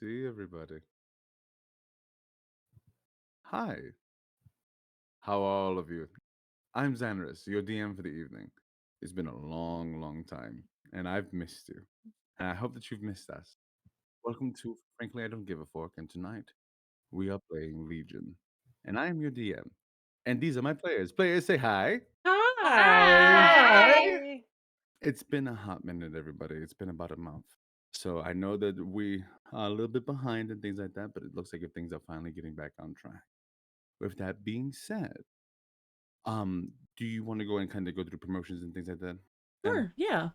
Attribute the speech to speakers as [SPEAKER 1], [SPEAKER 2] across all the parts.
[SPEAKER 1] See everybody. Hi, how are all of you? I'm Xanarus, your DM for the evening. It's been a long, long time, and I've missed you. And I hope that you've missed us. Welcome to Frankly, I Don't Give a Fork, and tonight we are playing Legion. And I am your DM. And these are my players. Players, say hi.
[SPEAKER 2] Hi.
[SPEAKER 3] Hi.
[SPEAKER 1] It's been a hot minute, everybody. It's been about a month. So I know that we are a little bit behind and things like that, but it looks like things are finally getting back on track. With that being said, do you want to go and kind of go through promotions and things like that?
[SPEAKER 2] Sure, yeah.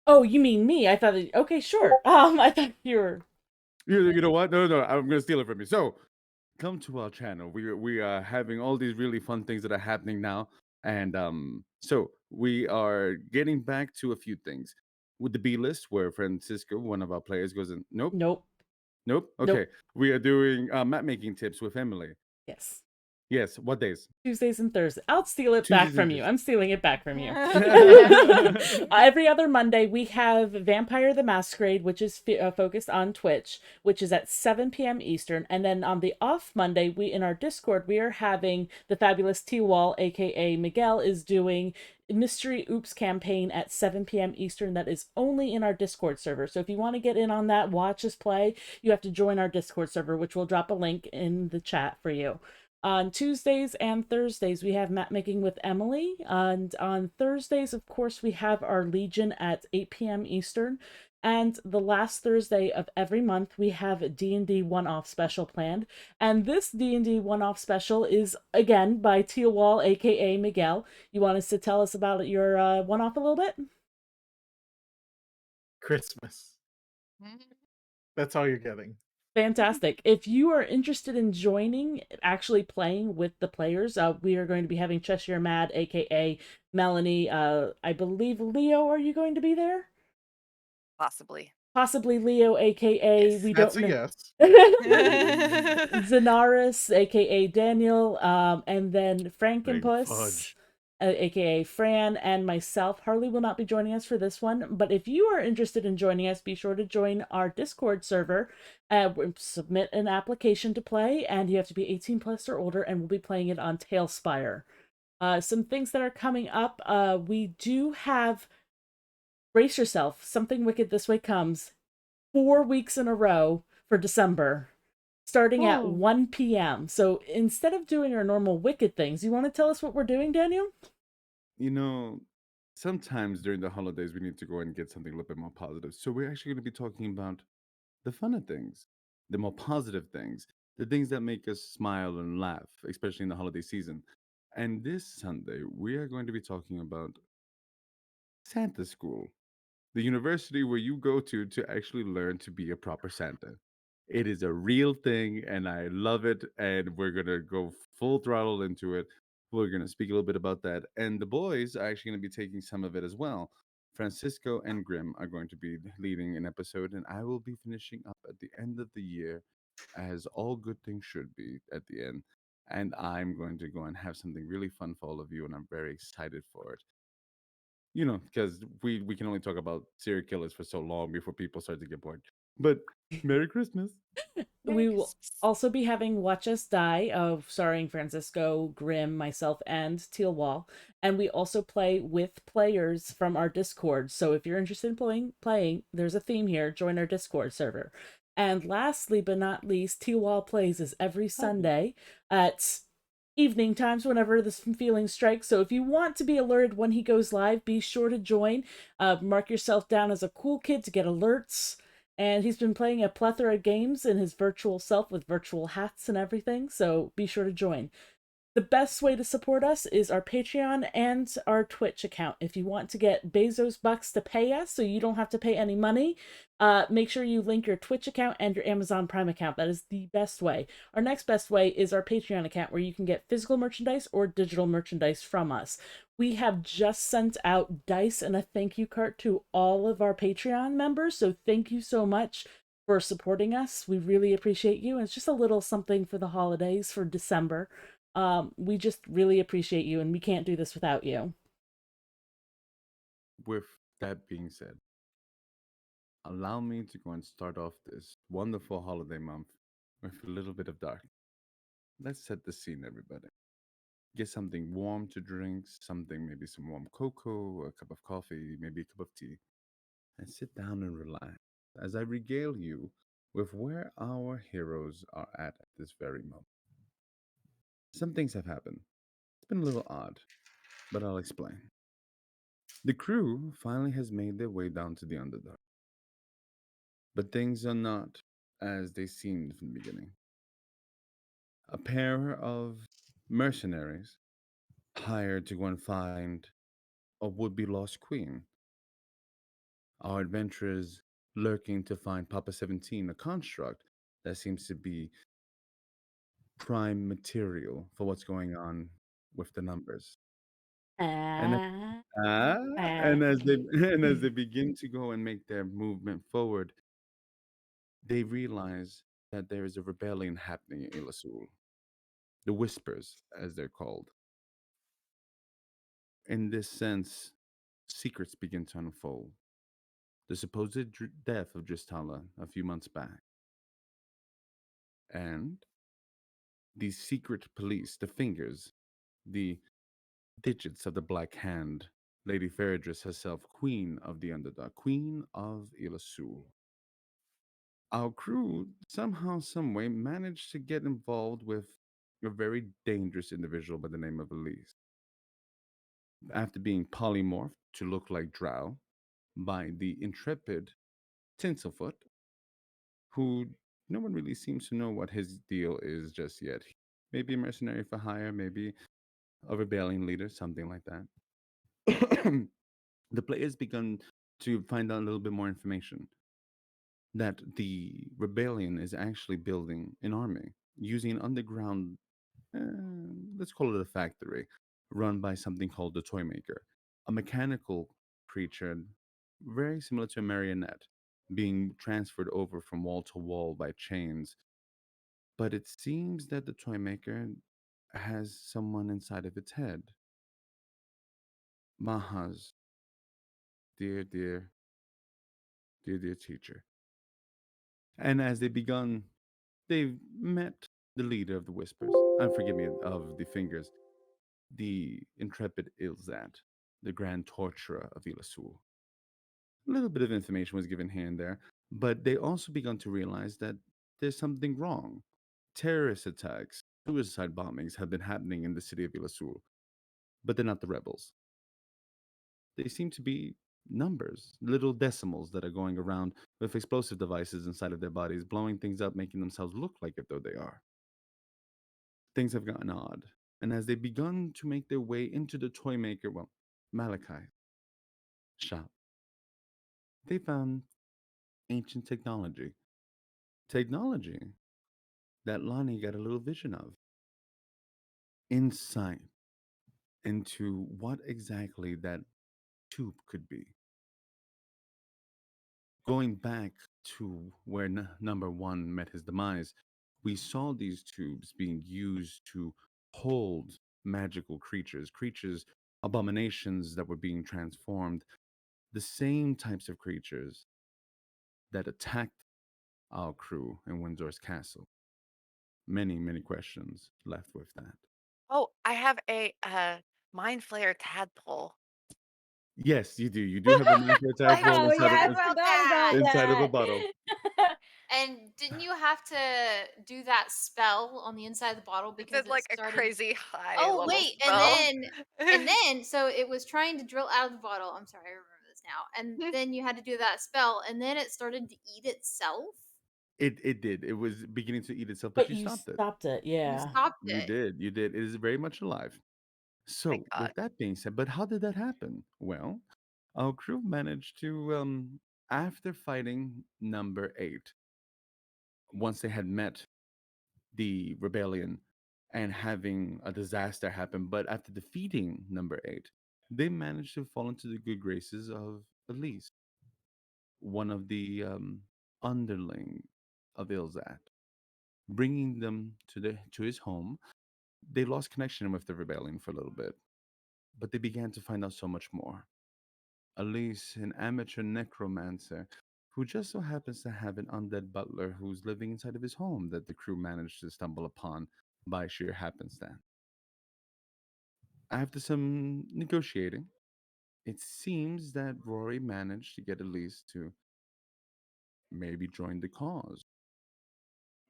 [SPEAKER 2] Oh, you mean me? I thought okay, sure. I thought you were
[SPEAKER 1] You know what? No, I'm gonna steal it from you. So, come to our channel. We are having all these really fun things that are happening now, and so we are getting back to a few things with the B list, where Francisco, one of our players, goes in. Nope,
[SPEAKER 2] Nope.
[SPEAKER 1] nope.
[SPEAKER 2] Nope.
[SPEAKER 1] Okay, we are doing map making tips with Emily.
[SPEAKER 2] Yes.
[SPEAKER 1] Yes, what days?
[SPEAKER 2] Tuesdays and Thursdays. I'll steal it back
[SPEAKER 1] Tuesdays and
[SPEAKER 2] from you.
[SPEAKER 1] Thursdays.
[SPEAKER 2] I'm stealing it back from you. Every other Monday, we have Vampire the Masquerade, which is focused on Twitch, which is at 7 p.m. Eastern. And then on the off Monday, we in our Discord, we are having the fabulous T-Wall, aka Miguel, is doing Mystery Oops campaign at 7 p.m. Eastern. That is only in our Discord server. So if you want to get in on that, watch us play, you have to join our Discord server, which will drop a link in the chat for you. On Tuesdays and Thursdays, we have map making with Emily. And on Thursdays, of course, we have our Legion at 8 p.m. Eastern. And the last Thursday of every month, we have a D&D one-off special planned. And this D&D one-off special is, again, by Teal Wall, a.k.a. Miguel. You want us to tell us about your one-off a little bit?
[SPEAKER 3] Christmas. That's all you're getting.
[SPEAKER 2] Fantastic. If you are interested in joining, actually playing with the players, we are going to be having Cheshire Mad, aka Melanie. I believe Leo, are you going to be there?
[SPEAKER 4] Possibly.
[SPEAKER 2] Possibly Leo, aka
[SPEAKER 4] Yes.
[SPEAKER 2] we
[SPEAKER 3] That's
[SPEAKER 2] don't
[SPEAKER 3] a
[SPEAKER 2] know.
[SPEAKER 3] yes.
[SPEAKER 2] Zenaris, aka Daniel, and then
[SPEAKER 1] Big
[SPEAKER 2] Frankenpuss,
[SPEAKER 1] fudge.
[SPEAKER 2] aka Fran, and myself. Harley will not be joining us for this one, but if you are interested in joining us, be sure to join our Discord server. Submit an application to play, and you have to be 18 plus or older, and we'll be playing it on Tailspire. Some things that are coming up. We do have brace yourself. Something wicked this way comes. 4 weeks in a row for December, starting at 1 p.m. So instead of doing our normal wicked things, you want to tell us what we're doing, Daniel?
[SPEAKER 1] You know, sometimes during the holidays we need to go and get something a little bit more positive. So we're actually going to be talking about the funner things, the more positive things, the things that make us smile and laugh, especially in the holiday season. And this Sunday, we are going to be talking about Santa School. the university where you go to actually learn to be a proper Santa. It is a real thing, and I love it. And we're gonna go full throttle into it. We're gonna speak a little bit about that, and the boys are actually gonna be taking some of it as well. Francisco and Grim are going to be leading an episode, and I will be finishing up at the end of the year, as all good things should be at the end. And I'm going to go and have something really fun for all of you, and I'm very excited for it. Because we can only talk about serial killers for so long before people start to get bored. But Merry Christmas.
[SPEAKER 4] Merry
[SPEAKER 2] We will
[SPEAKER 4] Christmas.
[SPEAKER 2] also be having Watch Us Die of starring Francisco, Grimm, myself, and Teal Wall. And we also play with players from our Discord. So if you're interested in playing, there's a theme here. Join our Discord server. And lastly but not least, Teal Wall Plays is every Sunday at evening times whenever this feeling strikes. So if you want to be alerted when he goes live, be sure to join. Mark yourself down as a cool kid to get alerts. And he's been playing a plethora of games in his virtual self with virtual hats and everything, so be sure to join. The best way to support us is our Patreon and our Twitch account. If you want to get Bezos bucks to pay us so you don't have to pay any money, make sure you link your Twitch account and your Amazon Prime account. That is the best way. Our next best way is our Patreon account, where you can get physical merchandise or digital merchandise from us. We have just sent out dice and a thank you card to all of our Patreon members, so thank you so much for supporting us. We really appreciate you. And it's just a little something for the holidays for December. We just really appreciate you, and we can't do this without you.
[SPEAKER 1] With that being said, allow me to go and start off this wonderful holiday month with a little bit of dark. Let's set the scene, everybody. Get something warm to drink, maybe some warm cocoa, a cup of coffee, maybe a cup of tea, and sit down and relax as I regale you with where our heroes are at this very moment. Some things have happened. It's been a little odd, but I'll explain. The crew finally has made their way down to the Underdark, but things are not as they seemed from the beginning. A pair of mercenaries hired to go and find a would-be lost queen. Our adventurers lurking to find Papa 17, a construct that seems to be prime material for what's going on with the numbers. And
[SPEAKER 2] Ah,
[SPEAKER 1] ah,
[SPEAKER 2] ah.
[SPEAKER 1] and as they and as they begin to go and make their movement forward, they realize that there is a rebellion happening in Ilasul. The Whispers, as they're called. In this sense, secrets begin to unfold. The supposed death of Dristala a few months back, and the secret police, the fingers, the digits of the Black Hand, Lady Feridris herself, Queen of the Underdark, Queen of Ilasul. Our crew somehow, someway, managed to get involved with a very dangerous individual by the name of Elise. After being polymorphed to look like Drow by the intrepid Tinselfoot, who no one really seems to know what his deal is just yet. Maybe a mercenary for hire, maybe a rebellion leader, something like that. The players begun to find out a little bit more information that the rebellion is actually building an army using an underground, uh, let's call it a factory, run by something called the Toymaker, a mechanical creature very similar to a marionette, being transferred over from wall to wall by chains. But it seems that the Toymaker has someone inside of its head. Maha's dear, dear, dear, dear teacher. And as they begun, they've met the leader of the Whispers, forgive me, of the Fingers, the intrepid Ilzad, the grand torturer of Ilasul. A little bit of information was given here and there, but they also begun to realize that there's something wrong. Terrorist attacks, suicide bombings have been happening in the city of Ilasul, but they're not the rebels. They seem to be numbers, little decimals that are going around with explosive devices inside of their bodies, blowing things up, making themselves look like it though they are. Things have gotten odd, and as they begun to make their way into the Toymaker, well, Malachi shop, they found ancient technology. Technology that Lonnie got a little vision of. Insight into what exactly that tube could be. Going back to where number one met his demise, we saw these tubes being used to hold magical creatures, abominations that were being transformed, the same types of creatures that attacked our crew in Windsor's castle. Many, many questions left with that.
[SPEAKER 4] Oh, I have a mind flayer tadpole.
[SPEAKER 1] Yes, you do. You do have a mindflayer
[SPEAKER 4] I
[SPEAKER 1] tadpole
[SPEAKER 5] Oh
[SPEAKER 1] inside
[SPEAKER 5] yeah,
[SPEAKER 1] of
[SPEAKER 5] I
[SPEAKER 4] about
[SPEAKER 5] forgot
[SPEAKER 4] that.
[SPEAKER 5] about
[SPEAKER 1] inside of a
[SPEAKER 5] that.
[SPEAKER 1] bottle.
[SPEAKER 5] And didn't you have to do that spell on the inside of the bottle
[SPEAKER 4] It's
[SPEAKER 5] because it
[SPEAKER 4] like a
[SPEAKER 5] started?
[SPEAKER 4] crazy high
[SPEAKER 5] Oh
[SPEAKER 4] level
[SPEAKER 5] wait,
[SPEAKER 4] spell.
[SPEAKER 5] and then so it was trying to drill out of the bottle. I'm sorry, I remember this now. And then you had to do that spell, and then it started to eat itself.
[SPEAKER 1] It did. It was beginning to eat itself, but
[SPEAKER 2] But
[SPEAKER 1] you
[SPEAKER 2] you
[SPEAKER 1] stopped it.
[SPEAKER 2] stopped it,
[SPEAKER 5] You
[SPEAKER 2] yeah.
[SPEAKER 5] stopped
[SPEAKER 1] You
[SPEAKER 5] it.
[SPEAKER 1] did. You did. It is very much alive.
[SPEAKER 4] My
[SPEAKER 1] So,
[SPEAKER 4] God.
[SPEAKER 1] with that being said, but how did that happen? Well, our crew managed to, after fighting number 8, once they had met the rebellion and having a disaster happen, but after defeating number 8, they managed to fall into the good graces of Elise, one of the underling of Ilzat, bringing them to his home. They lost connection with the rebellion for a little bit, but they began to find out so much more. Elise, an amateur necromancer, who just so happens to have an undead butler who's living inside of his home that the crew managed to stumble upon by sheer happenstance. After some negotiating, it seems that Rory managed to get Elise to maybe join the cause.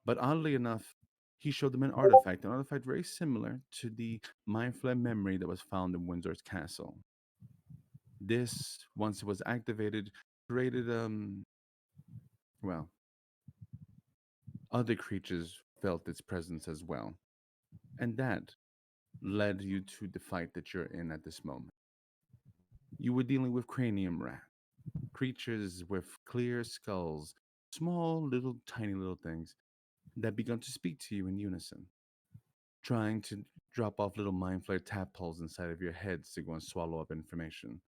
[SPEAKER 1] But oddly enough, he showed them an artifact very similar to the Mindflare memory that was found in Windsor's castle. This, once it was activated, created well, other creatures felt its presence as well. And that led you to the fight that you're in at this moment. You were dealing with cranium rat, creatures with clear skulls, small little tiny little things that began to speak to you in unison, trying to drop off little mind flare tadpoles inside of your heads to go and swallow up information.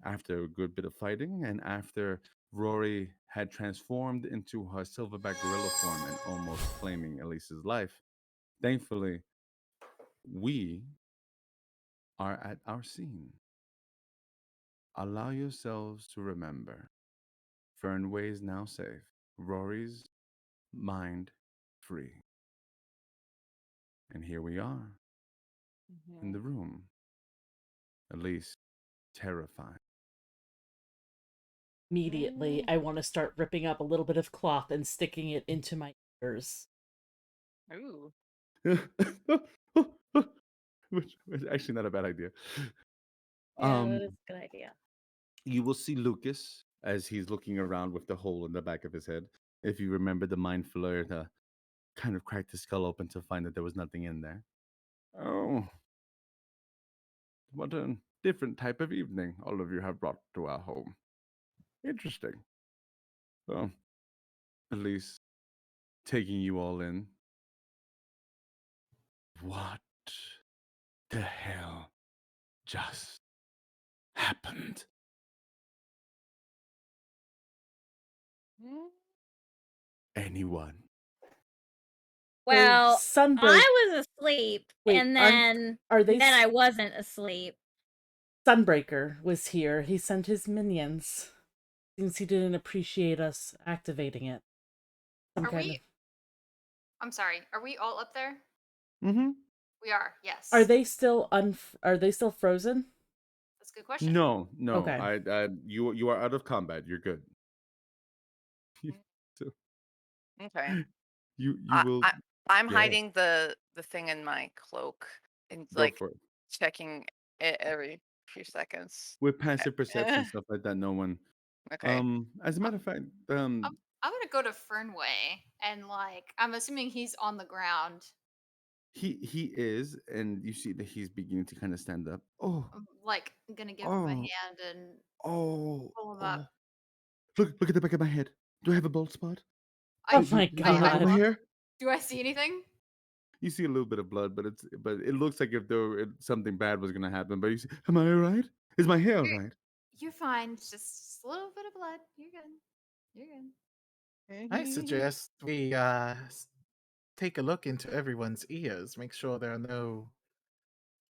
[SPEAKER 1] After a good bit of fighting, and after Rory had transformed into her silverback gorilla form and almost claiming Elise's life, thankfully, we are at our scene. Allow yourselves to remember Fernway is now safe, Rory's mind free. And here we are in the room, Elise terrified.
[SPEAKER 2] Immediately, I want to start ripping up a little bit of cloth and sticking it into my ears.
[SPEAKER 4] Ooh.
[SPEAKER 1] Which is actually not a bad idea.
[SPEAKER 5] Yeah,
[SPEAKER 1] Um,
[SPEAKER 5] that is a good idea.
[SPEAKER 1] you will see Lucas as he's looking around with the hole in the back of his head. If you remember the mind flare to kind of crack the skull open to find that there was nothing in there. Oh, what a different type of evening all of you have brought to our home. Interesting. Well, at least taking you all in. What the hell just happened? Anyone?
[SPEAKER 5] Well,
[SPEAKER 2] Sunbreak.
[SPEAKER 5] I was asleep,
[SPEAKER 2] Wait,
[SPEAKER 5] and
[SPEAKER 2] are they
[SPEAKER 5] then I wasn't asleep.
[SPEAKER 2] Sunbreaker was here. He sent his minions. Seems he didn't appreciate us activating it. Some
[SPEAKER 5] Are
[SPEAKER 2] kind
[SPEAKER 5] we?
[SPEAKER 2] of...
[SPEAKER 5] I'm sorry. Are we all up there?
[SPEAKER 1] Mm-hmm.
[SPEAKER 5] We are. Yes.
[SPEAKER 2] Are they still frozen?
[SPEAKER 5] That's a good question.
[SPEAKER 1] No.
[SPEAKER 2] Okay.
[SPEAKER 1] You are out of combat. You're good. So
[SPEAKER 4] Okay.
[SPEAKER 1] you
[SPEAKER 4] I,
[SPEAKER 1] will
[SPEAKER 4] I I'm
[SPEAKER 1] go ahead.
[SPEAKER 4] hiding the thing in my cloak and
[SPEAKER 1] Go
[SPEAKER 4] like
[SPEAKER 1] for it.
[SPEAKER 4] checking it every few seconds.
[SPEAKER 1] With passive perception
[SPEAKER 4] Eh,
[SPEAKER 1] stuff like that, no one.
[SPEAKER 4] okay.
[SPEAKER 1] As a matter of fact,
[SPEAKER 5] I'm gonna go to Fernway and I'm assuming he's on the ground.
[SPEAKER 1] he is, and you see that he's beginning to kind of stand up. Oh,
[SPEAKER 5] I'm gonna give him a
[SPEAKER 1] oh,
[SPEAKER 5] hand and
[SPEAKER 1] oh,
[SPEAKER 5] pull him
[SPEAKER 1] oh.
[SPEAKER 5] up.
[SPEAKER 1] Look at the back of my head. Do I have a bald spot?
[SPEAKER 2] Oh
[SPEAKER 5] I,
[SPEAKER 2] my
[SPEAKER 1] Do you have it on my
[SPEAKER 2] God.
[SPEAKER 1] hair?
[SPEAKER 5] do I see anything?
[SPEAKER 1] You see a little bit of blood, but it looks like if though something bad was gonna happen. But you see, am I alright? Is my hair
[SPEAKER 5] You're,
[SPEAKER 1] alright?
[SPEAKER 5] you're fine. It's just a little bit of blood. You're good. You're good.
[SPEAKER 3] I suggest we take a look into everyone's ears. Make sure there are no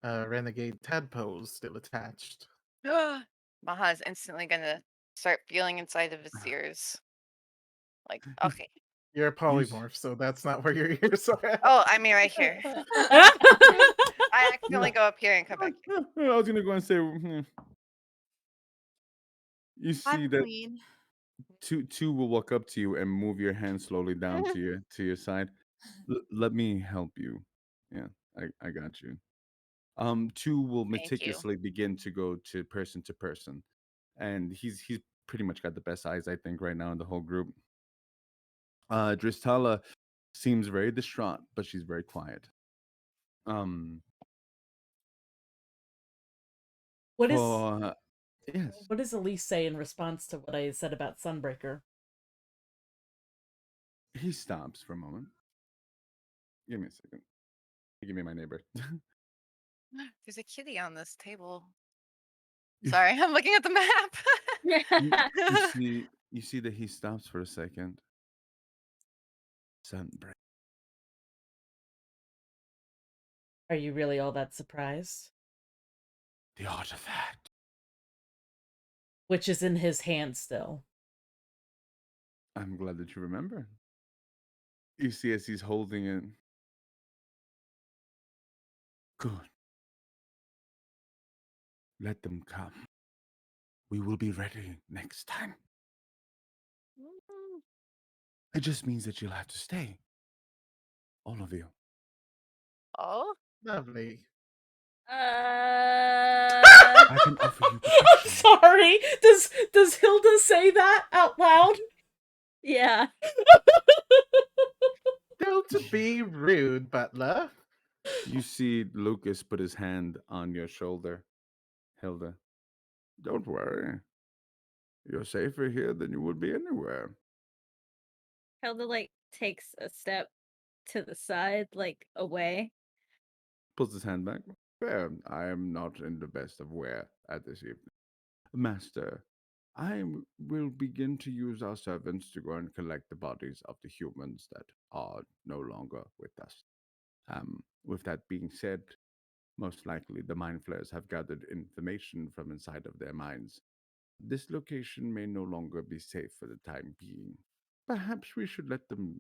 [SPEAKER 3] renegade tadpoles still attached.
[SPEAKER 4] Maha is instantly gonna start feeling inside of his ears. Like, okay.
[SPEAKER 3] You're a
[SPEAKER 1] You s-
[SPEAKER 3] polymorph, so that's not where your ears are at.
[SPEAKER 4] Oh, I mean right here. I accidentally go up here and come back.
[SPEAKER 1] I was gonna go and say, you see
[SPEAKER 5] I'm
[SPEAKER 1] that
[SPEAKER 5] clean.
[SPEAKER 1] two will walk up to you and move your hand slowly down to your side. Let me help you. Yeah, I got you. Two will
[SPEAKER 4] Thank you.
[SPEAKER 1] meticulously begin to go to person, and he's pretty much got the best eyes I think right now in the whole group. Dristala seems very distraught, but she's very quiet. Um,
[SPEAKER 2] What is
[SPEAKER 1] for yes,
[SPEAKER 2] what does Elise say in response to what I said about Sunbreaker?
[SPEAKER 1] he stops for a moment. Give me a second. Give me my neighbor.
[SPEAKER 4] There's a kitty on this table.
[SPEAKER 1] You-
[SPEAKER 4] Sorry, I'm looking at the map.
[SPEAKER 1] you see that he stops for a second. Sunbreak.
[SPEAKER 2] Are you really all that surprised?
[SPEAKER 1] The artifact.
[SPEAKER 2] Which is in his hand still.
[SPEAKER 1] I'm glad that you remember. You see as he's holding it. Good. Let them come. We will be ready next time. It just means that you'll have to stay. All of you.
[SPEAKER 4] Oh,
[SPEAKER 3] Lovely.
[SPEAKER 1] I can offer you protection.
[SPEAKER 2] Sorry. Does Hilda say that out loud?
[SPEAKER 6] Yeah.
[SPEAKER 3] Don't be rude, butler.
[SPEAKER 1] You see Lucas put his hand on your shoulder, Hilda. Don't worry. You're safer here than you would be anywhere.
[SPEAKER 6] Hilda like takes a step to the side, like away.
[SPEAKER 1] Pulls his hand back. Fair. I am not in the best of wear at this evening. Master, will begin to use our servants to go and collect the bodies of the humans that are no longer with us. With that being said, most likely the mind flayers have gathered information from inside of their minds. This location may no longer be safe for the time being. Perhaps we should let them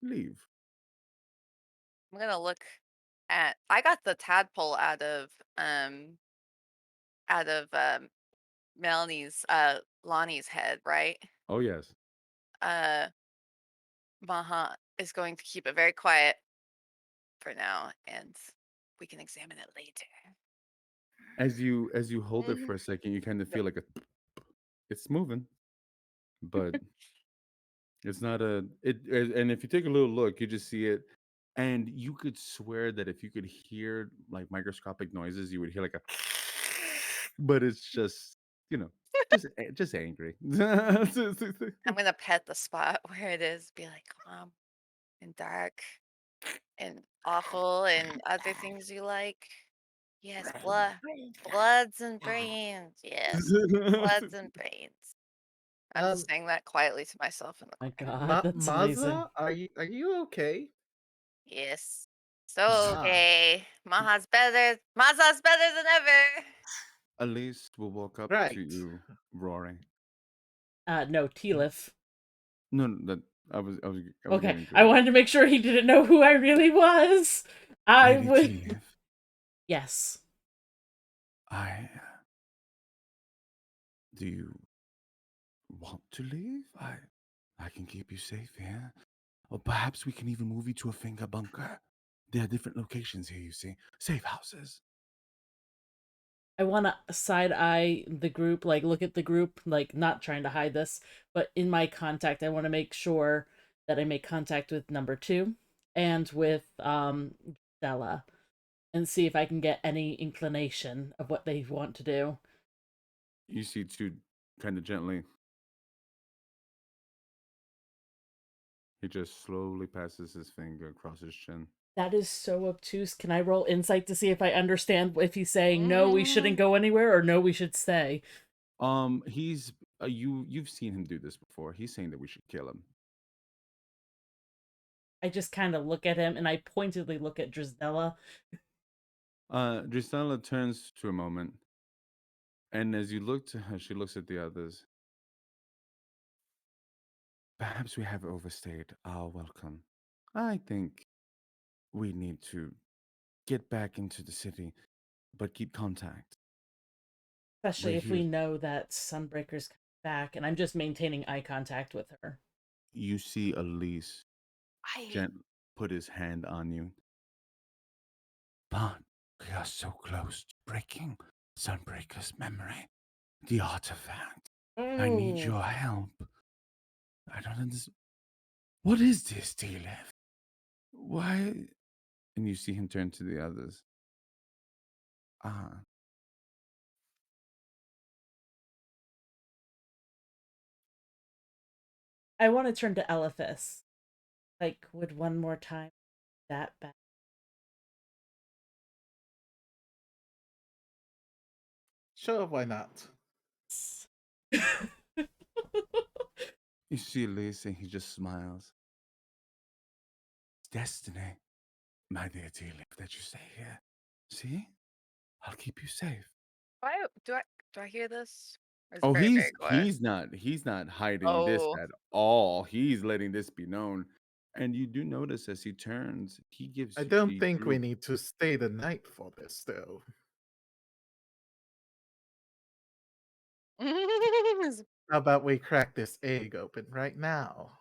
[SPEAKER 1] leave.
[SPEAKER 4] I'm gonna look at. I got the tadpole out of Melanie's Lonnie's head, right?
[SPEAKER 1] Oh yes.
[SPEAKER 4] Uh, Maha is going to keep it very quiet for now, and we can examine it later.
[SPEAKER 1] As you hold it for a second, you kind of feel like it's moving, but it's not and if you take a little look, you just see it, and you could swear that if you could hear like microscopic noises, you would hear like a, but it's just just angry.
[SPEAKER 4] I'm gonna pet the spot where it is, be like calm and dark and awful and other things you like. Yes, bloods and brains. Yes, bloods and brains. I'm just saying that quietly to myself in the
[SPEAKER 2] My
[SPEAKER 4] corner.
[SPEAKER 2] God, that's amazing.
[SPEAKER 3] Maza, are you okay?
[SPEAKER 4] Yes, so
[SPEAKER 3] Ah.
[SPEAKER 4] okay. Maza's better than ever.
[SPEAKER 1] Elise will walk up
[SPEAKER 3] Right.
[SPEAKER 1] to you, roaring.
[SPEAKER 2] No, Tealif.
[SPEAKER 1] No, that I was
[SPEAKER 2] Okay,
[SPEAKER 1] getting to
[SPEAKER 2] I
[SPEAKER 1] it.
[SPEAKER 2] wanted to make sure he didn't know who I really was. I
[SPEAKER 1] Lady
[SPEAKER 2] would.
[SPEAKER 1] Tealif,
[SPEAKER 2] Yes.
[SPEAKER 1] Do you want to leave? I can keep you safe here. Or perhaps we can even move you to a finger bunker. There are different locations here, you see. Safe houses.
[SPEAKER 2] I want to side eye the group, like look at the group, like not trying to hide this, but in my contact, I want to make sure that I make contact with number 2 and with Stella and see if I can get any inclination of what they want to do.
[SPEAKER 1] You see two kind of gently. He just slowly passes his finger across his chin.
[SPEAKER 2] That is so obtuse. Can I roll insight to see if I understand if he's saying no, we shouldn't go anywhere, or no, we should stay?
[SPEAKER 1] He's you've seen him do this before. He's saying that we should kill him.
[SPEAKER 2] I just kind of look at him and I pointedly look at Drisdella.
[SPEAKER 1] Drisella turns to a moment, and as you look to her, she looks at the others. Perhaps we have overstayed our welcome. I think we need to get back into the city, but keep contact.
[SPEAKER 2] Especially
[SPEAKER 1] We're
[SPEAKER 2] if we
[SPEAKER 1] here.
[SPEAKER 2] know that Sunbreaker's coming back, and I'm just maintaining eye contact with her.
[SPEAKER 1] You see Elise
[SPEAKER 5] I
[SPEAKER 1] put his hand on you. But we are so close to breaking Sunbreaker's memory. The artifact. I need
[SPEAKER 2] Oh.
[SPEAKER 1] your help. I don't understand. What is this, Delef? Why? And you see him turn to the others.
[SPEAKER 2] I want to turn to Eliphas. Like, would one more time that bad?
[SPEAKER 3] Sure, why not?
[SPEAKER 1] You see Elise and he just smiles. It's destiny, my dear Delef, that you stay here. See? I'll keep you safe.
[SPEAKER 4] Why do I hear this? Or is it
[SPEAKER 1] Oh,
[SPEAKER 4] very, very quiet?
[SPEAKER 1] he's not hiding this
[SPEAKER 4] Oh.
[SPEAKER 1] at all. He's letting this be known. And you do notice as he turns, he gives
[SPEAKER 3] I
[SPEAKER 1] you
[SPEAKER 3] don't
[SPEAKER 1] the
[SPEAKER 3] think we
[SPEAKER 1] group-
[SPEAKER 3] need to stay the night for this, though. How about we crack this egg open right now?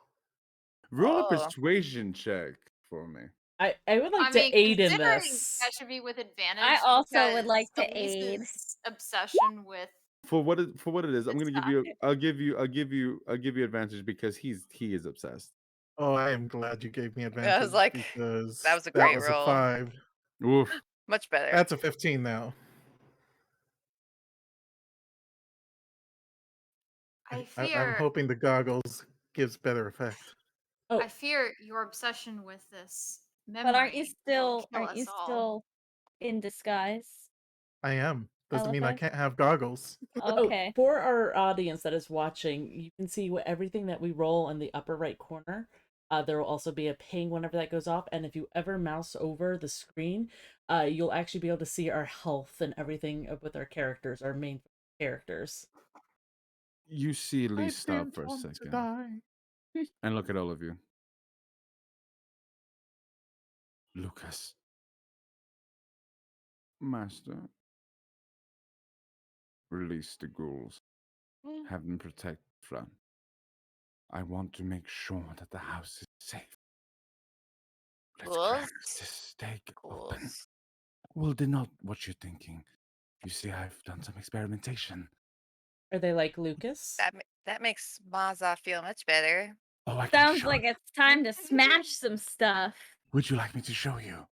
[SPEAKER 1] roll a
[SPEAKER 4] Oh.
[SPEAKER 1] persuasion check for me.
[SPEAKER 2] I would like
[SPEAKER 5] I
[SPEAKER 2] to
[SPEAKER 5] mean,
[SPEAKER 2] aid in
[SPEAKER 5] considering
[SPEAKER 2] this.
[SPEAKER 5] that should be with advantage.
[SPEAKER 6] I also would
[SPEAKER 5] because
[SPEAKER 6] like to
[SPEAKER 5] Elise's obsession with
[SPEAKER 1] For what it is, I'm
[SPEAKER 5] Good
[SPEAKER 1] gonna give you I'll give you advantage because he is obsessed.
[SPEAKER 3] Oh, I am glad you gave me advantage
[SPEAKER 4] like,
[SPEAKER 3] because
[SPEAKER 4] that was a great
[SPEAKER 3] a
[SPEAKER 4] roll.
[SPEAKER 3] 5.
[SPEAKER 1] Oof.
[SPEAKER 4] Much better.
[SPEAKER 3] That's a 15 now.
[SPEAKER 5] I
[SPEAKER 3] I'm
[SPEAKER 5] fear
[SPEAKER 3] hoping the goggles gives better effect.
[SPEAKER 2] Oh,
[SPEAKER 5] I fear your obsession with this memory.
[SPEAKER 6] But aren't you
[SPEAKER 5] will kill us all.
[SPEAKER 6] still in disguise?
[SPEAKER 3] I am. Doesn't mean I
[SPEAKER 6] Elephant?
[SPEAKER 3] can't have goggles.
[SPEAKER 6] Okay.
[SPEAKER 2] Oh, for our audience that is watching, you can see everything that we roll in the upper right corner. There will also be a ping whenever that goes off, and if you ever mouse over the screen, you'll actually be able to see our health and everything with our characters, our main characters.
[SPEAKER 1] You see
[SPEAKER 3] I
[SPEAKER 1] Elise stop
[SPEAKER 3] didn't
[SPEAKER 1] for a
[SPEAKER 3] want to
[SPEAKER 1] second
[SPEAKER 3] die.
[SPEAKER 1] and look at all of you. Lucas. Master. Release the ghouls.
[SPEAKER 4] Mm.
[SPEAKER 1] Have them protect Fran. I want to make sure that the house is safe. Let's crack
[SPEAKER 4] Ghouls?
[SPEAKER 1] this steak open.
[SPEAKER 4] Ghouls.
[SPEAKER 1] Well, they're not what you're thinking. You see, I've done some experimentation.
[SPEAKER 2] Are they like Lucas?
[SPEAKER 4] That makes Maza feel much better.
[SPEAKER 1] Oh, I can
[SPEAKER 6] Sounds
[SPEAKER 1] show
[SPEAKER 6] like
[SPEAKER 1] you.
[SPEAKER 6] it's time to smash some stuff.
[SPEAKER 1] Would you like me to show you?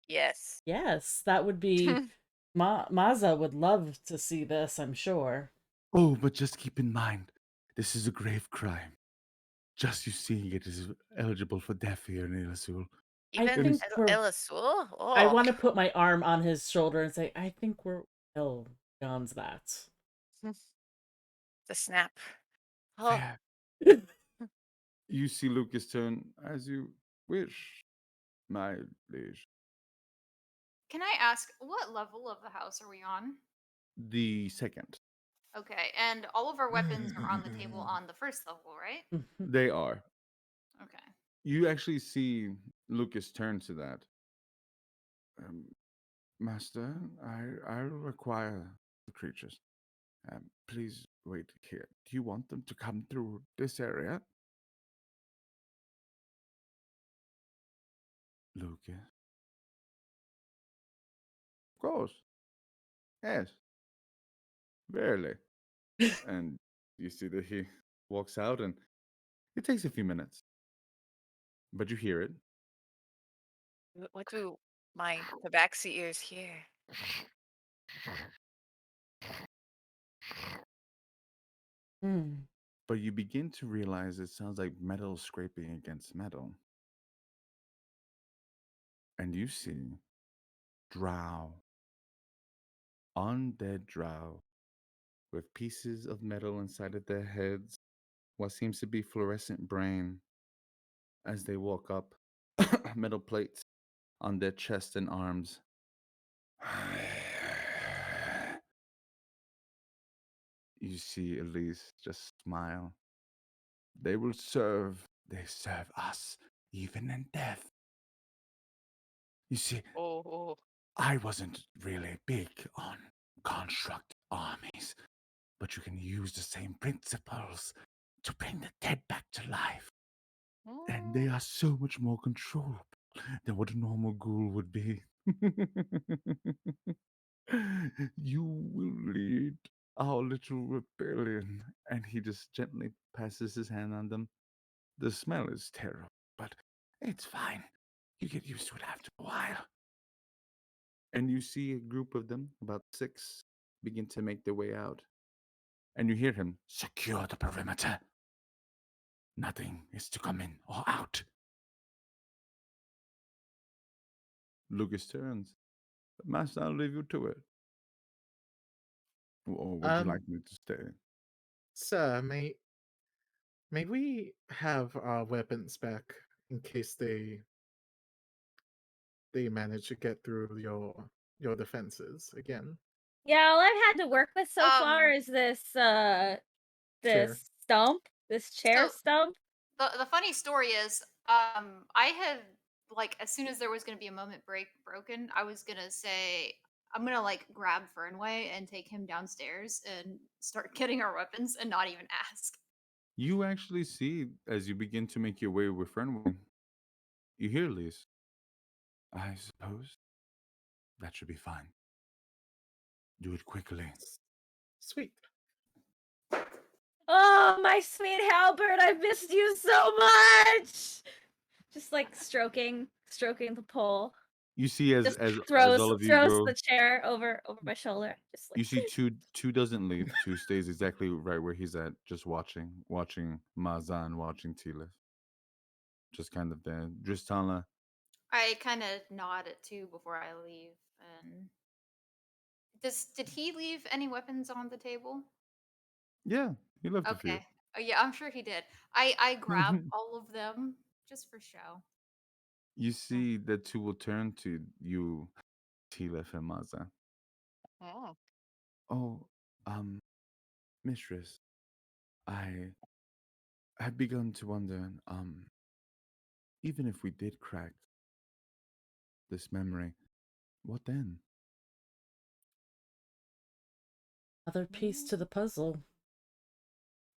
[SPEAKER 4] Yes.
[SPEAKER 2] Yes, that would be. Maza would love to see this, I'm sure.
[SPEAKER 1] Oh, but just keep in mind, this is a grave crime. Just you seeing it is eligible for death here in Il Azul.
[SPEAKER 2] I
[SPEAKER 4] Even
[SPEAKER 2] think we're-
[SPEAKER 4] El Azul? Oh.
[SPEAKER 2] I want to put my arm on his shoulder and say, I think we're well beyond that.
[SPEAKER 4] The snap. Oh.
[SPEAKER 1] There. You see Lucas turn as you wish, my liege.
[SPEAKER 5] Can I ask what level of the house are we on?
[SPEAKER 1] The second.
[SPEAKER 5] Okay, and all of our weapons are on the table on the first level, right?
[SPEAKER 1] They are.
[SPEAKER 5] Okay.
[SPEAKER 1] You actually see Lucas turn to that. Master, I require the creatures. Please wait here. Do you want them to come through this area? Lucas. Of course. Yes. Barely. And you see that he walks out, and it takes a few minutes. But you hear it.
[SPEAKER 4] What do my tabaxi ears hear?
[SPEAKER 2] Hmm.
[SPEAKER 1] but you begin to realize it sounds like metal scraping against metal. And you see drow, undead drow, with pieces of metal inside of their heads, what seems to be fluorescent brain, as they walk up, metal plates on their chest and arms. You see Elise just smile. They serve us, even in death. You see,
[SPEAKER 4] Oh.
[SPEAKER 1] I wasn't really big on construct armies, but you can use the same principles to bring the dead back to life. And they are so much more controllable than what a normal ghoul would be. You will lead our little rebellion. And he just gently passes his hand on them. The smell is terrible, but it's fine. You get used to it after a while. And you see a group of them, about 6, begin to make their way out. And you hear him, secure the perimeter. Nothing is to come in or out. Lucas turns. Master, I'll leave you to it. Or would you like me to stay?
[SPEAKER 3] Sir, may we have our weapons back in case they manage to get through your defenses again?
[SPEAKER 6] Yeah, all I've had to work with so far
[SPEAKER 5] Um,
[SPEAKER 6] is this
[SPEAKER 3] Chair.
[SPEAKER 6] this chair
[SPEAKER 5] So-
[SPEAKER 6] stump.
[SPEAKER 5] the funny story is, I had like as soon as there was gonna be a moment broken, I was gonna say I'm gonna like grab Fernway and take him downstairs and start getting our weapons and not even ask.
[SPEAKER 1] You actually see, as you begin to make your way with Fernway, you hear Lise. I suppose that should be fine. Do it quickly.
[SPEAKER 3] Sweet.
[SPEAKER 6] Oh, my sweet Halbert, I've missed you so much. Just like stroking the pole.
[SPEAKER 1] You see, as
[SPEAKER 6] Just
[SPEAKER 1] as
[SPEAKER 6] throws
[SPEAKER 1] all of you
[SPEAKER 6] throws
[SPEAKER 1] go,
[SPEAKER 6] the chair over my shoulder. Just like
[SPEAKER 1] you see two doesn't leave. Two stays exactly right where he's at, just watching Mazan, watching Tilith. Just kind of there. Dristana,
[SPEAKER 5] I kind of nod at two before I leave. And did he leave any weapons on the table?
[SPEAKER 1] yeah, he left a few.
[SPEAKER 5] Okay. Oh, yeah, I'm sure he did. I grab all of them just for show.
[SPEAKER 1] You see the two will turn to you, Tilith and Mazan.
[SPEAKER 4] Oh.
[SPEAKER 1] Oh, mistress, I had begun to wonder, even if we did crack this memory, what then?
[SPEAKER 2] Another piece to the puzzle.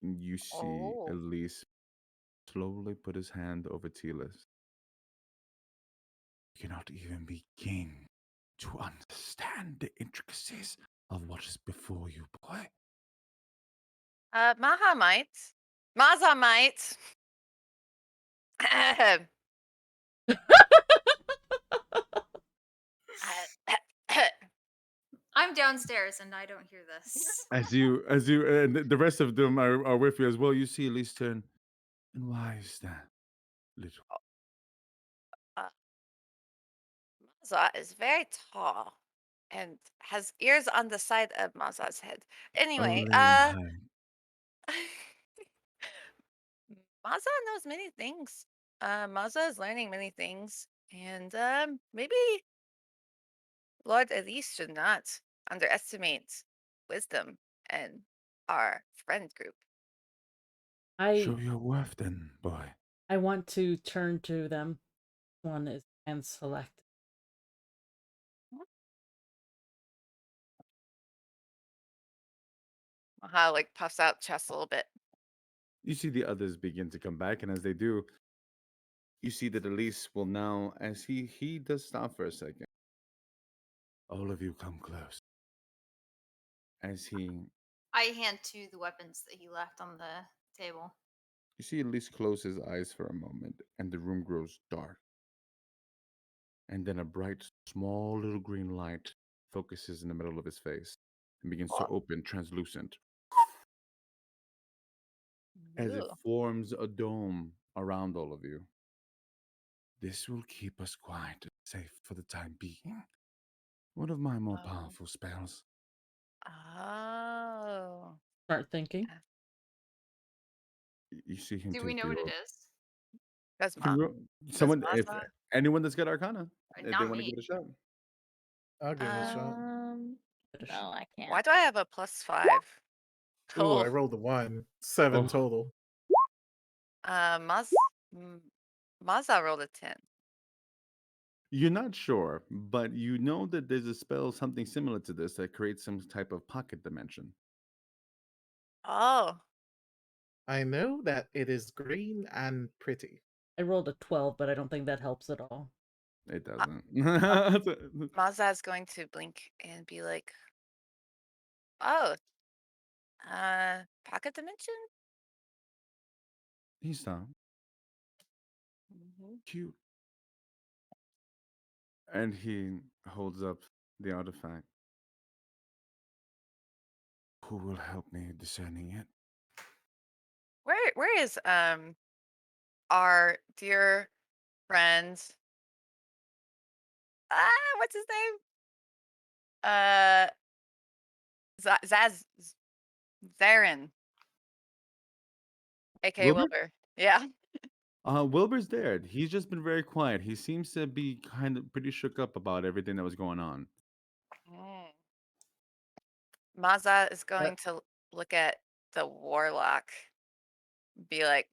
[SPEAKER 1] You see
[SPEAKER 4] Oh.
[SPEAKER 1] Elise slowly put his hand over Tila's. You cannot even begin to understand the intricacies of what is before you, boy.
[SPEAKER 4] Maha might. Maza might.
[SPEAKER 5] I'm downstairs and I don't hear this.
[SPEAKER 1] As you, and the rest of them are with you as well. You see Elise turn. And why is that, little?
[SPEAKER 4] Maza is very tall and has ears on the side of Maza's head. Anyway,
[SPEAKER 1] Hi.
[SPEAKER 4] Maza knows many things. Maza is learning many things, and maybe Lord Elise should not underestimate wisdom and our friend group.
[SPEAKER 1] Show your worth then, boy.
[SPEAKER 2] I want to turn to them. One is and select.
[SPEAKER 4] Maha like puffs out chest a little bit.
[SPEAKER 1] You see the others begin to come back, and as they do, you see that Elise will now, as he does stop for a second. All of you come close. As
[SPEAKER 5] I hand two the weapons that he left on the table.
[SPEAKER 1] you see Elise close his eyes for a moment, and the room grows dark. And then a bright, small little green light focuses in the middle of his face and begins to open translucent. as it
[SPEAKER 4] Ooh.
[SPEAKER 1] forms a dome around all of you. This will keep us quiet and safe for the time being. One of my more
[SPEAKER 4] Oh.
[SPEAKER 1] powerful spells.
[SPEAKER 4] Oh.
[SPEAKER 2] Start thinking.
[SPEAKER 1] You see him
[SPEAKER 5] Do we
[SPEAKER 1] take
[SPEAKER 5] know
[SPEAKER 1] the
[SPEAKER 5] what it
[SPEAKER 1] orb.
[SPEAKER 5] is?
[SPEAKER 4] Does
[SPEAKER 1] You can
[SPEAKER 4] Ma-
[SPEAKER 1] ro- Someone, if
[SPEAKER 4] Maza?
[SPEAKER 1] anyone that's got Arcana, if they
[SPEAKER 5] Not
[SPEAKER 1] want to
[SPEAKER 5] me.
[SPEAKER 1] give it a shot.
[SPEAKER 3] I'll give it a shot.
[SPEAKER 2] Give it a
[SPEAKER 6] No,
[SPEAKER 2] shot.
[SPEAKER 6] I can't.
[SPEAKER 4] Why do I have a +5?
[SPEAKER 3] Ooh, I
[SPEAKER 4] Oh,
[SPEAKER 3] rolled a 1. 7
[SPEAKER 1] Oh.
[SPEAKER 3] total.
[SPEAKER 4] Maza rolled a 10.
[SPEAKER 1] You're not sure, but you know that there's a spell, something similar to this, that creates some type of pocket dimension.
[SPEAKER 4] Oh.
[SPEAKER 3] I know that it is green and pretty.
[SPEAKER 2] I rolled a 12, but I don't think that helps at all.
[SPEAKER 1] It doesn't.
[SPEAKER 4] Maza is going to blink and be like, oh, pocket dimension?
[SPEAKER 1] He stopped.
[SPEAKER 4] Mhm.
[SPEAKER 1] Cute. And he holds up the artifact. Who will help me discerning it?
[SPEAKER 4] Where is our dear friend? What's his name? Zaz Zarin, aka
[SPEAKER 1] Wilbur?
[SPEAKER 4] Wilbur. Yeah.
[SPEAKER 1] Wilbur's there. He's just been very quiet. He seems to be kind of pretty shook up about everything that was going on.
[SPEAKER 4] Mm. Maza is
[SPEAKER 3] Uh,
[SPEAKER 4] going to look at the warlock, be like,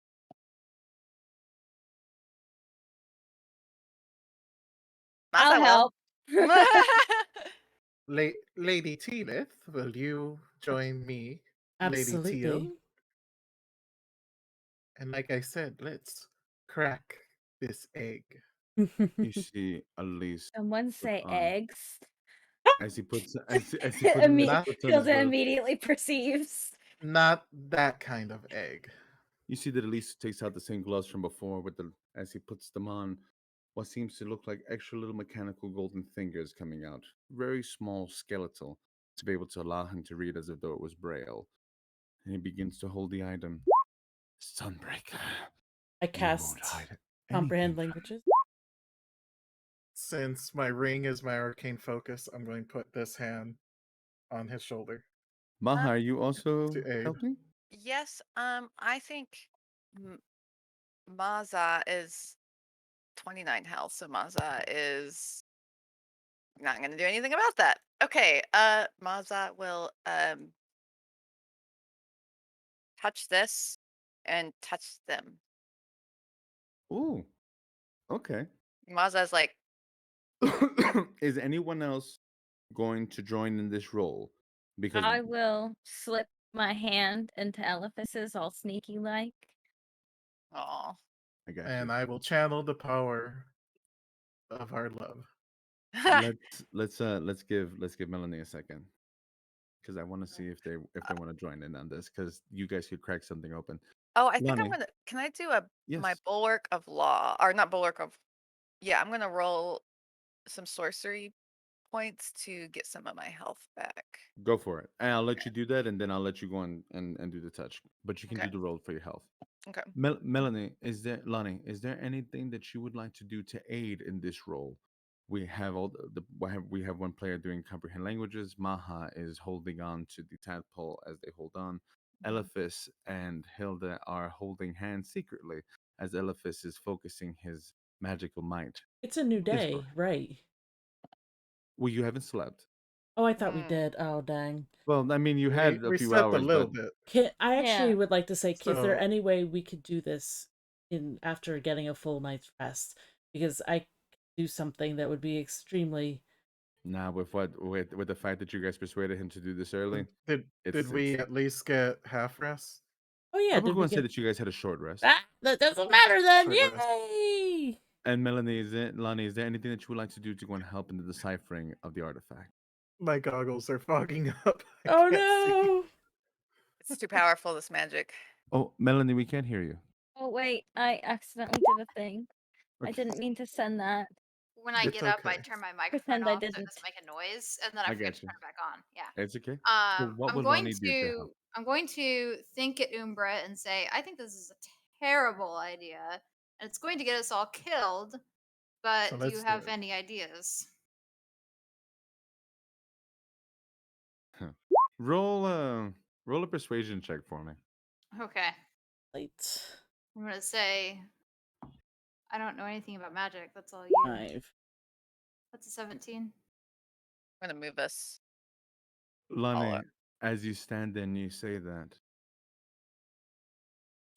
[SPEAKER 4] Maza
[SPEAKER 6] I'll
[SPEAKER 4] will.
[SPEAKER 6] help.
[SPEAKER 3] Lady Tealith, will you join me, Lady Teal?
[SPEAKER 2] Absolutely.
[SPEAKER 3] And like I said, let's crack this egg.
[SPEAKER 1] You see Elise
[SPEAKER 6] Someone
[SPEAKER 1] put
[SPEAKER 6] say
[SPEAKER 1] on
[SPEAKER 6] eggs.
[SPEAKER 1] as he puts as he puts
[SPEAKER 3] Not-
[SPEAKER 1] puts on his
[SPEAKER 6] Hilda
[SPEAKER 1] gloves.
[SPEAKER 6] immediately perceives.
[SPEAKER 3] Not that kind of egg.
[SPEAKER 1] You see that Elise takes out the same gloves from before with the as he puts them on, what seems to look like extra little mechanical golden fingers coming out, very small, skeletal, to be able to allow him to read as if though it was braille. And he begins to hold the item. Sunbreaker.
[SPEAKER 2] I
[SPEAKER 1] You
[SPEAKER 2] cast
[SPEAKER 1] won't hide
[SPEAKER 2] comprehend
[SPEAKER 1] anything from
[SPEAKER 2] languages.
[SPEAKER 3] Since my ring is my arcane focus, I'm going to put this hand on his shoulder.
[SPEAKER 1] Maha, are you also
[SPEAKER 3] To aid.
[SPEAKER 1] helping?
[SPEAKER 4] Yes, I think Maza is 29 health, so Maza is not going to do anything about that. Okay, Maza will touch this and touch them.
[SPEAKER 1] Ooh. Okay.
[SPEAKER 4] Maza's like,
[SPEAKER 1] Is anyone else going to join in this role? Because
[SPEAKER 6] I will slip my hand into Elephas's all sneaky like.
[SPEAKER 4] oh.
[SPEAKER 1] I got
[SPEAKER 3] And
[SPEAKER 1] you.
[SPEAKER 3] I will channel the power of our love.
[SPEAKER 1] Let's give Melanie a second. Because I want to see if they want to join in on this, because you guys could crack something open.
[SPEAKER 4] Oh, I think I'm
[SPEAKER 1] Lonnie.
[SPEAKER 4] gonna. Can I do my
[SPEAKER 1] Yes.
[SPEAKER 4] bulwark of law, or not bulwark of? Yeah, I'm gonna roll some sorcery points to get some of my health back.
[SPEAKER 1] Go for it. And I'll let you do that, and then I'll let you go on and do the touch. But you can
[SPEAKER 4] Okay.
[SPEAKER 1] do the roll for your health.
[SPEAKER 4] Okay.
[SPEAKER 1] Melanie, Lonnie, is there anything that you would like to do to aid in this role? We have we have one player doing comprehend languages. Maha is holding on to the tadpole as they hold on. Elephas and Hilda are holding hands secretly as Elephas is focusing his magical might.
[SPEAKER 2] It's a new
[SPEAKER 1] His
[SPEAKER 2] day,
[SPEAKER 1] work.
[SPEAKER 2] right?
[SPEAKER 1] Well, you haven't slept.
[SPEAKER 2] Oh, I thought we
[SPEAKER 4] Mm.
[SPEAKER 2] did. Oh, dang.
[SPEAKER 1] Well, I mean, you had a
[SPEAKER 3] we
[SPEAKER 1] few
[SPEAKER 3] slept
[SPEAKER 1] hours,
[SPEAKER 3] a little
[SPEAKER 1] but
[SPEAKER 3] bit.
[SPEAKER 2] I actually
[SPEAKER 6] Yeah.
[SPEAKER 2] would like to say, is there
[SPEAKER 3] So-
[SPEAKER 2] any way we could do this after getting a full night's rest? Because I could do something that would be extremely.
[SPEAKER 1] nah, with the fact that you guys persuaded him to do this early,
[SPEAKER 3] Did we
[SPEAKER 1] it's-
[SPEAKER 3] at least get half rest?
[SPEAKER 2] Oh yeah,
[SPEAKER 1] I would
[SPEAKER 2] did
[SPEAKER 1] go
[SPEAKER 2] we
[SPEAKER 1] and say
[SPEAKER 2] get?
[SPEAKER 1] that you guys had a short rest.
[SPEAKER 2] That doesn't matter then.
[SPEAKER 3] Short rest.
[SPEAKER 2] Yay!
[SPEAKER 1] And Melanie, Lonnie, is there anything that you would like to do to go and help in the deciphering of the artifact?
[SPEAKER 3] My goggles are fogging up. I
[SPEAKER 2] Oh
[SPEAKER 3] can't see.
[SPEAKER 2] no!
[SPEAKER 4] It's too powerful. This magic.
[SPEAKER 1] Oh, Melanie, we can't hear you.
[SPEAKER 6] Oh wait, I accidentally did a thing. I
[SPEAKER 1] Okay.
[SPEAKER 6] didn't mean to send that.
[SPEAKER 5] when I
[SPEAKER 3] It's
[SPEAKER 5] get up, I
[SPEAKER 3] okay.
[SPEAKER 5] turn my microphone
[SPEAKER 6] Pretend I
[SPEAKER 5] off so it
[SPEAKER 6] didn't.
[SPEAKER 5] doesn't make a noise, and then I
[SPEAKER 1] I
[SPEAKER 5] forget to
[SPEAKER 1] got you.
[SPEAKER 5] turn it back on. Yeah.
[SPEAKER 1] It's okay. So what
[SPEAKER 5] I'm
[SPEAKER 1] would
[SPEAKER 5] going
[SPEAKER 1] Lonnie do to help?
[SPEAKER 5] I'm going to think at Umbra and say, I think this is a terrible idea, and it's going to get us all killed.
[SPEAKER 3] So
[SPEAKER 5] But do you
[SPEAKER 3] let's do
[SPEAKER 5] have
[SPEAKER 3] it.
[SPEAKER 5] any ideas?
[SPEAKER 1] Roll a persuasion check for me.
[SPEAKER 5] Okay.
[SPEAKER 2] Light.
[SPEAKER 5] I'm gonna say I don't know anything about magic. That's all you.
[SPEAKER 2] 5.
[SPEAKER 5] That's a 17.
[SPEAKER 4] I'm gonna move us.
[SPEAKER 1] Lonnie, as you stand and you say that,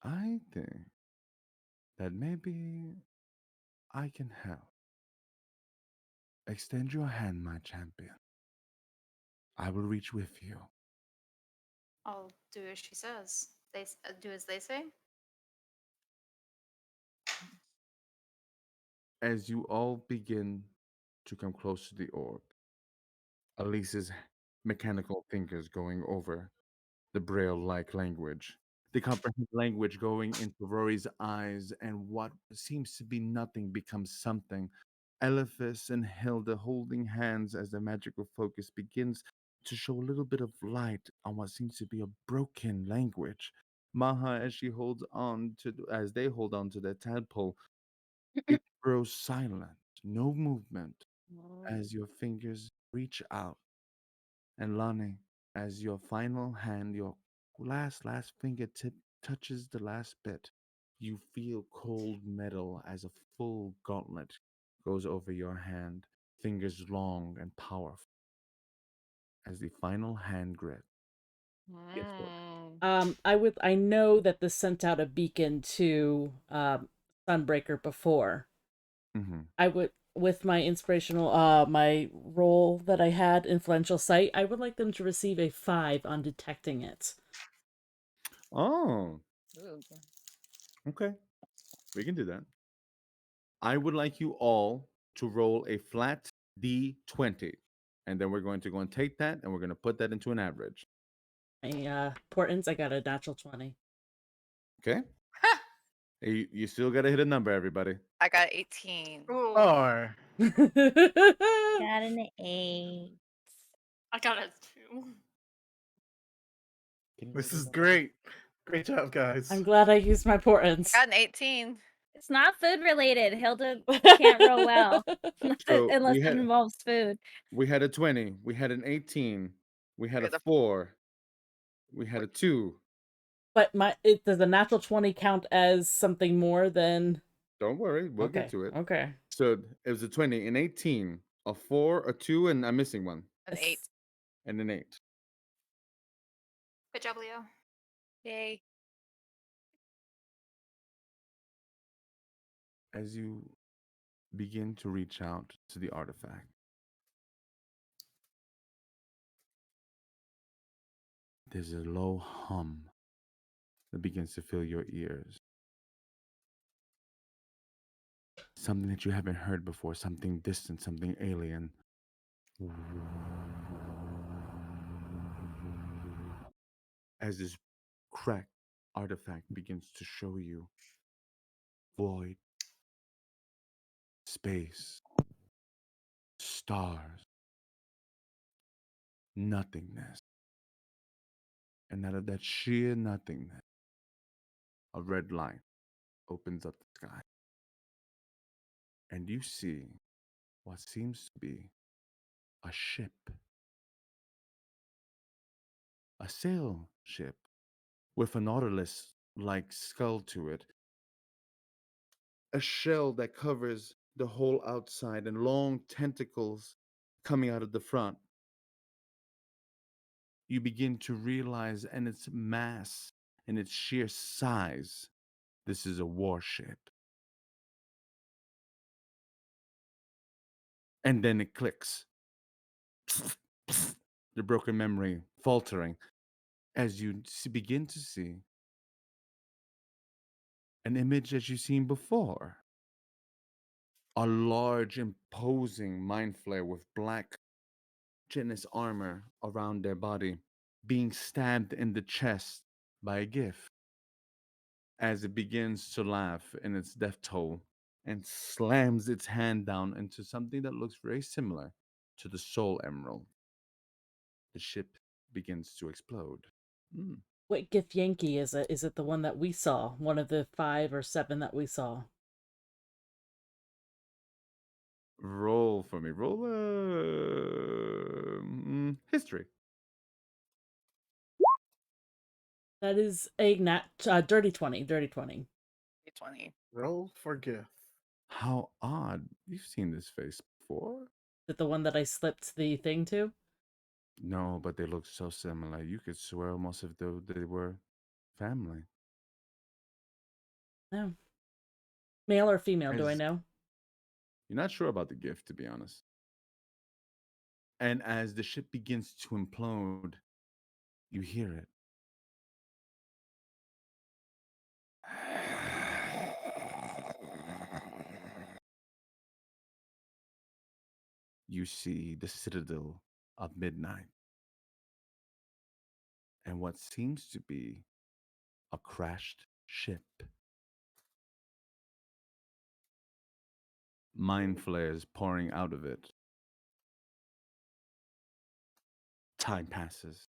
[SPEAKER 1] I think that maybe I can help. Extend your hand, my champion. I will reach with you.
[SPEAKER 5] I'll do as she says. Do as they say.
[SPEAKER 1] As you all begin to come close to the orb, Elise's mechanical fingers going over the braille-like language, the comprehend language going into Rory's eyes, and what seems to be nothing becomes something. Eliphas and Hilda holding hands as the magical focus begins to show a little bit of light on what seems to be a broken language. Maha, as she holds on to, as they hold on to their tadpole, it grows silent, no movement, as your fingers reach out. And Lonnie, as your final hand, your last fingertip touches the last bit, you feel cold metal as a full gauntlet goes over your hand, fingers long and powerful. As the final hand grip gets broken.
[SPEAKER 2] I know that this sent out a beacon to Sunbreaker before.
[SPEAKER 1] Mm-hmm.
[SPEAKER 2] I would, with my inspirational my role that I had, influential sight, I would like them to receive a 5 on detecting it.
[SPEAKER 1] Oh,
[SPEAKER 4] Ooh.
[SPEAKER 1] okay. We can do that. I would like you all to roll a flat D20. And then we're going to go and take that and we're going to put that into an average.
[SPEAKER 2] My portents, I got a natural 20.
[SPEAKER 1] Okay? You still got to hit a number, everybody.
[SPEAKER 4] I got 18.
[SPEAKER 5] Ooh,
[SPEAKER 3] Or
[SPEAKER 6] Got an 8.
[SPEAKER 5] I got a 2.
[SPEAKER 3] this is great. Great job, guys.
[SPEAKER 2] I'm glad I used my portents.
[SPEAKER 4] Got an 18.
[SPEAKER 6] It's not food related. Hilda can't roll well
[SPEAKER 1] So
[SPEAKER 6] unless
[SPEAKER 1] we
[SPEAKER 6] it
[SPEAKER 1] had-
[SPEAKER 6] involves food.
[SPEAKER 1] We had a 20. We had an 18. We had a 4. We had a 2.
[SPEAKER 2] But does the natural 20 count as something more than?
[SPEAKER 1] Don't worry. We'll
[SPEAKER 2] Okay,
[SPEAKER 1] get to it.
[SPEAKER 2] Okay.
[SPEAKER 1] So it was a 20, an 18, a 4, a 2, and I'm missing one.
[SPEAKER 4] An 8.
[SPEAKER 1] And an 8.
[SPEAKER 5] Good job, Leo.
[SPEAKER 4] Yay.
[SPEAKER 1] As you begin to reach out to the artifact, there's a low hum that begins to fill your ears. Something that you haven't heard before, something distant, something alien. As this cracked artifact begins to show you void, space, stars, nothingness. And out of that sheer nothingness, a red light opens up the sky. And you see what seems to be a ship. A sail ship with a nautilus-like skull to it. A shell that covers the whole outside and long tentacles coming out of the front. You begin to realize in its mass and its sheer size, this is a warship. And then it clicks. The broken memory faltering as you begin to see an image as you've seen before. A large, imposing mind flayer with black chitinous armor around their body, being stabbed in the chest by a gift as it begins to laugh in its death toll and slams its hand down into something that looks very similar to the Soul Emerald. The ship begins to explode. Mm.
[SPEAKER 2] What Githyanki is it? Is it the one that we saw? One of the 5 or 7 that we saw?
[SPEAKER 1] Roll for me. Roll history.
[SPEAKER 2] That is a dirty 20. Dirty 20.
[SPEAKER 4] 20.
[SPEAKER 3] Roll for Gith.
[SPEAKER 1] How odd. You've seen this face before?
[SPEAKER 2] Is it the one that I slipped the thing to?
[SPEAKER 1] No, but they look so similar. You could swear almost as though they were family.
[SPEAKER 2] No. Male or female, do I
[SPEAKER 1] As-
[SPEAKER 2] know?
[SPEAKER 1] You're not sure about the gift, to be honest. And as the ship begins to implode, you hear it. You see the citadel of midnight and what seems to be a crashed ship. Mind flares pouring out of it. Time passes.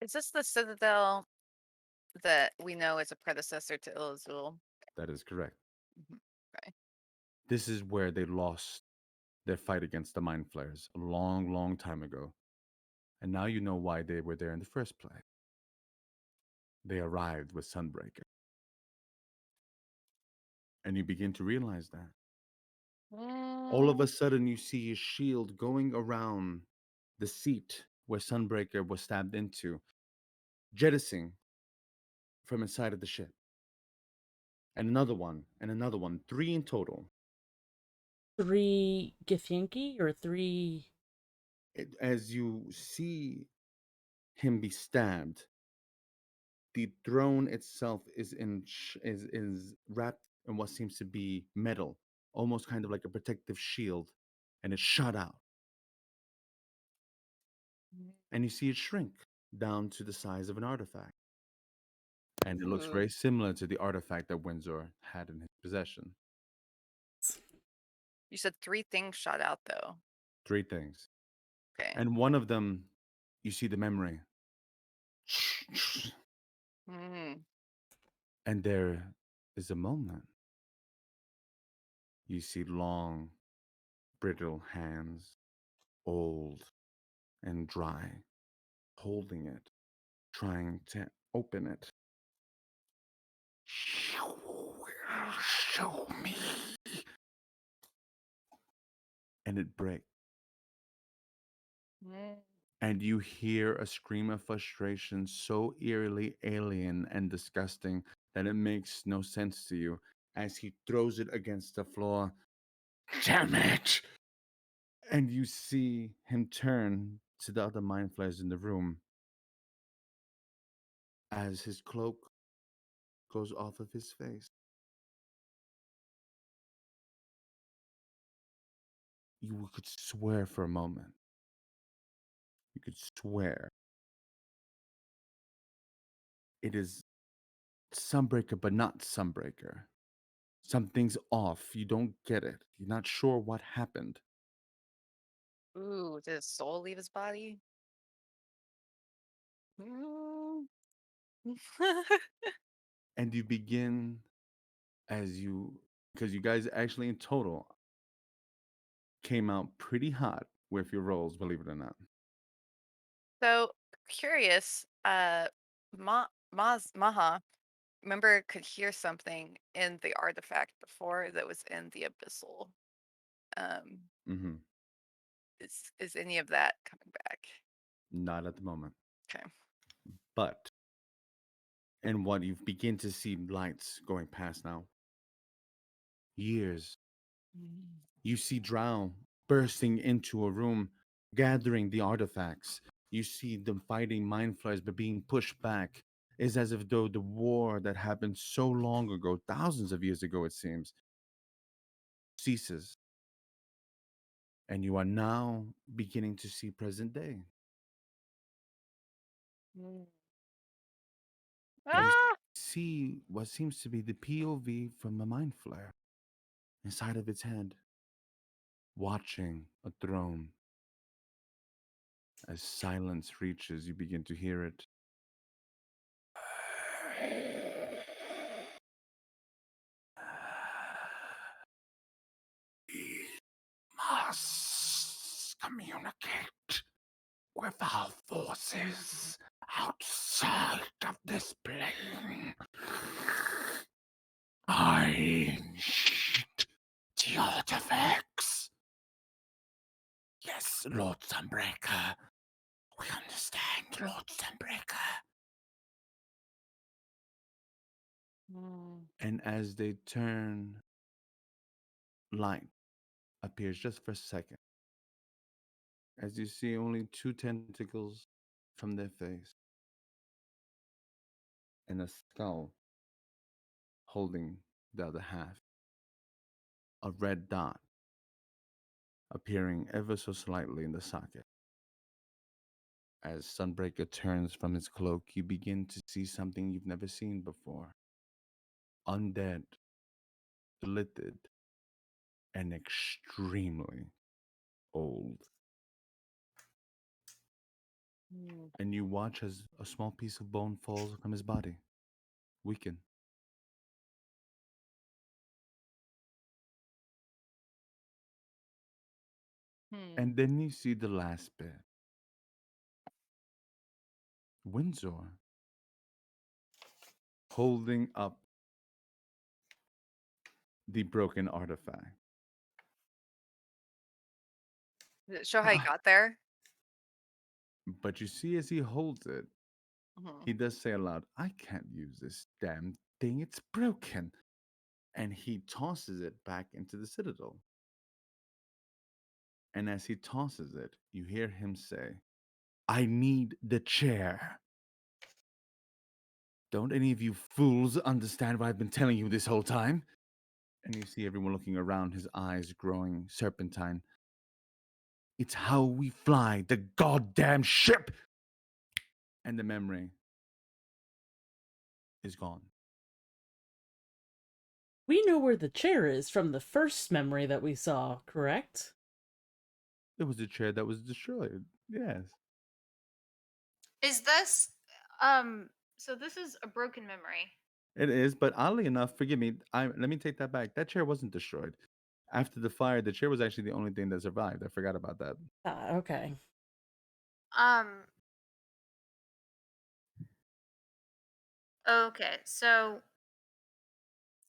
[SPEAKER 4] Is this the Citadel that we know is a predecessor to Il Azul?
[SPEAKER 1] That is correct.
[SPEAKER 4] Mhm. Okay.
[SPEAKER 1] This is where they lost their fight against the mind flares a long, long time ago. And now you know why they were there in the first place. They arrived with Sunbreaker. And you begin to realize that. All of a sudden, you see a shield going around the seat where Sunbreaker was stabbed into, jettisoning from inside of the ship. And another one, 3 in total.
[SPEAKER 2] 3 Githyanki or 3?
[SPEAKER 1] As you see him be stabbed, the throne itself is is wrapped in what seems to be metal, almost kind of like a protective shield, and it's shot out. And you see it shrink down to the size of an artifact. And it looks
[SPEAKER 4] Ooh.
[SPEAKER 1] very similar to the artifact that Windsor had in his possession.
[SPEAKER 4] You said 3 things shot out though.
[SPEAKER 1] 3 things.
[SPEAKER 4] Okay.
[SPEAKER 1] And one of them, you see the memory.
[SPEAKER 4] Mm.
[SPEAKER 1] And there is a moment. You see long, brittle hands, old and dry, holding it, trying to open it. You will show me. And it breaks.
[SPEAKER 4] Mm.
[SPEAKER 1] And you hear a scream of frustration so eerily alien and disgusting that it makes no sense to you as he throws it against the floor. Damn it! And you see him turn to the other mind flayers in the room as his cloak goes off of his face. You could swear for a moment. You could swear it is Sunbreaker, but not Sunbreaker. Something's off. You don't get it. You're not sure what happened.
[SPEAKER 4] Ooh, did his soul leave his body? Mm.
[SPEAKER 1] And you begin because you guys actually in total came out pretty hot with your rolls, believe it or not.
[SPEAKER 4] So curious, Maha, remember could hear something in the artifact before that was in the abyssal.
[SPEAKER 1] Mm-hmm.
[SPEAKER 4] Is any of that coming back?
[SPEAKER 1] Not at the moment.
[SPEAKER 4] Okay.
[SPEAKER 1] But, and what you begin to see lights going past now. Years. You see Drow bursting into a room, gathering the artifacts. You see them fighting mind flayers, but being pushed back. It's as if though the war that happened so long ago, thousands of years ago, it seems, ceases. And you are now beginning to see present day.
[SPEAKER 4] Mm.
[SPEAKER 1] You
[SPEAKER 4] Ah!
[SPEAKER 1] see what seems to be the POV from a mind flare inside of its head, watching a throne. As silence reaches, you begin to hear it. We must communicate with our forces outside of this plane. I need the artifacts. Yes, Lord Sunbreaker. We understand, Lord Sunbreaker. And as they turn, light appears just for a second. As you see only two tentacles from their face and a skull holding the other half. A red dot appearing ever so slightly in the socket. As Sunbreaker turns from his cloak, you begin to see something you've never seen before. Undead, littered, and extremely old. And you watch as a small piece of bone falls from his body, weaken. And then you see the last bit. Windsor holding up the broken artifact.
[SPEAKER 4] Does it show how he got there?
[SPEAKER 1] But you see, as he holds it,
[SPEAKER 4] Mhm.
[SPEAKER 1] he does say aloud, I can't use this damn thing, it's broken. And he tosses it back into the citadel. And as he tosses it, you hear him say, I need the chair. Don't any of you fools understand what I've been telling you this whole time? And you see everyone looking around, his eyes growing serpentine. It's how we fly the goddamn ship. And the memory is gone.
[SPEAKER 2] We know where the chair is from the first memory that we saw, correct?
[SPEAKER 1] It was a chair that was destroyed. Yes.
[SPEAKER 5] Is this so this is a broken memory.
[SPEAKER 1] It is, but oddly enough, forgive me, let me take that back. That chair wasn't destroyed. After the fire, the chair was actually the only thing that survived. I forgot about that.
[SPEAKER 2] Okay.
[SPEAKER 5] Okay, so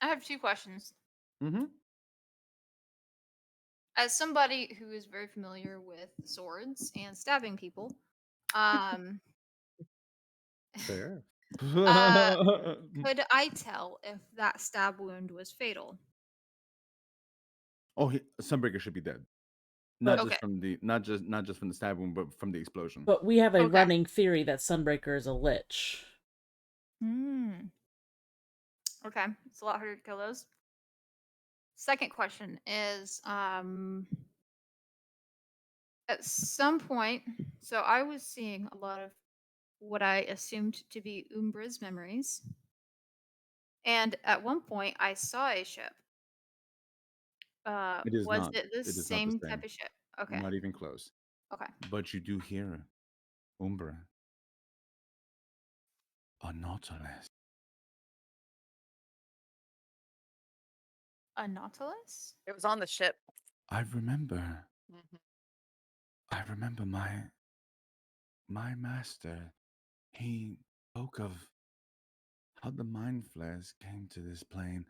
[SPEAKER 5] I have two questions.
[SPEAKER 1] Mm-hmm.
[SPEAKER 5] As somebody who is very familiar with swords and stabbing people, um
[SPEAKER 1] Fair.
[SPEAKER 5] could I tell if that stab wound was fatal?
[SPEAKER 1] Oh, Sunbreaker should be dead.
[SPEAKER 2] But-
[SPEAKER 1] Not
[SPEAKER 5] Okay.
[SPEAKER 1] just from the not just from the stab wound, but from the explosion.
[SPEAKER 2] But we have a
[SPEAKER 5] Okay.
[SPEAKER 2] running theory that Sunbreaker is a lich.
[SPEAKER 5] Okay, it's a lot harder to kill those. Second question is at some point, so I was seeing a lot of what I assumed to be Umbra's memories. And at one point I saw a ship.
[SPEAKER 1] It is
[SPEAKER 5] Was
[SPEAKER 1] not.
[SPEAKER 5] it the
[SPEAKER 1] It is not the
[SPEAKER 5] same
[SPEAKER 1] same.
[SPEAKER 5] type of ship? Okay.
[SPEAKER 1] Not even close.
[SPEAKER 5] Okay.
[SPEAKER 1] But you do hear Umbra. A Nautilus.
[SPEAKER 5] A Nautilus?
[SPEAKER 4] It was on the ship.
[SPEAKER 1] I remember.
[SPEAKER 4] Mhm.
[SPEAKER 1] I remember my master. He spoke of how the mind flares came to this plane.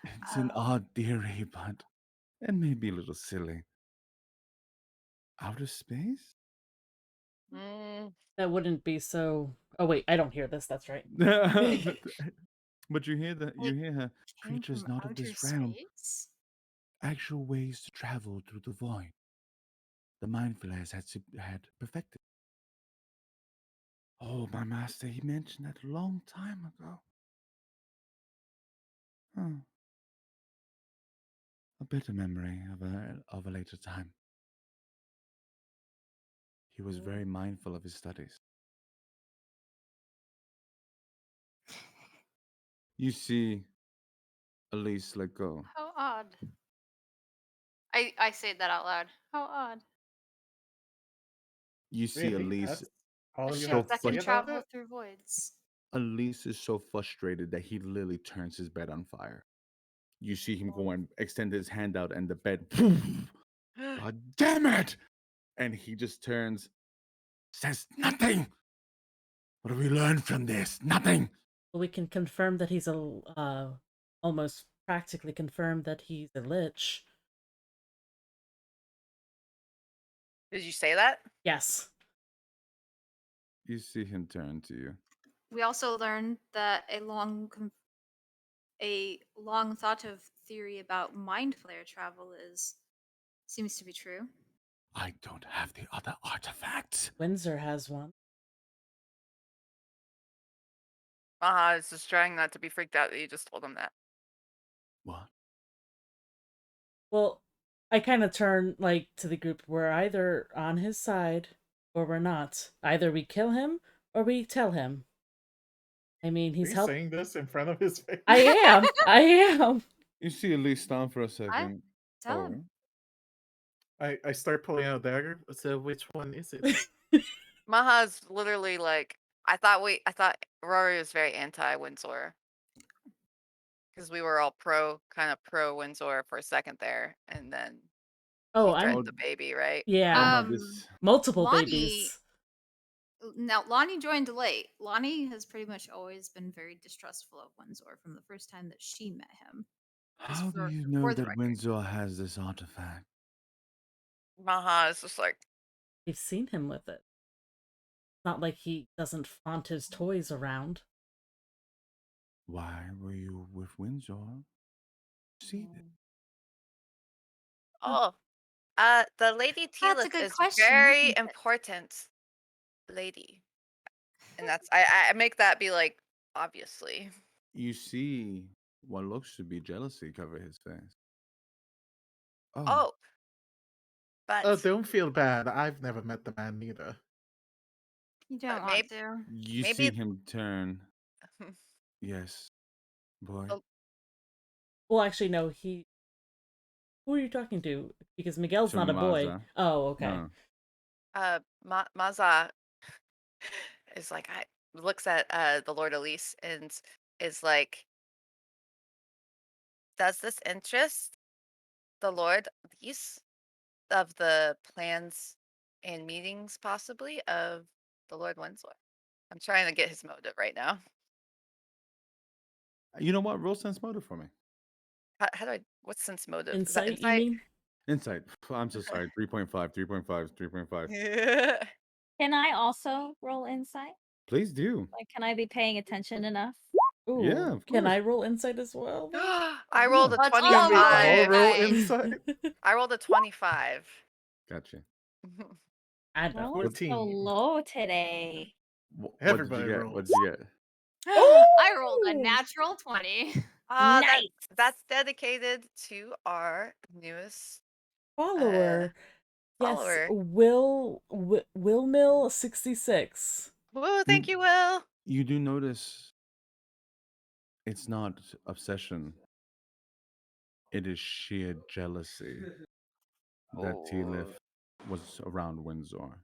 [SPEAKER 1] It's an
[SPEAKER 5] Oh.
[SPEAKER 1] odd theory, but it may be a little silly. Outer space?
[SPEAKER 4] Mm,
[SPEAKER 2] That wouldn't be so. Oh wait, I don't hear this. That's right.
[SPEAKER 1] But you hear that? You
[SPEAKER 5] Like,
[SPEAKER 1] hear her.
[SPEAKER 5] Came
[SPEAKER 1] Creatures
[SPEAKER 5] from
[SPEAKER 1] not of
[SPEAKER 5] outer
[SPEAKER 1] this realm.
[SPEAKER 5] space?
[SPEAKER 1] Actual ways to travel through the void. The mind flares had perfected. Oh, my master, he mentioned that a long time ago. Huh. A bitter memory of a later time. He was very mindful of his studies. You see Elise let go.
[SPEAKER 5] How odd. I say that out loud. How odd.
[SPEAKER 1] You see
[SPEAKER 3] Really?
[SPEAKER 1] Elise.
[SPEAKER 3] That's all
[SPEAKER 5] A
[SPEAKER 3] you
[SPEAKER 5] ship
[SPEAKER 3] have to
[SPEAKER 5] that
[SPEAKER 3] say
[SPEAKER 5] can
[SPEAKER 3] about
[SPEAKER 5] travel
[SPEAKER 3] it?
[SPEAKER 5] through voids.
[SPEAKER 1] Elise is so frustrated that he literally turns his bed on fire. You see him go and extend his hand out, and the bed. God damn it! And he just turns, says nothing. What do we learn from this? Nothing.
[SPEAKER 2] We can confirm that he's almost practically confirmed that he's a lich.
[SPEAKER 4] Did you say that?
[SPEAKER 2] Yes.
[SPEAKER 1] You see him turn to you.
[SPEAKER 5] We also learned that a long thought of theory about mind flare travel seems to be true.
[SPEAKER 1] I don't have the other artifacts.
[SPEAKER 2] Windsor has one.
[SPEAKER 4] Maha is just trying not to be freaked out that you just told him that.
[SPEAKER 1] What?
[SPEAKER 2] Well, I kind of turn like to the group. We're either on his side or we're not. Either we kill him or we tell him. I mean,
[SPEAKER 3] Are
[SPEAKER 2] he's
[SPEAKER 3] you
[SPEAKER 2] helped.
[SPEAKER 3] saying this in front of his face?
[SPEAKER 2] I am. I am.
[SPEAKER 1] You see Elise stand for a second.
[SPEAKER 5] Tell him.
[SPEAKER 3] I start pulling out a dagger. So which one is it?
[SPEAKER 4] Maha's literally like, I thought Rory was very anti Windsor. Because we were all kind of pro Windsor for a second there, and then
[SPEAKER 2] Oh,
[SPEAKER 4] he
[SPEAKER 2] I'm.
[SPEAKER 4] threatened the baby, right?
[SPEAKER 2] Yeah.
[SPEAKER 1] Oh, no, this.
[SPEAKER 2] Multiple
[SPEAKER 5] Lonnie-
[SPEAKER 2] babies.
[SPEAKER 5] Now, Lonnie joined late. Lonnie has pretty much always been very distrustful of Windsor from the first time that she met him.
[SPEAKER 1] How do
[SPEAKER 5] for-
[SPEAKER 1] you know
[SPEAKER 5] for the
[SPEAKER 1] that
[SPEAKER 5] record.
[SPEAKER 1] Windsor has this artifact?
[SPEAKER 4] Maha is just like,
[SPEAKER 2] We've seen him with it. Not like he doesn't flaunt his toys around.
[SPEAKER 1] Why were you with Windsor? See it.
[SPEAKER 4] oh, the Lady
[SPEAKER 5] That's a
[SPEAKER 4] Tealith
[SPEAKER 5] good
[SPEAKER 4] is
[SPEAKER 5] question,
[SPEAKER 4] very
[SPEAKER 5] isn't it?
[SPEAKER 4] important lady. And that's, I make that be like, obviously.
[SPEAKER 1] You see what looks to be jealousy cover his face.
[SPEAKER 4] Oh. But
[SPEAKER 3] Oh, don't feel bad. I've never met the man either.
[SPEAKER 5] You don't
[SPEAKER 4] maybe-
[SPEAKER 5] want to.
[SPEAKER 1] You
[SPEAKER 4] maybe-
[SPEAKER 1] see him turn. Yes, boy.
[SPEAKER 4] Oh.
[SPEAKER 2] Well, actually, no. Who are you talking to? Because Miguel's
[SPEAKER 1] To
[SPEAKER 2] not a boy.
[SPEAKER 1] Maza.
[SPEAKER 2] Oh, okay.
[SPEAKER 1] No.
[SPEAKER 4] Maza is like, looks at the Lord Elise and is like, does this interest the Lord Elise of the plans and meetings possibly of the Lord Windsor? I'm trying to get his motive right now.
[SPEAKER 1] You know what? Roll sense motive for me.
[SPEAKER 4] How do I, what's sense motive? Is that
[SPEAKER 2] Insight, you mean?
[SPEAKER 1] Insight. I'm so sorry. 3.5, 3.5, 3.5.
[SPEAKER 4] Yeah.
[SPEAKER 6] Can I also roll insight?
[SPEAKER 1] Please do.
[SPEAKER 6] Like, can I be paying attention enough?
[SPEAKER 2] Ooh,
[SPEAKER 1] Yeah, of
[SPEAKER 2] Can
[SPEAKER 1] course.
[SPEAKER 2] I roll insight as well?
[SPEAKER 4] I rolled a
[SPEAKER 5] Let's all
[SPEAKER 3] Can we all
[SPEAKER 4] 25.
[SPEAKER 3] roll
[SPEAKER 5] Nice.
[SPEAKER 3] inside?
[SPEAKER 4] I rolled a 25.
[SPEAKER 1] Gotcha.
[SPEAKER 2] I don't.
[SPEAKER 6] Rolling so
[SPEAKER 3] 14.
[SPEAKER 6] low today.
[SPEAKER 1] What
[SPEAKER 3] Everybody
[SPEAKER 1] did you get?
[SPEAKER 3] rolls.
[SPEAKER 1] What did you get?
[SPEAKER 5] I rolled a
[SPEAKER 6] Ooh.
[SPEAKER 5] natural 20.
[SPEAKER 6] Nice.
[SPEAKER 4] That's dedicated to our newest
[SPEAKER 2] Follower. Yes,
[SPEAKER 4] follower.
[SPEAKER 2] Will Mill 66.
[SPEAKER 4] Woo, thank you, Will.
[SPEAKER 1] You do notice it's not obsession. It is sheer jealousy that Tealith was around Windsor.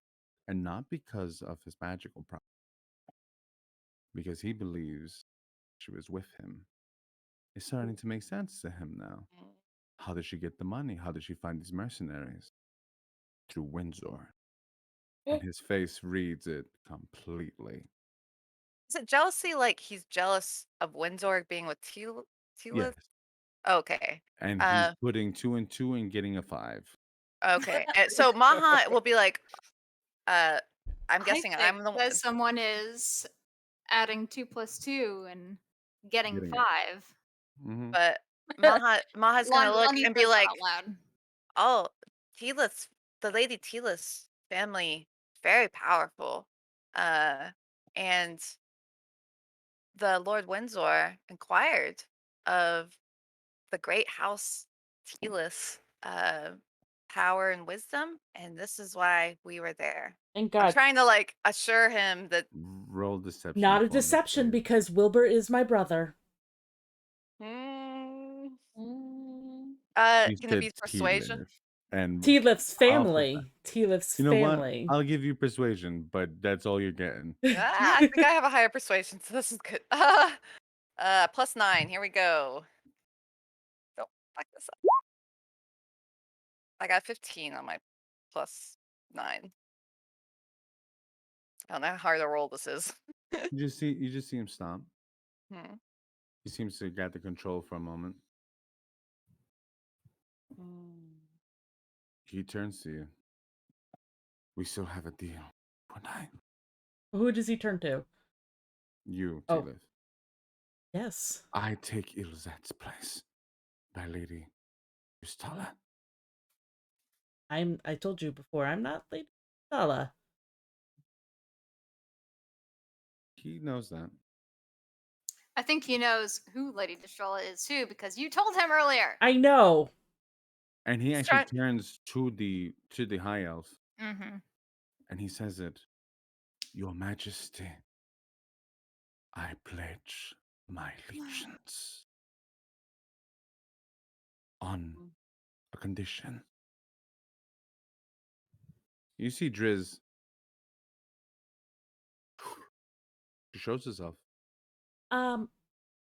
[SPEAKER 1] And not because of his magical power. Because he believes she was with him. It's starting to make sense to him now. How did she get the money? How did she find these mercenaries? Through Windsor. And his face reads it completely.
[SPEAKER 4] Is it jealousy like he's jealous of Windsor being with Tealith?
[SPEAKER 1] Yes.
[SPEAKER 4] Okay.
[SPEAKER 1] And he's putting 2 and 2 and getting a 5.
[SPEAKER 4] Okay. So Maha will be like, I'm guessing
[SPEAKER 5] I
[SPEAKER 4] I'm
[SPEAKER 5] think
[SPEAKER 4] the one.
[SPEAKER 5] that someone is adding 2 + 2 and getting
[SPEAKER 1] Getting it.
[SPEAKER 5] 5.
[SPEAKER 1] Mm-hmm.
[SPEAKER 4] But Maha's gonna look
[SPEAKER 5] Lonnie
[SPEAKER 4] and be
[SPEAKER 5] says
[SPEAKER 4] like,
[SPEAKER 5] out loud.
[SPEAKER 4] oh, the Lady Tealith's family, very powerful. And the Lord Windsor inquired of the great house Tealith power and wisdom, and this is why we were there.
[SPEAKER 2] And
[SPEAKER 4] I'm
[SPEAKER 2] God,
[SPEAKER 4] trying to like assure him that
[SPEAKER 1] Roll deception.
[SPEAKER 2] not a
[SPEAKER 1] for me,
[SPEAKER 2] deception
[SPEAKER 1] please.
[SPEAKER 2] because Wilbur is my brother.
[SPEAKER 1] You
[SPEAKER 4] Can it
[SPEAKER 1] said
[SPEAKER 4] be persuasion?
[SPEAKER 1] T-Liv. And
[SPEAKER 2] T-Lift's
[SPEAKER 1] off of that,
[SPEAKER 2] family. T-Lift's
[SPEAKER 1] you know what?
[SPEAKER 2] family.
[SPEAKER 1] I'll give you persuasion, but that's all you're getting.
[SPEAKER 4] I think I have a higher persuasion, so this is good. +9. Here we go. Don't fuck this up. I got 15 on my +9. I don't know how hard a roll this is.
[SPEAKER 1] You just see him stop.
[SPEAKER 4] Hmm.
[SPEAKER 1] He seems to get the control for a moment. He turns to you. We still have a deal. Good night.
[SPEAKER 2] Who does he turn to?
[SPEAKER 1] You,
[SPEAKER 2] Oh.
[SPEAKER 1] T-Liv.
[SPEAKER 2] Yes.
[SPEAKER 1] I take Ilzet's place. My lady, Ustala.
[SPEAKER 2] I told you before, I'm not Lady Sala.
[SPEAKER 1] He knows that.
[SPEAKER 5] I think he knows who Lady Destrella is too, because you told him earlier.
[SPEAKER 2] I know.
[SPEAKER 1] And he
[SPEAKER 4] He's
[SPEAKER 1] actually
[SPEAKER 4] trying-
[SPEAKER 1] turns to the high elf
[SPEAKER 5] Mm-hmm.
[SPEAKER 1] and he says it. Your Majesty, I pledge my allegiance on a condition. You see Driz. She shows herself.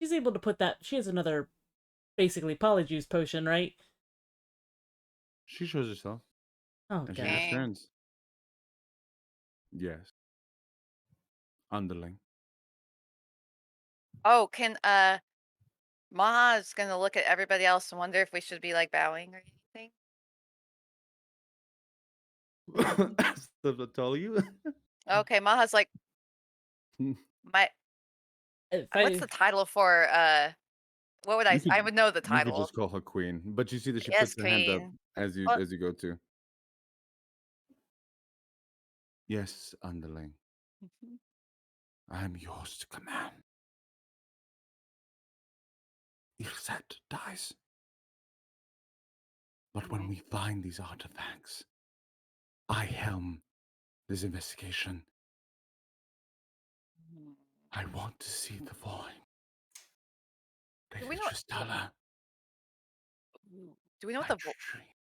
[SPEAKER 2] She's able to put that. She has another, basically polyjuice potion, right?
[SPEAKER 1] She shows herself.
[SPEAKER 2] Oh,
[SPEAKER 1] And she
[SPEAKER 2] God.
[SPEAKER 1] just
[SPEAKER 4] Dang.
[SPEAKER 1] turns. Yes. Underling.
[SPEAKER 4] Oh, can Maha is gonna look at everybody else and wonder if we should be like bowing or anything.
[SPEAKER 1] Stuff I tell you.
[SPEAKER 4] Okay, Maha's like my.
[SPEAKER 2] If
[SPEAKER 4] What's the title for what would I?
[SPEAKER 1] You could-
[SPEAKER 4] I would know the
[SPEAKER 1] You could
[SPEAKER 4] title.
[SPEAKER 1] just call her queen, but you see that she
[SPEAKER 4] Yes,
[SPEAKER 1] puts her hand up
[SPEAKER 4] queen.
[SPEAKER 1] as you
[SPEAKER 4] What?
[SPEAKER 1] go to. Yes, underling. I am yours to command. Ilset dies. But when we find these artifacts, I helm this investigation. I want to see the void.
[SPEAKER 4] Do we
[SPEAKER 1] Lady
[SPEAKER 4] know-
[SPEAKER 1] Tristana,
[SPEAKER 4] Do we know what the?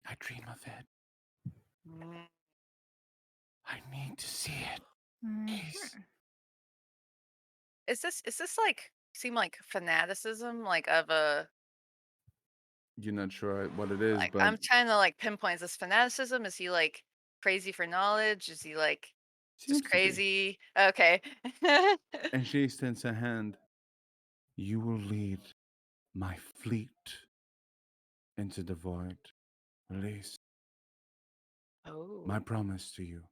[SPEAKER 1] I dream of it.
[SPEAKER 4] Mm.
[SPEAKER 1] I need to see it.
[SPEAKER 5] Mm-hmm.
[SPEAKER 1] Please.
[SPEAKER 4] Is this like seem like fanaticism like of a
[SPEAKER 1] You're not sure what it is,
[SPEAKER 4] like
[SPEAKER 1] but
[SPEAKER 4] I'm trying to like pinpoint is this fanaticism? Is he like crazy for knowledge? Is he like
[SPEAKER 1] seems
[SPEAKER 4] just
[SPEAKER 1] to be.
[SPEAKER 4] crazy? Okay.
[SPEAKER 1] And she extends her hand. You will lead my fleet into the void. Release
[SPEAKER 4] Oh.
[SPEAKER 1] my promise to you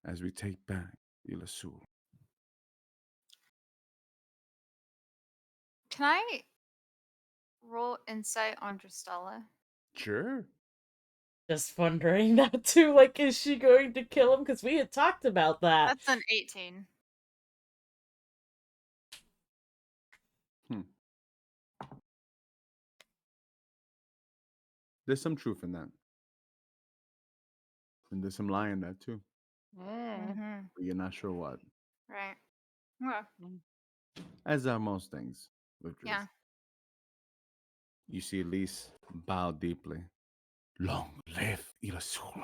[SPEAKER 1] as we take back Ilasul.
[SPEAKER 5] Can I roll insight on Dristella?
[SPEAKER 1] Sure.
[SPEAKER 2] just wondering that too. Like, is she going to kill him? Because we had talked about that.
[SPEAKER 5] That's an 18.
[SPEAKER 1] There's some truth in that. And there's some lie in that too.
[SPEAKER 4] Mm.
[SPEAKER 5] Mm-hmm.
[SPEAKER 1] But you're not sure what.
[SPEAKER 5] Right. Okay.
[SPEAKER 1] As are most things with Driz.
[SPEAKER 5] Yeah.
[SPEAKER 1] You see Elise bow deeply. Long live Ilasul.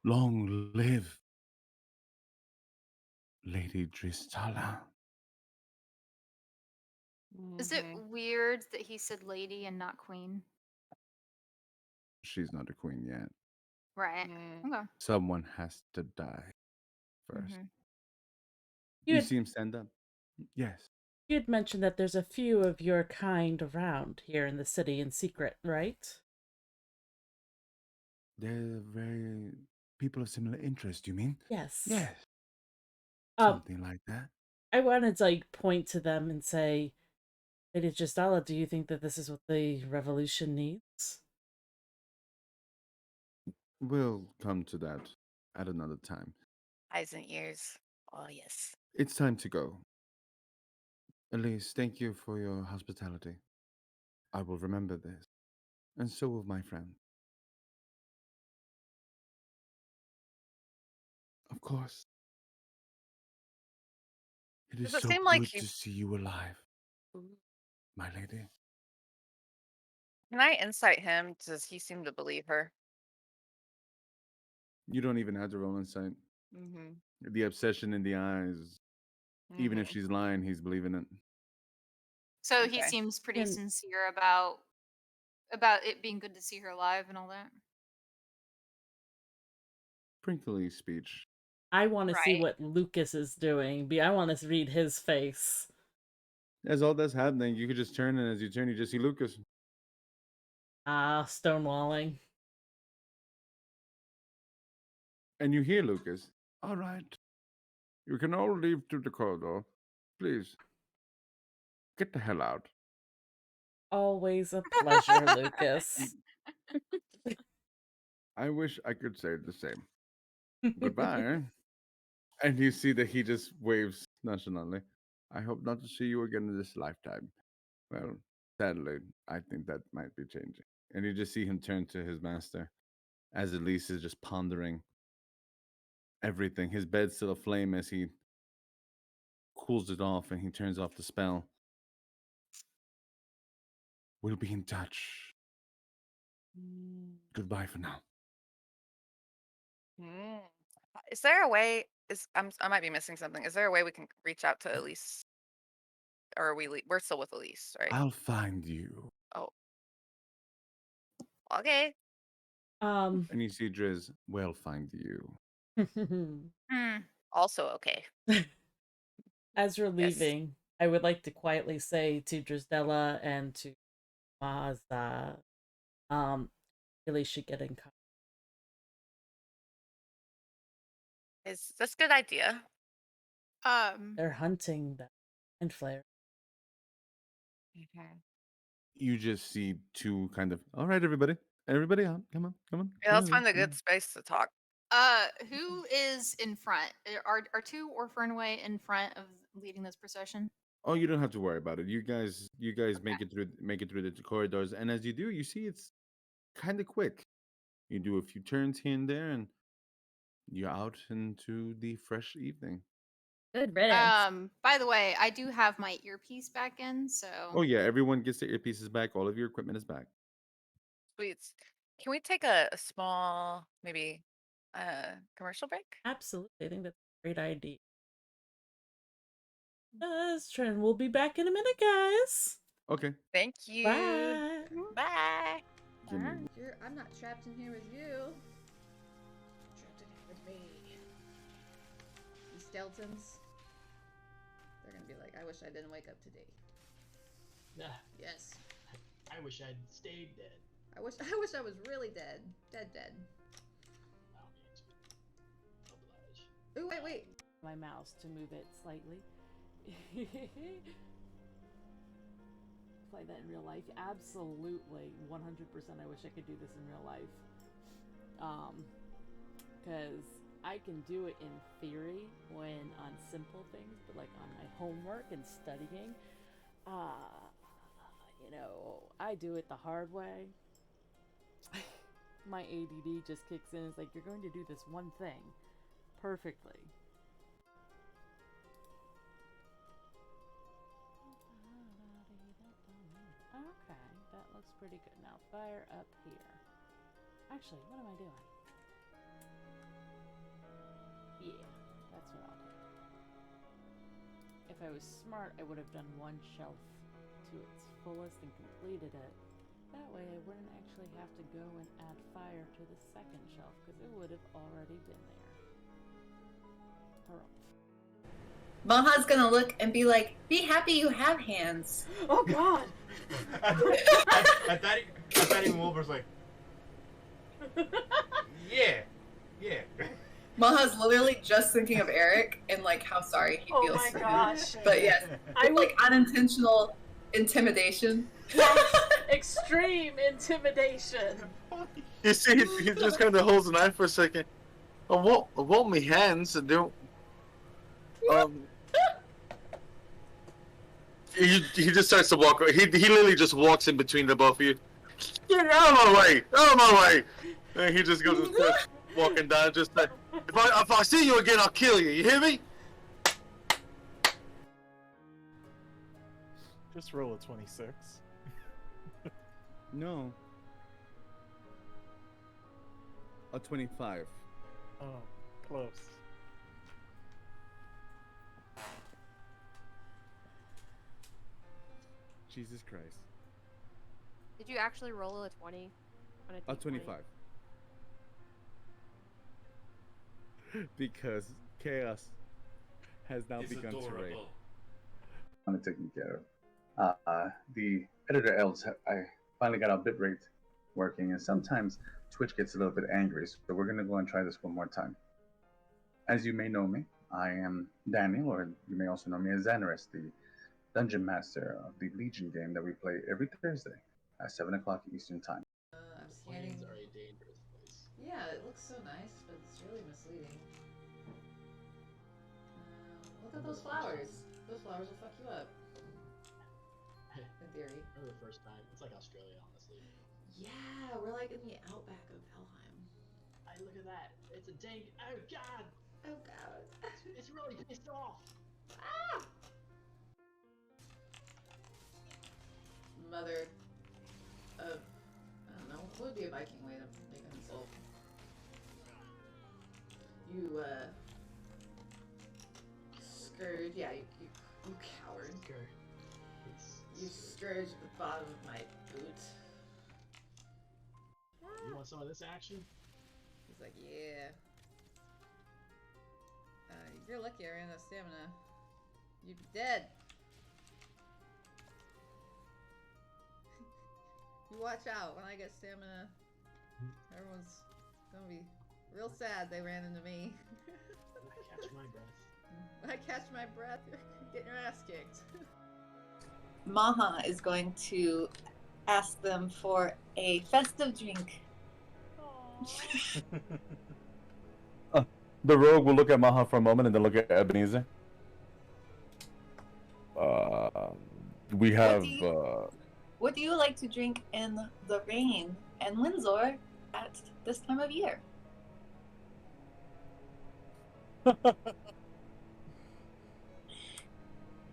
[SPEAKER 1] Long live Lady Dristala.
[SPEAKER 5] Is it
[SPEAKER 4] Mhm.
[SPEAKER 5] weird that he said lady and not queen?
[SPEAKER 1] She's not a queen yet.
[SPEAKER 5] Right.
[SPEAKER 4] Mm.
[SPEAKER 5] Okay.
[SPEAKER 1] Someone has to die 1st.
[SPEAKER 5] Mhm.
[SPEAKER 1] You
[SPEAKER 2] You'd-
[SPEAKER 1] see him stand up. Yes.
[SPEAKER 2] You had mentioned that there's a few of your kind around here in the city in secret, right?
[SPEAKER 1] They're very people of similar interest, you mean?
[SPEAKER 2] Yes.
[SPEAKER 1] Yes.
[SPEAKER 2] Um,
[SPEAKER 1] Something like that.
[SPEAKER 2] I wanted to like point to them and say, Lady Justala, do you think that this is what the revolution needs?
[SPEAKER 1] We'll come to that at another time.
[SPEAKER 4] Eyes and ears. Oh yes.
[SPEAKER 1] It's time to go. Elise, thank you for your hospitality. I will remember this. And so will my friend. Of course. It is
[SPEAKER 4] Does it
[SPEAKER 1] so
[SPEAKER 4] seem
[SPEAKER 1] good
[SPEAKER 4] like you-
[SPEAKER 1] to see you alive, my lady.
[SPEAKER 4] Can I insight him? Does he seem to believe her?
[SPEAKER 1] You don't even have to roll insight.
[SPEAKER 4] Mm-hmm.
[SPEAKER 1] The obsession in the eyes. Even if she's lying, he's believing it.
[SPEAKER 5] So he
[SPEAKER 4] Okay.
[SPEAKER 5] seems pretty
[SPEAKER 2] And-
[SPEAKER 5] sincere about it being good to see her alive and all that.
[SPEAKER 1] Sprinkly speech.
[SPEAKER 2] I want to see
[SPEAKER 4] Right.
[SPEAKER 2] what Lucas is doing. I want to read his face.
[SPEAKER 1] As all that's happening, you could just turn, and as you turn, you just see Lucas.
[SPEAKER 2] Stonewalling.
[SPEAKER 1] And you hear Lucas. All right. You can all leave through the corridor. Please. Get the hell out.
[SPEAKER 2] Always a pleasure, Lucas.
[SPEAKER 1] I wish I could say the same. Goodbye. And you see that he just waves nonchalantly. I hope not to see you again in this lifetime. Well, sadly, I think that might be changing. And you just see him turn to his master as Elise is just pondering everything. His bed's still aflame as he cools it off and he turns off the spell. We'll be in touch. Goodbye for now.
[SPEAKER 4] Mm. Is there a way? I might be missing something. Is there a way we can reach out to Elise? Or are we're still with Elise, right?
[SPEAKER 1] I'll find you.
[SPEAKER 4] Oh. Okay.
[SPEAKER 2] Um.
[SPEAKER 1] And you see Driz, we'll find you.
[SPEAKER 4] Also okay.
[SPEAKER 2] As we're
[SPEAKER 4] Yes.
[SPEAKER 2] leaving, I would like to quietly say to Drizella and to Maz that really should get in contact.
[SPEAKER 4] Is this a good idea?
[SPEAKER 2] They're hunting the mind flare.
[SPEAKER 1] You just see two kind of, all right, everybody. Everybody on. Come on. Come on.
[SPEAKER 4] Yeah, let's
[SPEAKER 1] come on,
[SPEAKER 4] find a
[SPEAKER 1] come
[SPEAKER 4] good
[SPEAKER 1] on."
[SPEAKER 4] space to talk.
[SPEAKER 5] Who is in front? Are two or Fernway in front of leading this procession?
[SPEAKER 1] Oh, you don't have to worry about it. You guys make it through the corridors, and as you do, you see it's kind of quick. You do a few turns here and there, and you're out into the fresh evening.
[SPEAKER 6] Good riddance.
[SPEAKER 5] By the way, I do have my earpiece back in, so
[SPEAKER 1] Oh yeah, everyone gets their earpieces back. All of your equipment is back.
[SPEAKER 4] Sweet. Can we take a small, maybe, commercial break?
[SPEAKER 2] Absolutely. I think that's a great idea. Trent, we'll be back in a minute, guys.
[SPEAKER 1] Okay.
[SPEAKER 4] Thank you.
[SPEAKER 2] Bye.
[SPEAKER 4] Bye.
[SPEAKER 1] Give me-
[SPEAKER 6] I'm not trapped in here with you. Trapped in here with me. These skeletons. They're gonna be like, I wish I didn't wake up today. Yes.
[SPEAKER 7] I wish I'd stayed dead.
[SPEAKER 6] I wish I was really dead. Dead. Ooh, wait.
[SPEAKER 2] My mouse to move it slightly. Play that in real life. Absolutely. 100% I wish I could do this in real life. Because I can do it in theory when on simple things, but like on my homework and studying, I do it the hard way. My ADD just kicks in. It's like, you're going to do this one thing perfectly. Okay, that looks pretty good. Now fire up here. Actually, what am I doing? Yeah, that's what I'll do. If I was smart, I would have done one shelf to its fullest and completed it. That way I wouldn't actually have to go and add fire to the second shelf, because it would have already been there. Harumph.
[SPEAKER 8] Maha's gonna look and be like, be happy you have hands.
[SPEAKER 2] Oh god!
[SPEAKER 7] I thought even Wolver's like, yeah.
[SPEAKER 8] Maha's literally just thinking of Eric and like how sorry he
[SPEAKER 6] Oh
[SPEAKER 8] feels
[SPEAKER 6] my
[SPEAKER 8] for
[SPEAKER 6] gosh.
[SPEAKER 8] him. But yes, it's like unintentional intimidation.
[SPEAKER 2] Extreme intimidation!
[SPEAKER 9] You see, he just kind of holds the knife for a second. I want me hands and don't. He just starts to walk. He literally just walks in between the both of you. Get out of my way! Out of my way! And he just goes and starts walking down. Just like, if I see you again, I'll kill you. You hear me?
[SPEAKER 3] Just roll a 26.
[SPEAKER 1] No. A 25.
[SPEAKER 3] Oh, close.
[SPEAKER 1] Jesus Christ.
[SPEAKER 10] Did you actually roll a 20 on a
[SPEAKER 1] A
[SPEAKER 10] D20?
[SPEAKER 1] 25. Because chaos has now
[SPEAKER 11] It's
[SPEAKER 1] begun to reign.
[SPEAKER 11] adorable.
[SPEAKER 12] I'm taken care of. The editor elves, I finally got our bitrate working, and sometimes Twitch gets a little bit angry, so we're going to go and try this one more time. As you may know me, I am Daniel, or you may also know me as Xanaris, the Dungeon Master of the Legion game that we play every Thursday at 7 o'clock Eastern Time.
[SPEAKER 13] I'm
[SPEAKER 7] The
[SPEAKER 13] scanning.
[SPEAKER 7] plains are a dangerous place.
[SPEAKER 13] Yeah, it looks so nice, but it's really misleading. Look at those flowers. Those flowers will fuck you up. In theory.
[SPEAKER 7] For the first time, it's like Australia, honestly.
[SPEAKER 13] Yeah, we're like in the outback of Valheim.
[SPEAKER 7] I look at that. It's a dang. Oh god.
[SPEAKER 13] Oh god.
[SPEAKER 7] It's really pissed off.
[SPEAKER 13] Ah! Mother of, I don't know, what would be a Viking way to make an insult? You, scourge, yeah, you coward. You scourge at the bottom of my boot.
[SPEAKER 7] You want some of this action?
[SPEAKER 13] He's like, yeah. You're lucky I ran out of stamina. You'd be dead. You watch out when I get stamina. Everyone's gonna be real sad they ran into me.
[SPEAKER 7] I catch my breath.
[SPEAKER 13] When I catch my breath, you're getting your ass kicked.
[SPEAKER 8] Maha is going to ask them for a festive drink.
[SPEAKER 1] The rogue will look at Maha for a moment and then look at Ebenezer. We have.
[SPEAKER 8] What do you like to drink in the rain and Windsor at this time of year?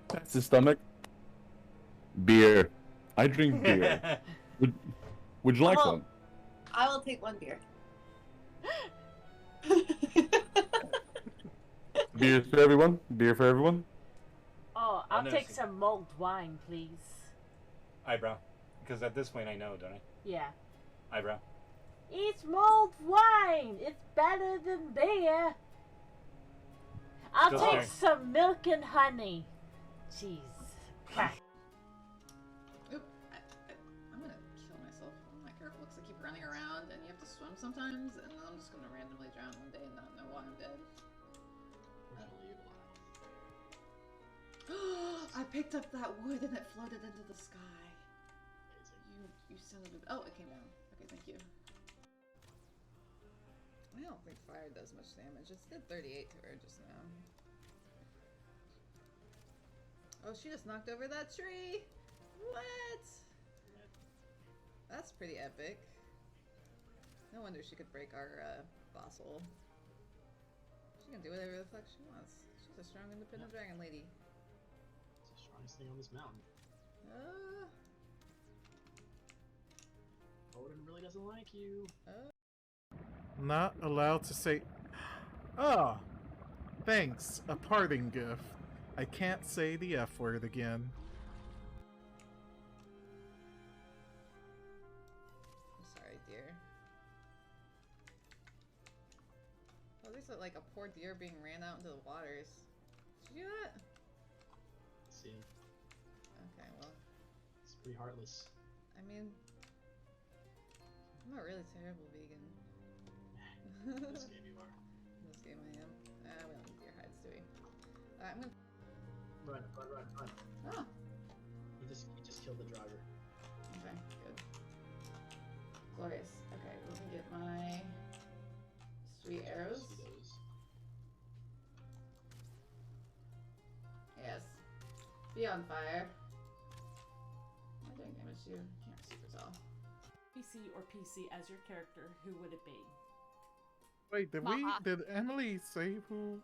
[SPEAKER 1] That's his stomach. Beer. I drink beer. Would you like
[SPEAKER 8] Oh.
[SPEAKER 1] one?
[SPEAKER 8] I will take one beer.
[SPEAKER 1] Beer for everyone? Beer for everyone?
[SPEAKER 2] Oh, I'll
[SPEAKER 11] no,
[SPEAKER 2] take
[SPEAKER 11] see.
[SPEAKER 2] some mulled wine, please.
[SPEAKER 11] Eyebrow. Because at this point I know, don't I?
[SPEAKER 2] Yeah.
[SPEAKER 11] Eyebrow.
[SPEAKER 2] It's mulled wine. It's better than beer. I'll
[SPEAKER 11] Still
[SPEAKER 2] take
[SPEAKER 11] sorry.
[SPEAKER 2] some milk and honey. Jeez.
[SPEAKER 13] Oop, I'm gonna kill myself. I'm not careful because I keep running around and you have to swim sometimes, and then I'm just gonna randomly drown one day and not know why I'm dead.
[SPEAKER 7] We're gonna leave alive.
[SPEAKER 13] I picked up that wood and it floated into the sky.
[SPEAKER 7] Amazing.
[SPEAKER 13] You son of a. Oh, it came down. Okay, thank you. I don't think fire does much damage. It did 38 to her just now. Oh, she just knocked over that tree! What? That's pretty epic. No wonder she could break our fossil. She can do whatever the fuck she wants. She's a strong, independent dragon lady.
[SPEAKER 7] It's the strongest thing on this mountain. Odin really doesn't like you.
[SPEAKER 3] Not allowed to say. Ah, thanks. A parting gift. I can't say the F word again.
[SPEAKER 13] I'm sorry, dear. Oh, there's like a poor deer being ran out into the waters. Did you do that?
[SPEAKER 7] See,
[SPEAKER 13] Okay, well,
[SPEAKER 7] it's pretty heartless.
[SPEAKER 13] I mean, I'm a really terrible vegan.
[SPEAKER 7] In this game you are.
[SPEAKER 13] In this game I am. We don't need deer hides, do we? Alright, I'm gonna.
[SPEAKER 7] Run, run, run, run.
[SPEAKER 13] Oh!
[SPEAKER 7] He just killed the driver.
[SPEAKER 13] Okay, good. Glorious. Okay, let me get my sweet arrows.
[SPEAKER 7] See those.
[SPEAKER 13] Yes. Be on fire. I'm doing damage to you. Can't super tall.
[SPEAKER 2] PC or PC as your character, who would it be?
[SPEAKER 3] Wait,
[SPEAKER 10] Maha.
[SPEAKER 3] did Emily say who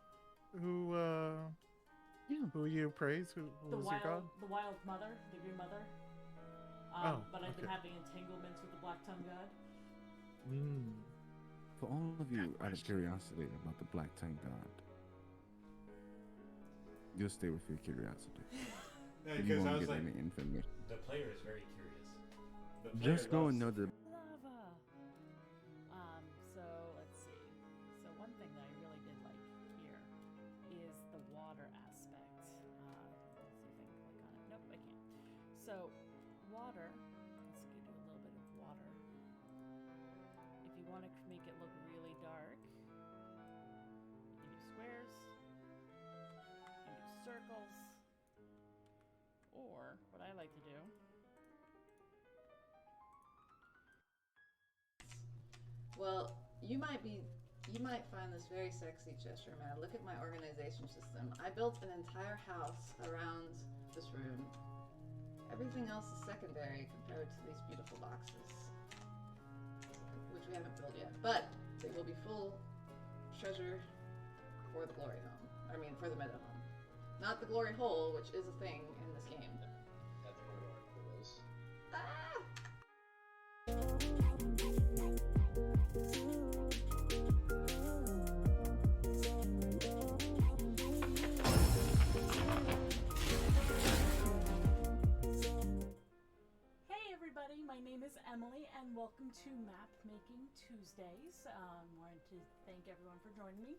[SPEAKER 3] you praise? Who was your god?
[SPEAKER 2] The wild mother, the green mother. But I've been
[SPEAKER 3] okay.
[SPEAKER 2] having entanglements with the Black Tongue God.
[SPEAKER 1] For all of you, out of curiosity about the Black Tongue God, you'll stay with your curiosity.
[SPEAKER 11] Yeah,
[SPEAKER 1] You
[SPEAKER 11] because I
[SPEAKER 1] won't
[SPEAKER 11] was
[SPEAKER 1] get
[SPEAKER 11] like,
[SPEAKER 1] any information.
[SPEAKER 11] the player is very curious. The player
[SPEAKER 1] Just go and know
[SPEAKER 11] loves-
[SPEAKER 1] the
[SPEAKER 2] Lava. So let's see. So one thing that I really did like here is the water aspect. Let's see if I can click on it. Nope, I can't. So water. Let's see, do a little bit of water. If you want to make it look really dark, you can do squares. You can do circles. Or what I like to do.
[SPEAKER 13] Well, you might find this very sexy, Cheshire Man. Look at my organization system. I built an entire house around this room. Everything else is secondary compared to these beautiful boxes, which we haven't built yet. But they will be full treasure for the glory home. I mean, for the meta home. Not the glory hole, which is a thing in this game.
[SPEAKER 7] That's what our goal is.
[SPEAKER 13] Ah!
[SPEAKER 2] Hey everybody, my name is Emily and welcome to Map Making Tuesdays. Wanted to thank everyone for joining me.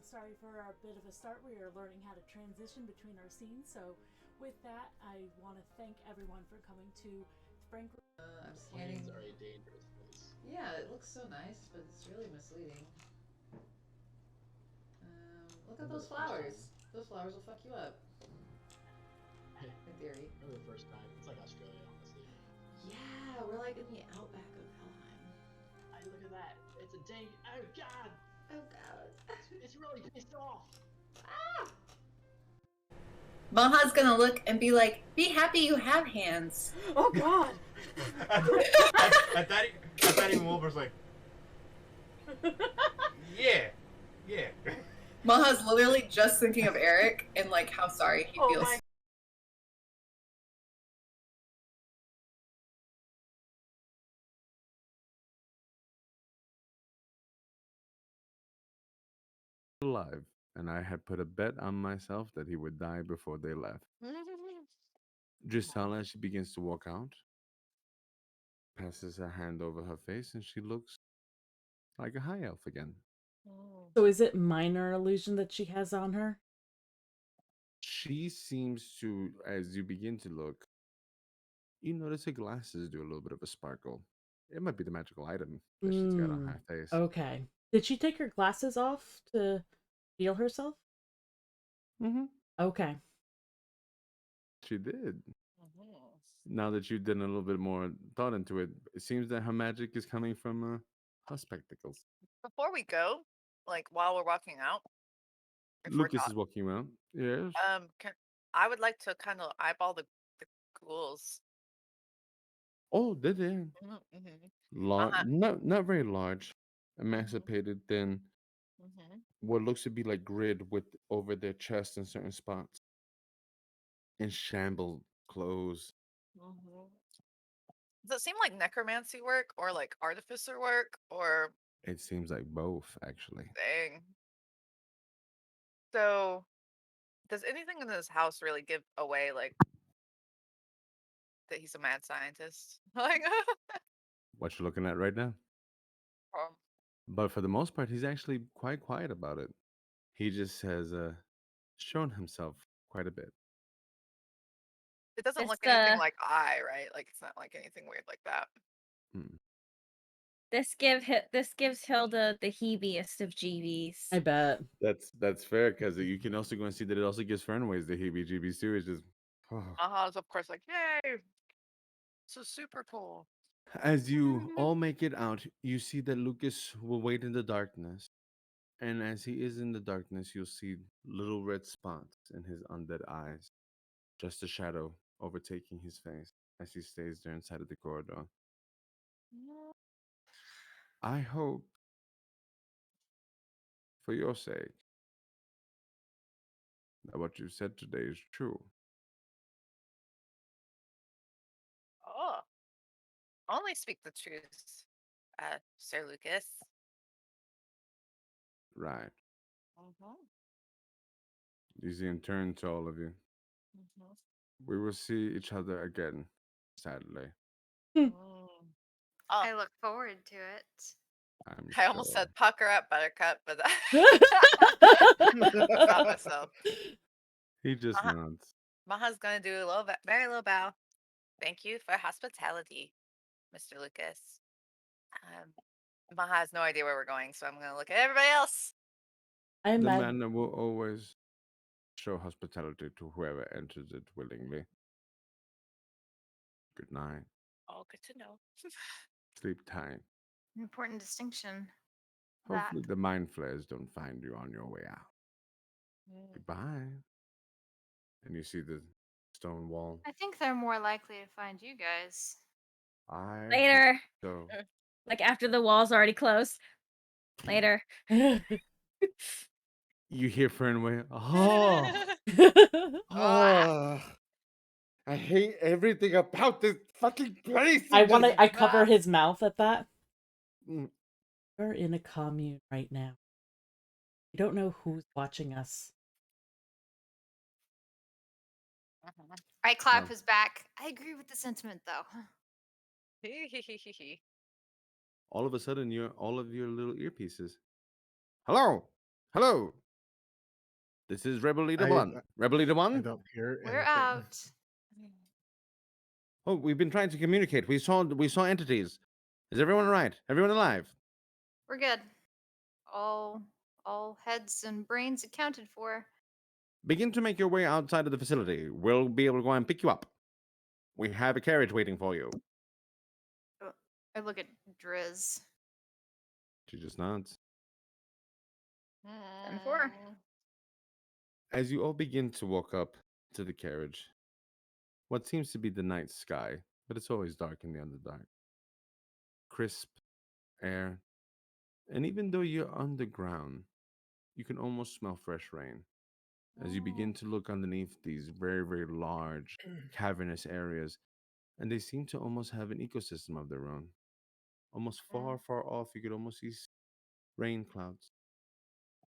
[SPEAKER 2] Sorry for a bit of a start. We are learning how to transition between our scenes. So with that, I want to thank everyone for coming to Franklin.
[SPEAKER 13] I'm scanning.
[SPEAKER 7] Planes are a dangerous place.
[SPEAKER 13] Yeah, it looks so nice, but it's really misleading. Look at those flowers. Those flowers will fuck you up. In theory.
[SPEAKER 7] Remember the first time? It's like Australia, honestly.
[SPEAKER 13] Yeah, we're like in the outback of Helheim.
[SPEAKER 7] Hey, look at that. It's a dang. Oh, God.
[SPEAKER 13] Oh, God.
[SPEAKER 7] It's really pissed off.
[SPEAKER 8] Maha's gonna look and be like, "Be happy you have hands."
[SPEAKER 2] Oh God!
[SPEAKER 11] At that even Wilbur's like, yeah.
[SPEAKER 8] Maha's literally just thinking of Eric and like how sorry he feels.
[SPEAKER 1] alive, and I had put a bet on myself that he would die before they left. Gisela, as she begins to walk out, passes her hand over her face, and she looks like a high elf again.
[SPEAKER 2] So is it minor illusion that she has on her?
[SPEAKER 1] She seems to, as you begin to look, you notice her glasses do a little bit of a sparkle. It might be the magical item that she's got on her face.
[SPEAKER 2] Okay. Did she take her glasses off to heal herself?
[SPEAKER 1] Mm-hmm.
[SPEAKER 2] Okay.
[SPEAKER 1] She did. Now that you've done a little bit more thought into it, it seems that her magic is coming from her spectacles.
[SPEAKER 4] Before we go, like while we're walking out, if we're
[SPEAKER 1] Lucas is walking around. Yes.
[SPEAKER 4] I would like to kind of eyeball the ghouls.
[SPEAKER 1] Oh, did they?
[SPEAKER 4] Mm-hmm.
[SPEAKER 1] Large, not very large, emancipated, thin. What looks to be like grid with over their chest in certain spots, and shambled clothes.
[SPEAKER 4] Does it seem like necromancy work or like artificer work or
[SPEAKER 1] It seems like both, actually.
[SPEAKER 4] dang? So, does anything in this house really give away like that he's a mad scientist? Like,
[SPEAKER 1] What you're looking at right now. But for the most part, he's actually quite quiet about it. He just has shown himself quite a bit.
[SPEAKER 4] it doesn't
[SPEAKER 6] This,
[SPEAKER 4] look anything like I, right? Like it's not like anything weird like that.
[SPEAKER 6] This gives Hilda the heebiest of jeebies.
[SPEAKER 2] I bet.
[SPEAKER 1] That's fair, because you can also go and see that it also gives Fernways the heebie-jeebies too. It's just
[SPEAKER 4] Maha's of course like, yay! This is super cool.
[SPEAKER 1] as you all make it out, you see that Lucas will wait in the darkness. And as he is in the darkness, you'll see little red spots in his undead eyes. Just a shadow overtaking his face as he stays there inside of the corridor. I hope, for your sake, that what you said today is true.
[SPEAKER 4] only speak the truth, Sir Lucas.
[SPEAKER 1] Right.
[SPEAKER 4] Mm-hmm.
[SPEAKER 1] You see him turn to all of you.
[SPEAKER 4] Mm-hmm.
[SPEAKER 1] We will see each other again, sadly.
[SPEAKER 4] Oh,
[SPEAKER 5] I look forward to it.
[SPEAKER 1] I'm
[SPEAKER 4] I almost
[SPEAKER 1] sure.
[SPEAKER 4] said pucker up, Buttercup, but I stopped myself.
[SPEAKER 1] He just
[SPEAKER 4] Maha,
[SPEAKER 1] nods.
[SPEAKER 4] Maha's gonna do a little, very low bow. Thank you for hospitality, Mr. Lucas. Maha has no idea where we're going, so I'm gonna look at everybody else.
[SPEAKER 2] I
[SPEAKER 1] The
[SPEAKER 2] imagine.
[SPEAKER 1] man will always show hospitality to whoever enters it willingly. Good night.
[SPEAKER 4] Oh, good to know.
[SPEAKER 1] Sleep tight.
[SPEAKER 5] An important distinction. That.
[SPEAKER 1] Hopefully the mind flayers don't find you on your way out. Goodbye. And you see the stone wall.
[SPEAKER 5] I think they're more likely to find you guys.
[SPEAKER 1] I
[SPEAKER 6] Later.
[SPEAKER 1] hope so.
[SPEAKER 6] Like after the wall's already closed. Later.
[SPEAKER 1] You hear Fernway. Oh, I hate everything about this fucking place.
[SPEAKER 2] I cover his mouth at that.
[SPEAKER 1] Mm.
[SPEAKER 2] We're in a commune right now. We don't know who's watching us.
[SPEAKER 5] I clap
[SPEAKER 1] Oh.
[SPEAKER 5] his back. I agree with the sentiment, though.
[SPEAKER 1] All of a sudden, all of your little earpieces. Hello, hello. This is Rebel Leader One. Rebel Leader
[SPEAKER 3] I
[SPEAKER 1] One.
[SPEAKER 3] don't hear
[SPEAKER 5] We're
[SPEAKER 3] anything.
[SPEAKER 5] out.
[SPEAKER 1] Oh, we've been trying to communicate. We saw entities. Is everyone all right? Everyone alive?
[SPEAKER 5] We're good. All heads and brains accounted for.
[SPEAKER 1] Begin to make your way outside of the facility. We'll be able to go and pick you up. We have a carriage waiting for you.
[SPEAKER 5] I look at Driz.
[SPEAKER 1] She just nods.
[SPEAKER 6] 10-4.
[SPEAKER 1] As you all begin to walk up to the carriage, what seems to be the night sky, but it's always dark in the underdark. Crisp air, and even though you're underground, you can almost smell fresh rain. As you begin to look underneath these very, very large, cavernous areas, and they seem to almost have an ecosystem of their own. Almost far, far off, you could almost see rain clouds.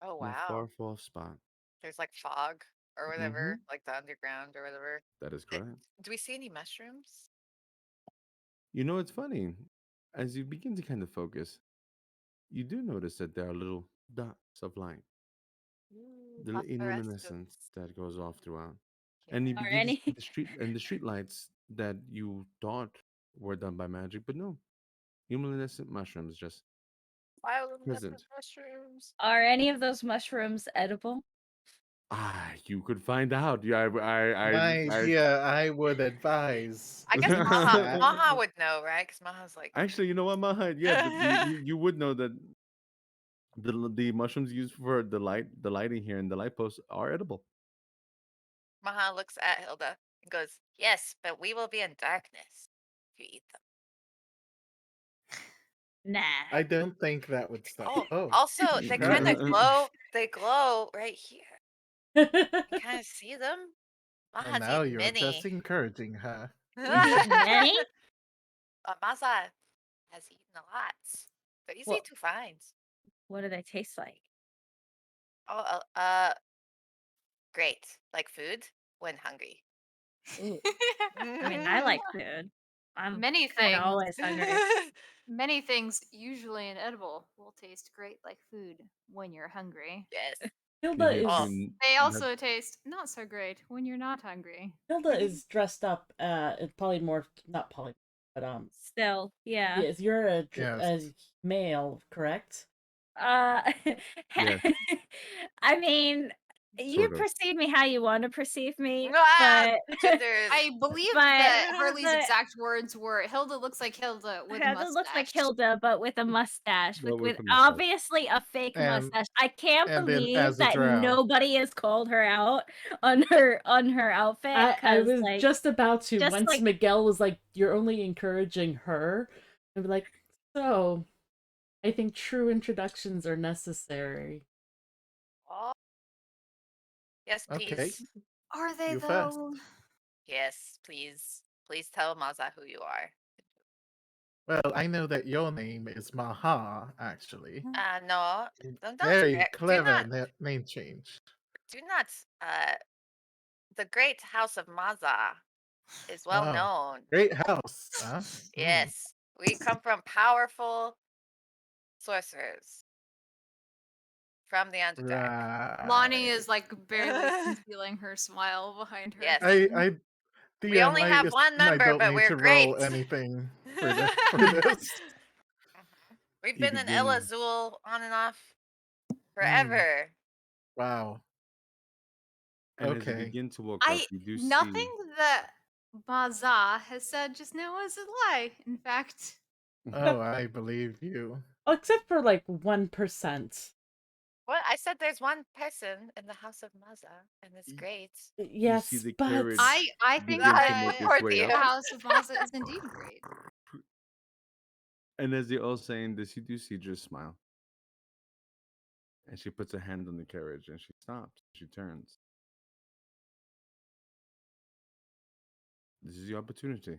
[SPEAKER 4] Oh,
[SPEAKER 1] In a
[SPEAKER 4] wow.
[SPEAKER 1] far, far spot.
[SPEAKER 4] There's like fog or whatever,
[SPEAKER 1] Mhm.
[SPEAKER 4] like the underground or whatever.
[SPEAKER 1] That is correct.
[SPEAKER 4] Do we see any mushrooms?
[SPEAKER 1] You know, it's funny. As you begin to kind of focus, you do notice that there are little dots of light. The little luminescence that goes off throughout. And you
[SPEAKER 6] Are
[SPEAKER 1] begin to see
[SPEAKER 6] any-
[SPEAKER 1] the street lights that you thought were done by magic, but no. Luminescent mushrooms just
[SPEAKER 4] Bioluminescent
[SPEAKER 1] present.
[SPEAKER 4] mushrooms.
[SPEAKER 6] Are any of those mushrooms edible?
[SPEAKER 1] You could find out. Yeah,
[SPEAKER 3] I would advise.
[SPEAKER 4] I guess Maha would know, right? Because Maha's like.
[SPEAKER 1] Actually, you know what, Maha? Yeah, you would know that the mushrooms used for the lighting here and the light posts are edible.
[SPEAKER 4] Maha looks at Hilda and goes, "Yes, but we will be in darkness if you eat them."
[SPEAKER 6] Nah.
[SPEAKER 3] I don't think that would stop.
[SPEAKER 4] Also, they kind of glow. They glow right here. You kind of see them. Maha's
[SPEAKER 3] And now
[SPEAKER 4] eaten
[SPEAKER 3] you're
[SPEAKER 4] many.
[SPEAKER 3] just encouraging her.
[SPEAKER 6] Many?
[SPEAKER 4] Maza has eaten a lot. They're easy
[SPEAKER 6] Well-
[SPEAKER 4] to find.
[SPEAKER 6] What do they taste like?
[SPEAKER 4] Oh, great. Like food when hungry.
[SPEAKER 6] I mean, I like food. I'm
[SPEAKER 5] Many
[SPEAKER 6] kinda
[SPEAKER 5] things.
[SPEAKER 6] always hungry.
[SPEAKER 5] Many things, usually inedible, will taste great like food when you're hungry.
[SPEAKER 4] Yes.
[SPEAKER 2] Hilda
[SPEAKER 1] You
[SPEAKER 2] is
[SPEAKER 1] can-
[SPEAKER 5] They also taste not so great when you're not hungry.
[SPEAKER 2] Hilda is dressed up polymorph, not polymorph, but
[SPEAKER 6] Still, yeah.
[SPEAKER 2] Yes, you're a
[SPEAKER 3] Yes.
[SPEAKER 2] male, correct?
[SPEAKER 1] Yes.
[SPEAKER 6] I mean, you
[SPEAKER 1] Sort of.
[SPEAKER 6] perceive me how you want to perceive me,
[SPEAKER 4] Ah,
[SPEAKER 6] but
[SPEAKER 4] genders.
[SPEAKER 5] I believe
[SPEAKER 6] But-
[SPEAKER 5] that Harley's
[SPEAKER 6] but-
[SPEAKER 5] exact words were Hilda looks like Hilda with a
[SPEAKER 6] Hilda
[SPEAKER 5] mustache.
[SPEAKER 6] looks like Hilda, but with a mustache,
[SPEAKER 1] But
[SPEAKER 6] with
[SPEAKER 1] with a mustache.
[SPEAKER 6] obviously a fake
[SPEAKER 3] And-
[SPEAKER 6] mustache. I can't
[SPEAKER 3] and then
[SPEAKER 6] believe
[SPEAKER 3] as a
[SPEAKER 6] that
[SPEAKER 3] drow.
[SPEAKER 6] nobody has called her out on her outfit.
[SPEAKER 2] I
[SPEAKER 6] 'cause,
[SPEAKER 2] was
[SPEAKER 6] like,
[SPEAKER 2] just about to
[SPEAKER 6] just
[SPEAKER 2] once
[SPEAKER 6] like-
[SPEAKER 2] Miguel was like, "You're only encouraging her," I'd be like, "So, I think true introductions are necessary."
[SPEAKER 4] Oh. Yes, please.
[SPEAKER 3] Okay.
[SPEAKER 5] Are they
[SPEAKER 3] You
[SPEAKER 5] though?
[SPEAKER 3] first.
[SPEAKER 4] Yes, please. Please tell Maza who you are.
[SPEAKER 3] Well, I know that your name is Maha, actually.
[SPEAKER 4] No, don't
[SPEAKER 3] Very
[SPEAKER 4] scare-
[SPEAKER 3] clever name change.
[SPEAKER 4] do not. The great house of Maza is well
[SPEAKER 3] Oh,
[SPEAKER 4] known.
[SPEAKER 3] great house. Huh?
[SPEAKER 4] Yes, we come from powerful sorcerers from the Underdark.
[SPEAKER 5] Lonnie is like barely concealing her smile behind her.
[SPEAKER 4] Yes.
[SPEAKER 3] DM,
[SPEAKER 4] We only have
[SPEAKER 3] assume
[SPEAKER 4] one
[SPEAKER 3] I
[SPEAKER 4] member,
[SPEAKER 3] don't
[SPEAKER 4] but
[SPEAKER 3] need
[SPEAKER 4] we're
[SPEAKER 3] to
[SPEAKER 4] great.
[SPEAKER 3] roll anything for this.
[SPEAKER 4] We've
[SPEAKER 1] He
[SPEAKER 4] been in
[SPEAKER 1] begins-
[SPEAKER 4] El Azul on and off
[SPEAKER 3] Hmm.
[SPEAKER 4] forever.
[SPEAKER 3] Wow.
[SPEAKER 1] And as you
[SPEAKER 3] Okay.
[SPEAKER 1] begin to walk up, you do
[SPEAKER 5] Nothing
[SPEAKER 1] see.
[SPEAKER 5] that Baza has said just now was a lie. In fact,
[SPEAKER 3] Oh, I believe you.
[SPEAKER 2] Except for like 1%.
[SPEAKER 4] What? I said there's one person in the house of Maza, and it's great.
[SPEAKER 2] Yes,
[SPEAKER 1] the
[SPEAKER 2] but
[SPEAKER 1] carriage
[SPEAKER 5] I think
[SPEAKER 1] begin to
[SPEAKER 5] that
[SPEAKER 1] make its
[SPEAKER 4] support
[SPEAKER 1] way
[SPEAKER 4] you.
[SPEAKER 5] the
[SPEAKER 1] up.
[SPEAKER 5] House of Maza is indeed great.
[SPEAKER 1] And as you're all saying this, you do see Driz smile. And she puts a hand on the carriage and she stops. She turns. This is your opportunity.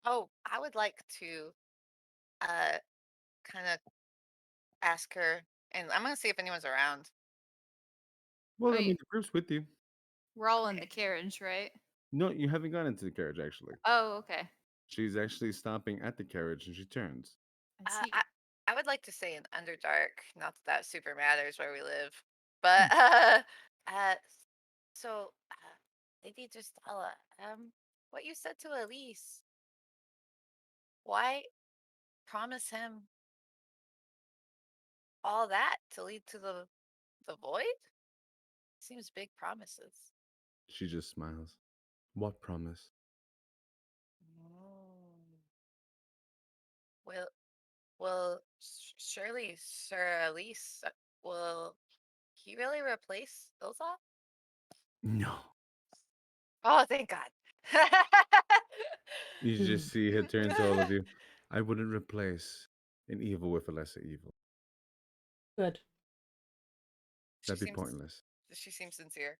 [SPEAKER 4] Oh, I would like to kind of ask her, and I'm gonna see if anyone's around.
[SPEAKER 1] Well, I
[SPEAKER 5] Wait.
[SPEAKER 1] mean, the group's with you.
[SPEAKER 5] We're all in the carriage, right?
[SPEAKER 1] No, you haven't gone into the carriage, actually.
[SPEAKER 5] Oh, okay.
[SPEAKER 1] She's actually stopping at the carriage and she turns.
[SPEAKER 4] I would like to say in Underdark, not that that super matters where we live, but so Lady Dristella, what you said to Elise, why promise him all that to lead to the void? Seems big promises.
[SPEAKER 1] She just smiles. What promise?
[SPEAKER 4] Will surely Sir Elise will he really replace Ilza?
[SPEAKER 1] No.
[SPEAKER 4] Oh, thank God.
[SPEAKER 1] You just see her turn to all of you. I wouldn't replace an evil with a lesser evil.
[SPEAKER 2] Good.
[SPEAKER 1] That'd be
[SPEAKER 4] seems-
[SPEAKER 1] pointless.
[SPEAKER 4] She seems sincere.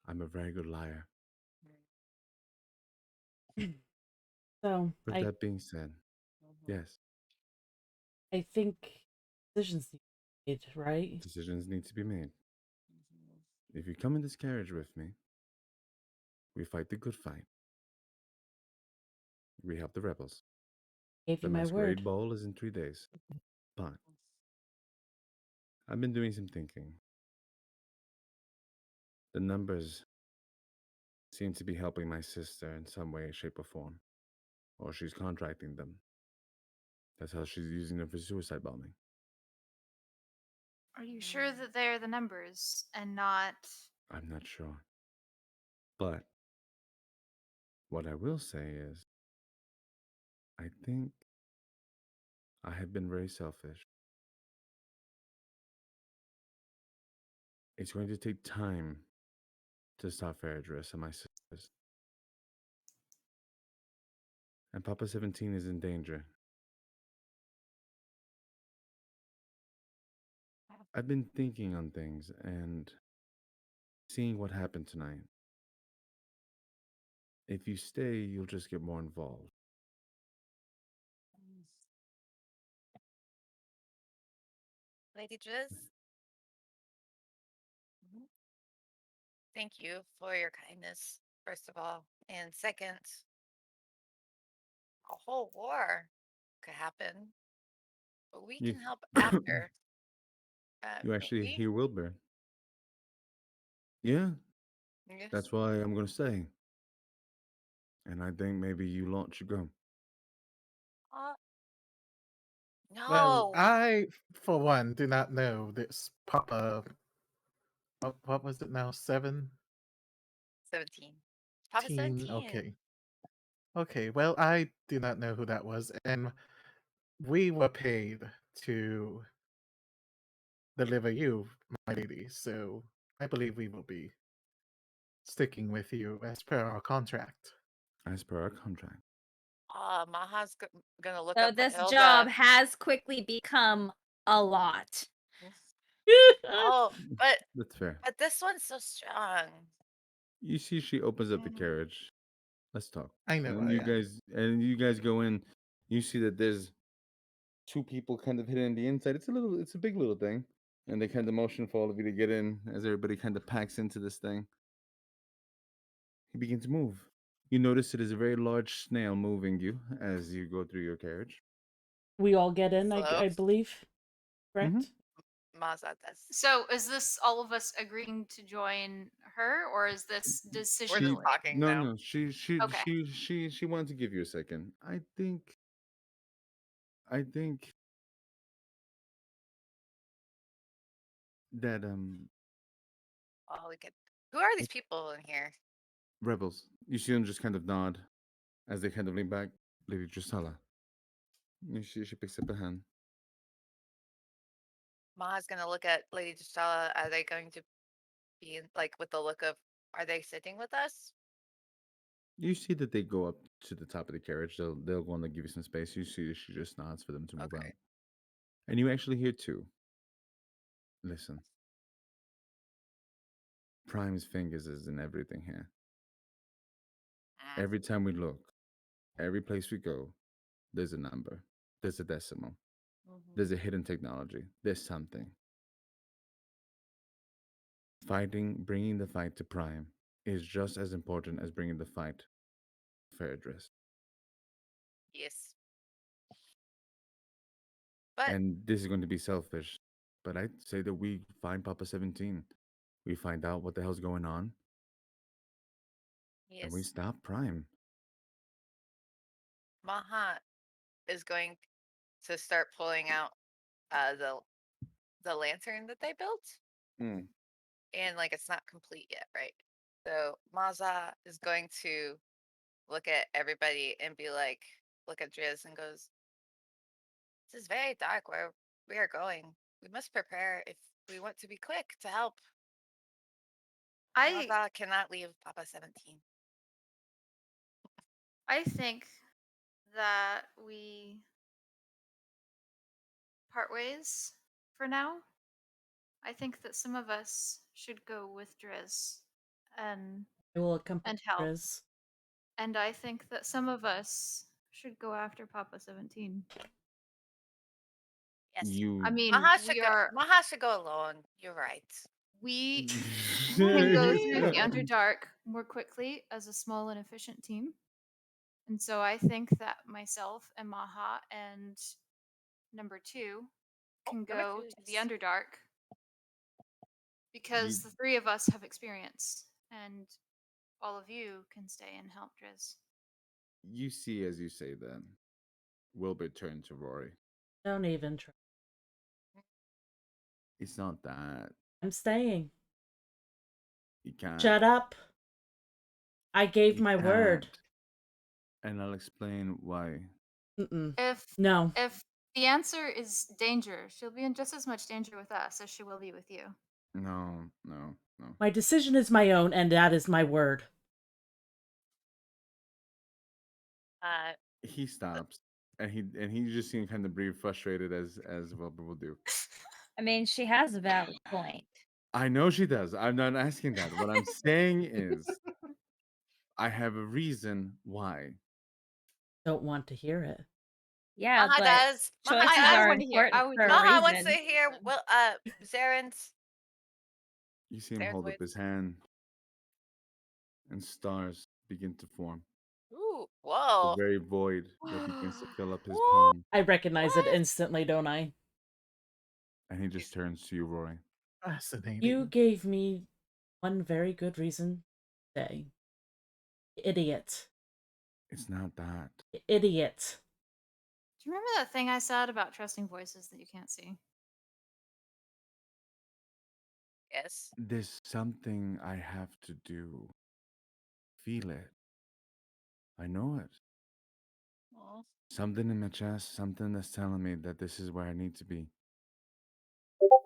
[SPEAKER 1] I'm a very good liar.
[SPEAKER 2] So
[SPEAKER 1] With
[SPEAKER 2] I
[SPEAKER 1] that being said, yes,
[SPEAKER 2] think decisions need to be made, right?
[SPEAKER 1] decisions need to be made. If you come in this carriage with me, we fight the good fight. We help the rebels.
[SPEAKER 2] Gave
[SPEAKER 1] The
[SPEAKER 2] you my
[SPEAKER 1] masquerade
[SPEAKER 2] word.
[SPEAKER 1] ball is in 3 days. But I've been doing some thinking. The numbers seem to be helping my sister in some way, shape, or form. Or she's contracting them. That's how she's using them for suicide bombing.
[SPEAKER 5] Are you sure that they're the numbers and not?
[SPEAKER 1] I'm not sure. But what I will say is, I think I have been very selfish. It's going to take time to stop Faradris and my sisters. And Papa 17 is in danger. I've been thinking on things and seeing what happened tonight. If you stay, you'll just get more involved.
[SPEAKER 4] Lady Driz, thank you for your kindness, first of all. And second, a whole war could happen. But we
[SPEAKER 1] You-
[SPEAKER 4] can help after.
[SPEAKER 1] You actually
[SPEAKER 4] we-
[SPEAKER 1] hear Wilbur. Yeah,
[SPEAKER 4] Yes.
[SPEAKER 1] that's why I'm going to stay. And I think maybe you lot should go.
[SPEAKER 4] No.
[SPEAKER 3] Well, I, for one, do not know this Papa. What was it now? 17?
[SPEAKER 4] 17. Papa 17.
[SPEAKER 3] Okay. Okay, well, I do not know who that was, and we were paid to deliver you, my lady, so I believe we will be sticking with you as per our contract.
[SPEAKER 1] As per our contract.
[SPEAKER 4] Maha's gonna look
[SPEAKER 6] So
[SPEAKER 4] up
[SPEAKER 6] this
[SPEAKER 4] Hilda.
[SPEAKER 6] job has quickly become a lot.
[SPEAKER 4] Oh, but
[SPEAKER 1] That's fair.
[SPEAKER 4] this one's so strong.
[SPEAKER 1] You see, she opens up the carriage, Let's talk.
[SPEAKER 3] I know.
[SPEAKER 1] And you guys go in. You see that there's two people kind of hidden in the inside. It's a big little thing, and they kind of motion for all of you to get in as everybody kind of packs into this thing. He begins to move. You notice it is a very large snail moving you as you go through your carriage.
[SPEAKER 2] We all get in, I
[SPEAKER 4] Slopes.
[SPEAKER 2] believe. Correct?
[SPEAKER 4] Maza does.
[SPEAKER 5] So is this all of us agreeing to join her, or is this decision?
[SPEAKER 4] We're just talking now.
[SPEAKER 1] No, she wanted to give you a second. I think that
[SPEAKER 4] Oh, we could. Who are these people in here?
[SPEAKER 1] rebels. You see them just kind of nod as they kind of lean back. Lady Drusilla. You see she picks up a hand.
[SPEAKER 4] Maha's gonna look at Lady Drusilla. Are they going to be like with the look of? Are they sitting with us?
[SPEAKER 1] You see that they go up to the top of the carriage. They'll want to give you some space. You see she just nods for them to move out. And you actually hear two. Listen. Prime's fingers is in everything here. Every time we look, every place we go, there's a number. There's a decimal. There's a hidden technology. There's something. Bringing the fight to Prime is just as important as bringing the fight for Idris.
[SPEAKER 4] Yes. But
[SPEAKER 1] And this is going to be selfish, but I'd say that we find Papa 17. We find out what the hell's going on, and we
[SPEAKER 4] yes,
[SPEAKER 1] stop Prime.
[SPEAKER 4] Maha is going to start pulling out the lantern that they built, and like it's not complete yet, right? So Maza is going to look at everybody and be like, look at Driz and goes, "This is very dark where we are going. We must prepare if we want to be quick to help. Maza cannot leave Papa 17."
[SPEAKER 5] I think that we part ways for now. I think that some of us should go with Driz and
[SPEAKER 2] I will accompany
[SPEAKER 5] help.
[SPEAKER 2] Driz.
[SPEAKER 5] And I think that some of us should go after Papa 17.
[SPEAKER 4] Yes.
[SPEAKER 5] I mean,
[SPEAKER 4] Maha
[SPEAKER 5] we
[SPEAKER 4] should go alone. You're right.
[SPEAKER 5] We can go through the Underdark more quickly as a small and efficient team. And so I think that myself and Maha and number 2 can go to the Underdark because the three of us have experience, and all of you can stay and help Driz.
[SPEAKER 1] You see, as you say that, Wilbur turned to Rory.
[SPEAKER 2] Don't even try.
[SPEAKER 1] It's not that.
[SPEAKER 2] I'm staying.
[SPEAKER 1] You can't.
[SPEAKER 2] Shut up. I gave my word.
[SPEAKER 1] can't. And I'll explain why.
[SPEAKER 5] If the answer is danger, she'll be in just as much danger with us as she will be with you.
[SPEAKER 1] No.
[SPEAKER 2] My decision is my own, and that is my word.
[SPEAKER 1] He stops, and he just seems kind of breathe frustrated as Wilbur will do.
[SPEAKER 6] I mean, she has a valid point.
[SPEAKER 1] I know she does. I'm not asking that. What I'm saying is, I have a reason why.
[SPEAKER 2] Don't want to hear it.
[SPEAKER 6] Yeah,
[SPEAKER 4] Maha
[SPEAKER 6] but
[SPEAKER 4] does.
[SPEAKER 6] choices are important for a
[SPEAKER 4] Maha wants
[SPEAKER 6] reason.
[SPEAKER 4] to hear. Well, Zaren's.
[SPEAKER 1] You see him
[SPEAKER 4] There's
[SPEAKER 1] hold up
[SPEAKER 4] ways-
[SPEAKER 1] his hand, and stars begin to form.
[SPEAKER 4] Ooh,
[SPEAKER 1] The
[SPEAKER 4] whoa.
[SPEAKER 1] very void that begins to fill up his palm,
[SPEAKER 2] I recognize it instantly, don't I?
[SPEAKER 1] and he just turns to you, Rory.
[SPEAKER 3] Fascinating.
[SPEAKER 2] You gave me one very good reason to stay. Idiot.
[SPEAKER 1] It's not that.
[SPEAKER 2] Idiot.
[SPEAKER 5] Do you remember that thing I said about trusting voices that you can't see?
[SPEAKER 4] Yes.
[SPEAKER 1] There's something I have to do. Feel it. I know it.
[SPEAKER 4] Aw.
[SPEAKER 1] Something in my chest, something that's telling me that this is where I need to be.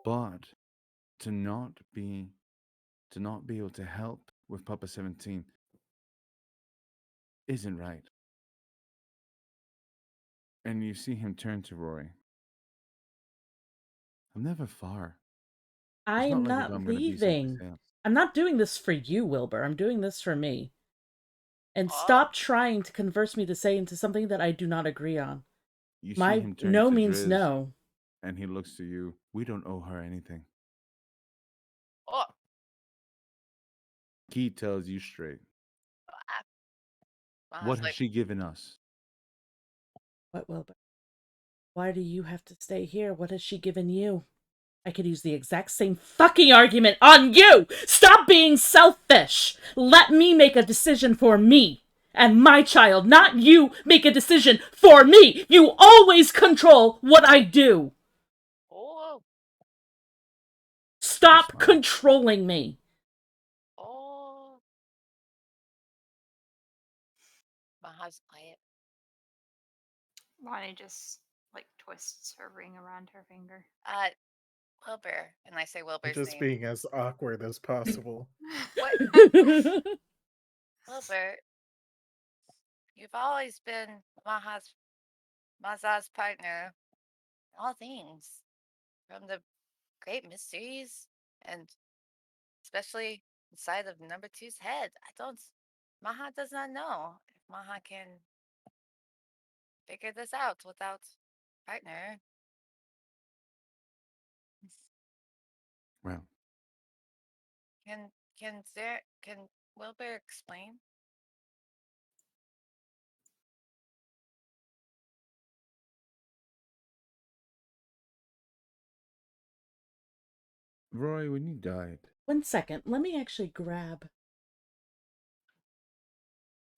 [SPEAKER 1] But to not be able to help with Papa 17 isn't right. And you see him turn to Rory. I'm never far.
[SPEAKER 2] I
[SPEAKER 1] It's
[SPEAKER 2] am
[SPEAKER 1] like
[SPEAKER 2] not
[SPEAKER 1] I'm gonna be someplace
[SPEAKER 2] leaving.
[SPEAKER 1] else.
[SPEAKER 2] I'm not doing this for you, Wilbur. I'm doing this for me. And stop trying to converse me to say into something that I do not agree on.
[SPEAKER 1] You see
[SPEAKER 2] My
[SPEAKER 1] him turn
[SPEAKER 2] no
[SPEAKER 1] to
[SPEAKER 2] means
[SPEAKER 1] Driz,
[SPEAKER 2] no.
[SPEAKER 1] and he looks to you. We don't owe her anything.
[SPEAKER 4] Oh,
[SPEAKER 1] He tells you straight.
[SPEAKER 4] Maha's
[SPEAKER 1] What has
[SPEAKER 4] like,
[SPEAKER 1] she given us?
[SPEAKER 2] What, Wilbur? Why do you have to stay here? What has she given you? I could use the exact same fucking argument on you! Stop being selfish! Let me make a decision for me and my child, not you make a decision for me! You always control what I do!
[SPEAKER 4] oh,
[SPEAKER 2] Stop controlling me!
[SPEAKER 4] oh. Maha's quiet.
[SPEAKER 5] Lonnie just like twists her ring around her finger.
[SPEAKER 4] Wilbur, and I say Wilbur's
[SPEAKER 3] Just
[SPEAKER 4] name.
[SPEAKER 3] being as awkward as possible.
[SPEAKER 4] What? Wilbur, you've always been Maza's partner in all things, from the great mysteries, and especially inside of number two's head. Maha does not know if Maha can figure this out without partner.
[SPEAKER 1] Well,
[SPEAKER 4] Can Wilbur explain?
[SPEAKER 1] Roy, when you died,
[SPEAKER 2] 1 second, let me actually grab.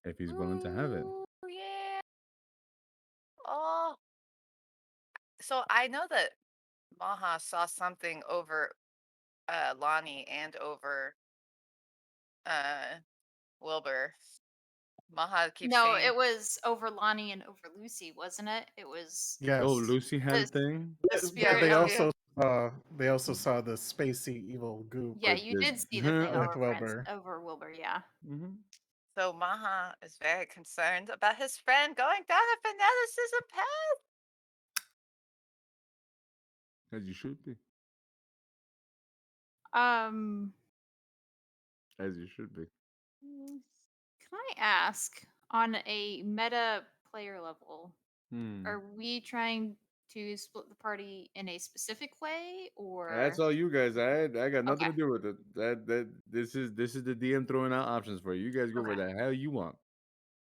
[SPEAKER 1] if he's willing to have it.
[SPEAKER 4] Oh yeah. Oh. So I know that Maha saw something over Lonnie and over Wilbur. Maha keeps
[SPEAKER 5] No,
[SPEAKER 4] saying
[SPEAKER 5] it was over Lonnie and over Lucy, wasn't it? It was
[SPEAKER 3] Yes.
[SPEAKER 1] Oh, Lucy had a
[SPEAKER 5] the,
[SPEAKER 1] thing?
[SPEAKER 5] the
[SPEAKER 3] Yeah,
[SPEAKER 5] spirit
[SPEAKER 3] they
[SPEAKER 5] of
[SPEAKER 3] also saw the spacey evil goop.
[SPEAKER 5] Yeah, you did see the thing
[SPEAKER 3] with
[SPEAKER 5] over
[SPEAKER 3] Wilbur.
[SPEAKER 5] over Wilbur, yeah.
[SPEAKER 1] Mm-hmm.
[SPEAKER 4] So Maha is very concerned about his friend going down a fanaticism path.
[SPEAKER 1] As you should be. As you should be.
[SPEAKER 5] Can I ask, on a meta player level, are we trying to split the party in a specific way, or
[SPEAKER 1] That's all you guys. I got nothing
[SPEAKER 5] Okay.
[SPEAKER 1] to do with it. This is the DM throwing out options for you. You guys go where the hell you want.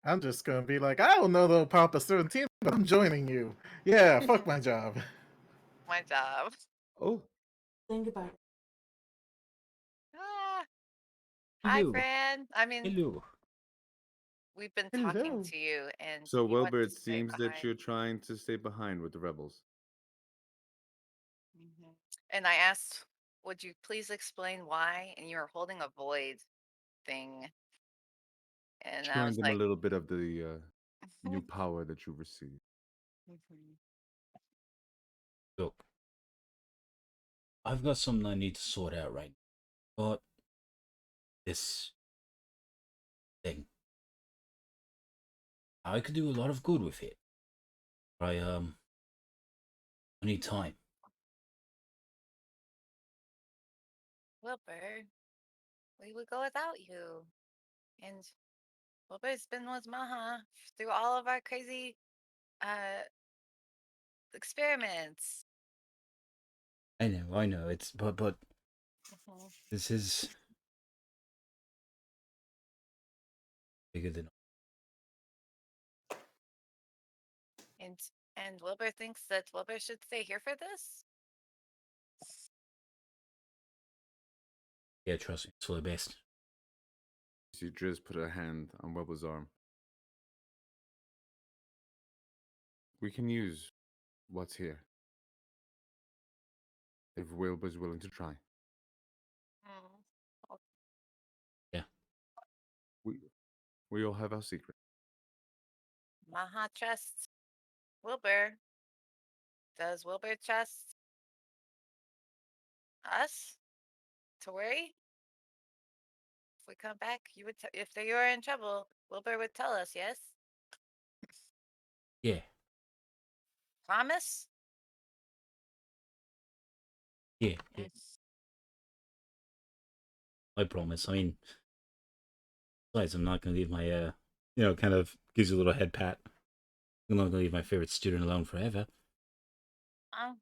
[SPEAKER 3] I'm just gonna be like, I don't know the Papa 17, but I'm joining you. Yeah, fuck my job.
[SPEAKER 4] My job.
[SPEAKER 1] Oh.
[SPEAKER 2] Think about it.
[SPEAKER 4] Hi,
[SPEAKER 1] Hello.
[SPEAKER 4] Fran. I mean,
[SPEAKER 1] Hello.
[SPEAKER 4] we've been
[SPEAKER 3] Hello.
[SPEAKER 4] talking to you, and
[SPEAKER 1] So
[SPEAKER 4] you want
[SPEAKER 1] Wilbur,
[SPEAKER 4] to
[SPEAKER 1] it
[SPEAKER 4] stay
[SPEAKER 1] seems that
[SPEAKER 4] behind.
[SPEAKER 1] you're trying to stay behind with the rebels.
[SPEAKER 4] And I asked, would you please explain why? And you were holding a void thing. And I
[SPEAKER 1] Showing
[SPEAKER 4] was
[SPEAKER 1] them
[SPEAKER 4] like,
[SPEAKER 1] a little bit of the new power that you received.
[SPEAKER 14] Look, I've got something I need to sort out right now. But this thing, I could do a lot of good with it. I need time.
[SPEAKER 4] Wilbur, we would go without you. And Wilbur's been with Maha through all of our crazy experiments.
[SPEAKER 14] I know. It's but this is bigger than.
[SPEAKER 4] And Wilbur thinks that Wilbur should stay here for this?
[SPEAKER 14] Yeah, trust me, it's for the best.
[SPEAKER 1] You see Driz put a hand on Wilbur's arm. We can use what's here. If Wilbur's willing to try.
[SPEAKER 14] Yeah.
[SPEAKER 1] We all have our secret.
[SPEAKER 4] Maha trusts Wilbur. Does Wilbur trust us to worry? If we come back, you would. If you were in trouble, Wilbur would tell us. Yes.
[SPEAKER 14] Yeah.
[SPEAKER 4] Promise.
[SPEAKER 14] Yeah. I promise. I mean, besides, I'm not gonna leave my kind of gives you a little head pat. I'm not gonna leave my favorite student alone forever.
[SPEAKER 4] Um,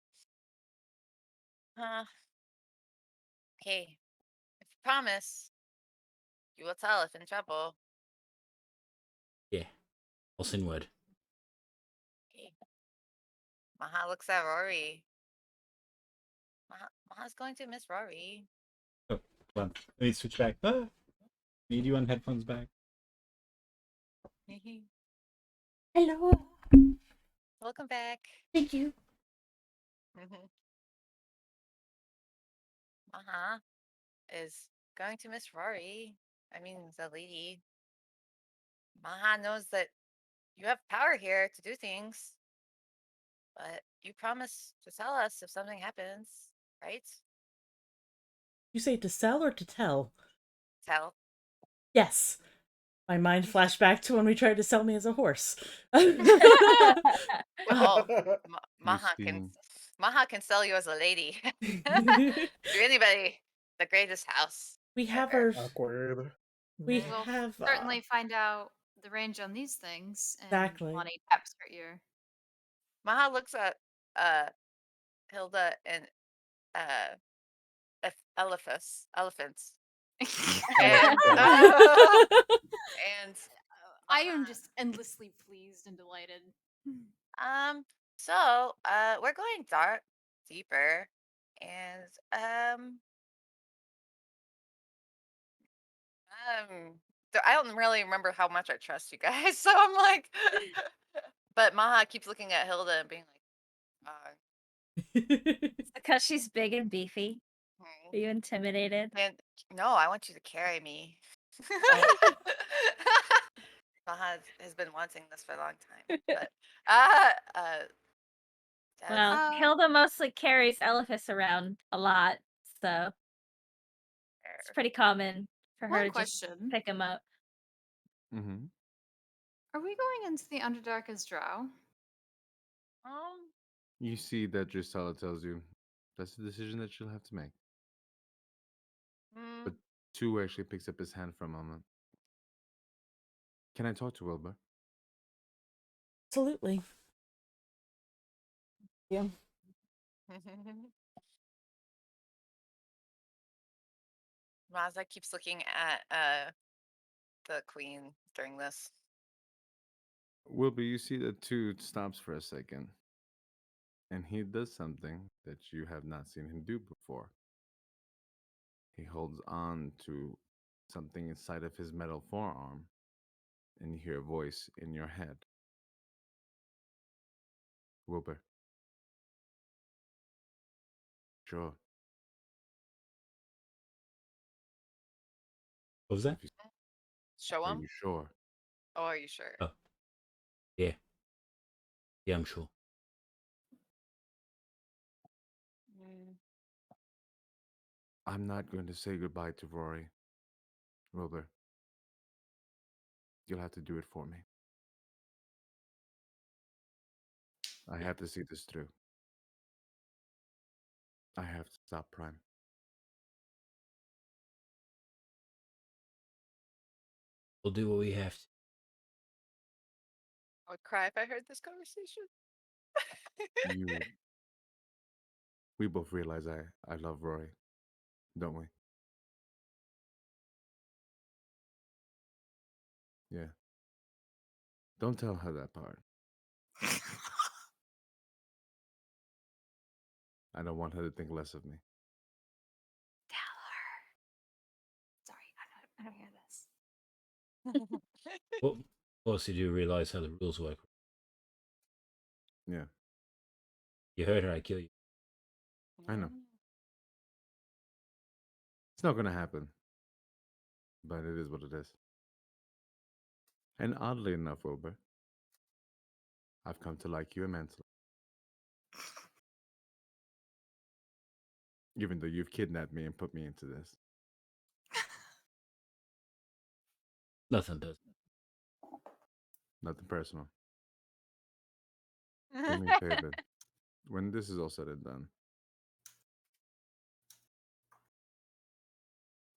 [SPEAKER 4] okay. If you promise, you will tell if in trouble.
[SPEAKER 14] Yeah, I'll send word.
[SPEAKER 4] Okay. Maha looks at Rory. Maha's going to miss Rory.
[SPEAKER 14] Oh, hold on. Let me switch back. Need you on headphones back.
[SPEAKER 2] Hello.
[SPEAKER 4] Welcome back.
[SPEAKER 2] Thank you.
[SPEAKER 4] Maha is going to miss Rory. I mean, the lady. Maha knows that you have power here to do things, but you promise to tell us if something happens, right?
[SPEAKER 2] You say to sell or to tell?
[SPEAKER 4] Tell.
[SPEAKER 2] Yes. My mind flashed back to when we tried to sell me as a horse.
[SPEAKER 4] Oh, Maha
[SPEAKER 1] see.
[SPEAKER 4] can sell you as a lady to anybody. The greatest house.
[SPEAKER 2] We have our.
[SPEAKER 3] Awkward.
[SPEAKER 2] We
[SPEAKER 5] We'll
[SPEAKER 2] have.
[SPEAKER 5] certainly find out the range on these things. And
[SPEAKER 2] Exactly.
[SPEAKER 5] Lonnie taps her ear.
[SPEAKER 4] Maha looks at Hilda and elephants. and, and
[SPEAKER 5] I am just endlessly pleased and delighted.
[SPEAKER 4] so we're going deeper, and I don't really remember how much I trust you guys, so I'm like, but Maha keeps looking at Hilda and being like,
[SPEAKER 6] Because she's big and beefy. Are you intimidated?
[SPEAKER 4] And no, I want you to carry me. Maha has been wanting this for a long time, but
[SPEAKER 6] Well, Hilda mostly carries Elephas around a lot, so it's pretty common for her
[SPEAKER 5] One
[SPEAKER 6] to
[SPEAKER 5] question.
[SPEAKER 6] just pick him up.
[SPEAKER 1] Mm-hmm.
[SPEAKER 5] Are we going into the Underdark as Drow?
[SPEAKER 1] You see that Drusilla tells you that's the decision that you'll have to make. But Two actually picks up his hand for a moment. Can I talk to Wilbur?
[SPEAKER 2] Absolutely. Yeah.
[SPEAKER 4] Mazda keeps looking at the queen during this.
[SPEAKER 1] Wilbur, you see that Two stops for a second. And he does something that you have not seen him do before. He holds on to something inside of his metal forearm, and you hear a voice in your head. Wilbur. Sure.
[SPEAKER 14] What was that?
[SPEAKER 4] Show
[SPEAKER 1] Are
[SPEAKER 4] him?
[SPEAKER 1] you sure?
[SPEAKER 4] Oh, are you sure?
[SPEAKER 14] Oh, yeah. Yeah, I'm sure.
[SPEAKER 1] I'm not going to say goodbye to Rory. Wilbur. You'll have to do it for me. I have to see this through. I have to stop Prime.
[SPEAKER 14] We'll do what we have to.
[SPEAKER 4] I would cry if I heard this conversation.
[SPEAKER 1] You. We both realize I love Rory, don't we? Yeah. Don't tell her that part. I don't want her to think less of me.
[SPEAKER 5] Tell her. Sorry, I don't hear this.
[SPEAKER 14] Well, also, you do realize how the rules work.
[SPEAKER 1] Yeah,
[SPEAKER 14] You heard her, I kill you.
[SPEAKER 1] I know. It's not going to happen. But it is what it is. And oddly enough, Wilbur, I've come to like you immensely. Even though you've kidnapped me and put me into this.
[SPEAKER 14] Nothing does.
[SPEAKER 1] Nothing personal. Do me a favor. When this is all said and done,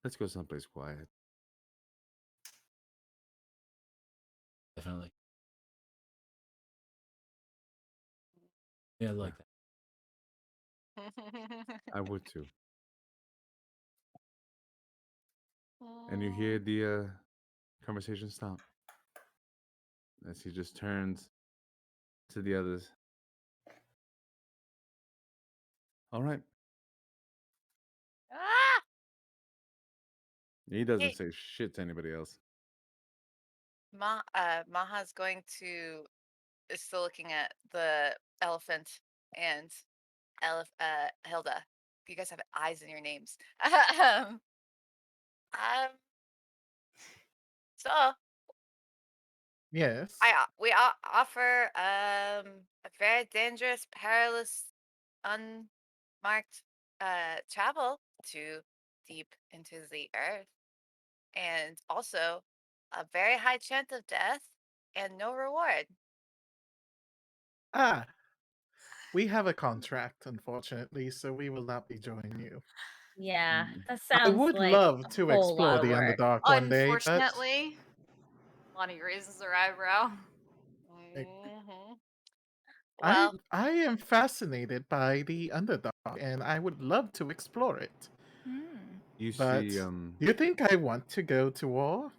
[SPEAKER 1] let's go someplace quiet.
[SPEAKER 14] Definitely. Yeah, I like that.
[SPEAKER 1] I would too. And you hear the conversation stop as he just turns to the others. All right.
[SPEAKER 4] Ah!
[SPEAKER 1] He doesn't
[SPEAKER 4] Hey.
[SPEAKER 1] say shit to anybody else.
[SPEAKER 4] Maha's going to is still looking at the elephant and Hilda. You guys have eyes in your names. um, so
[SPEAKER 3] Yes.
[SPEAKER 4] we offer a very dangerous, perilous, unmarked travel to deep into the earth, and also a very high chance of death and no reward.
[SPEAKER 3] Ah, we have a contract, unfortunately, so we will not be joining you.
[SPEAKER 6] Yeah, that
[SPEAKER 3] I
[SPEAKER 6] sounds
[SPEAKER 3] would
[SPEAKER 6] like
[SPEAKER 3] love
[SPEAKER 6] a
[SPEAKER 3] to
[SPEAKER 6] whole
[SPEAKER 3] explore
[SPEAKER 6] lot of
[SPEAKER 3] the
[SPEAKER 6] work.
[SPEAKER 3] Underdark one day, but
[SPEAKER 5] Unfortunately, Lonnie raises her eyebrow.
[SPEAKER 4] Well,
[SPEAKER 3] I am fascinated by the Underdark, and I would love to explore it.
[SPEAKER 1] You
[SPEAKER 3] But
[SPEAKER 1] see,
[SPEAKER 3] do you think I want to go to war?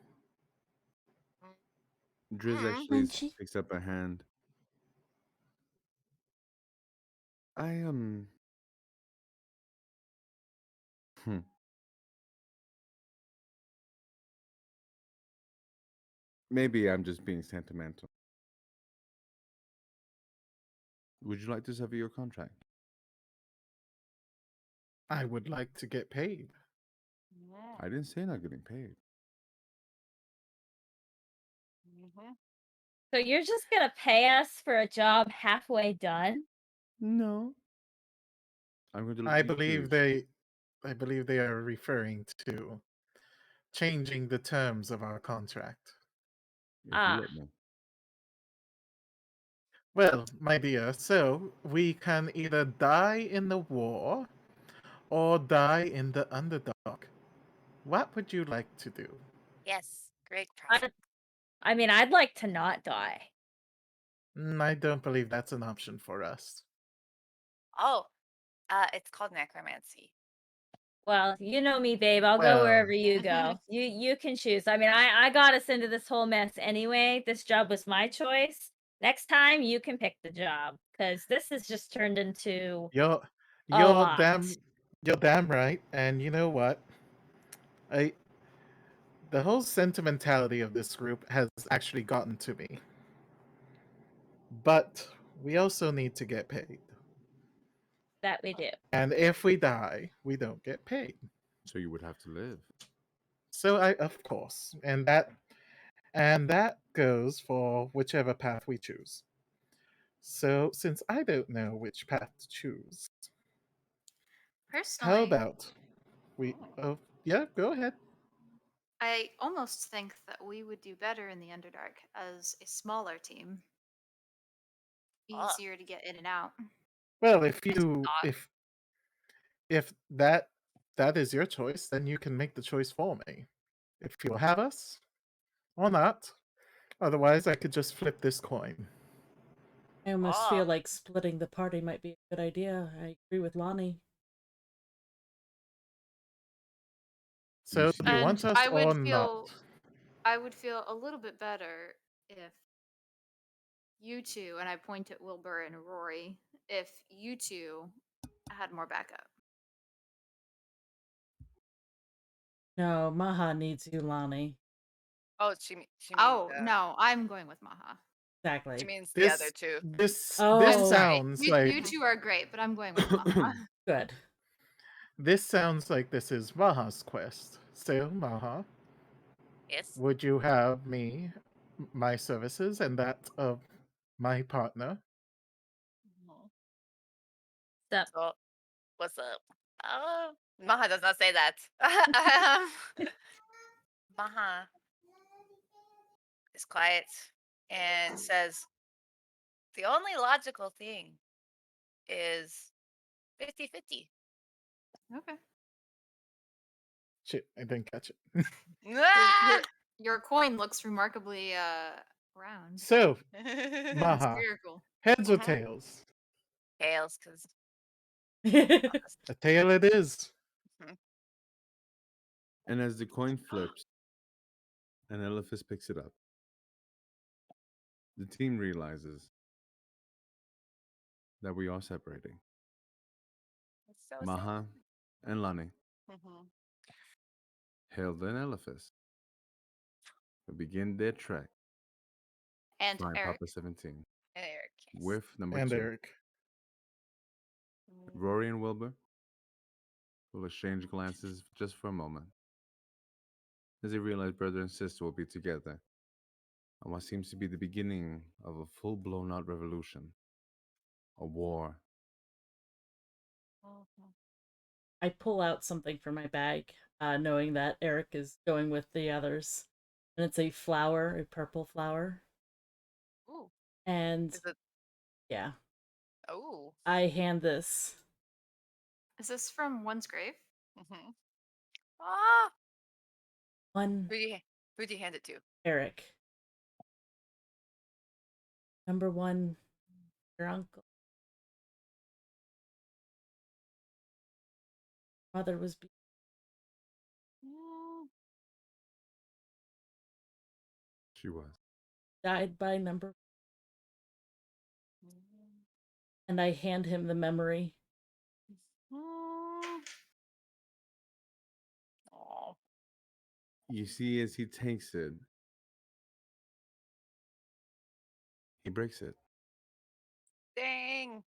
[SPEAKER 1] Driz actually picks up a hand. Hmm. Maybe I'm just being sentimental. Would you like to sever your contract?
[SPEAKER 3] I would like to get paid.
[SPEAKER 1] I didn't say not getting paid.
[SPEAKER 6] So you're just gonna pay us for a job halfway done?
[SPEAKER 1] No. I'm going to let
[SPEAKER 3] I
[SPEAKER 1] you
[SPEAKER 3] believe
[SPEAKER 1] choose.
[SPEAKER 3] I believe they are referring to changing the terms of our contract.
[SPEAKER 1] If you let me.
[SPEAKER 3] Well, my dear, so we can either die in the war or die in the Underdark. What would you like to do?
[SPEAKER 4] yes, great preference.
[SPEAKER 6] I mean, I'd like to not die.
[SPEAKER 3] I don't believe that's an option for us.
[SPEAKER 4] Oh, it's called necromancy.
[SPEAKER 6] Well, you know me, babe. I'll go wherever you go. You can choose. I mean, I got us into this whole mess anyway. This job was my choice. Next time, you can pick the job because this has just turned into
[SPEAKER 3] You're
[SPEAKER 6] a
[SPEAKER 3] you're
[SPEAKER 6] lot.
[SPEAKER 3] you're damn right. And you know what? The whole sentimentality of this group has actually gotten to me. But we also need to get paid.
[SPEAKER 6] That we do.
[SPEAKER 3] And if we die, we don't get paid.
[SPEAKER 1] So you would have to live.
[SPEAKER 3] So of course, and that goes for whichever path we choose. So since I don't know which path to choose,
[SPEAKER 5] Personally,
[SPEAKER 3] how about we? Oh, yeah, go ahead.
[SPEAKER 5] I almost think that we would do better in the Underdark as a smaller team. Easier to get in and out.
[SPEAKER 3] Well, if that is your choice, then you can make the choice for me. If you'll have us or not. Otherwise, I could just flip this coin.
[SPEAKER 2] I almost feel like splitting the party might be a good idea. I agree with Lonnie.
[SPEAKER 3] So, do you
[SPEAKER 5] And
[SPEAKER 3] want us
[SPEAKER 5] I would
[SPEAKER 3] or
[SPEAKER 5] feel
[SPEAKER 3] not?
[SPEAKER 5] I would feel a little bit better if you two, and I point at Wilbur and Rory, if you two had more backup.
[SPEAKER 2] No, Maha needs you, Lonnie.
[SPEAKER 4] Oh, she means
[SPEAKER 5] no, I'm going with Maha.
[SPEAKER 2] Exactly.
[SPEAKER 4] She means the other two.
[SPEAKER 3] This
[SPEAKER 2] Oh.
[SPEAKER 3] sounds
[SPEAKER 5] You
[SPEAKER 3] like
[SPEAKER 5] two are great, but I'm going with Maha.
[SPEAKER 2] Good.
[SPEAKER 3] this sounds like this is Maha's quest. So, Maha,
[SPEAKER 4] Yes.
[SPEAKER 3] would you have my services, and that of my partner?
[SPEAKER 4] So, what's up? Oh, Maha does not say that. Maha is quiet and says, the only logical thing is 50-50.
[SPEAKER 5] Okay.
[SPEAKER 3] Shit, I didn't catch it.
[SPEAKER 5] Your coin looks remarkably around.
[SPEAKER 3] So, Maha,
[SPEAKER 5] Spherical.
[SPEAKER 3] heads or
[SPEAKER 4] Uh-huh.
[SPEAKER 3] tails?
[SPEAKER 4] Tails, because
[SPEAKER 3] A tail it is.
[SPEAKER 1] And as the coin flips and Elephas picks it up, the team realizes that we are separating.
[SPEAKER 4] it's so
[SPEAKER 1] Maha and Lani,
[SPEAKER 4] sad. Mhm.
[SPEAKER 1] Hilda and Elephas, will begin their trek
[SPEAKER 5] And
[SPEAKER 1] flying
[SPEAKER 5] Eric.
[SPEAKER 1] Papa 17
[SPEAKER 4] And Eric. Yes.
[SPEAKER 1] with number
[SPEAKER 3] And
[SPEAKER 1] 2.
[SPEAKER 3] Eric.
[SPEAKER 1] Rory and Wilbur will exchange glances just for a moment as they realize brother and sister will be together on what seems to be the beginning of a full blown out revolution, a war.
[SPEAKER 2] I pull out something from my bag, knowing that Eric is going with the others. And it's a flower, a purple flower.
[SPEAKER 4] Ooh.
[SPEAKER 2] And
[SPEAKER 4] Is it?
[SPEAKER 2] yeah,
[SPEAKER 4] Oh.
[SPEAKER 2] I hand this.
[SPEAKER 5] Is this from One's Grave?
[SPEAKER 4] Mm-hmm. Ah.
[SPEAKER 2] One
[SPEAKER 4] Who'd you hand it to?
[SPEAKER 2] Eric. Number 1, your uncle. Mother was
[SPEAKER 1] She was.
[SPEAKER 2] died by number. And I hand him the memory.
[SPEAKER 4] Oh.
[SPEAKER 1] You see, as he takes it, he breaks it.
[SPEAKER 4] Dang.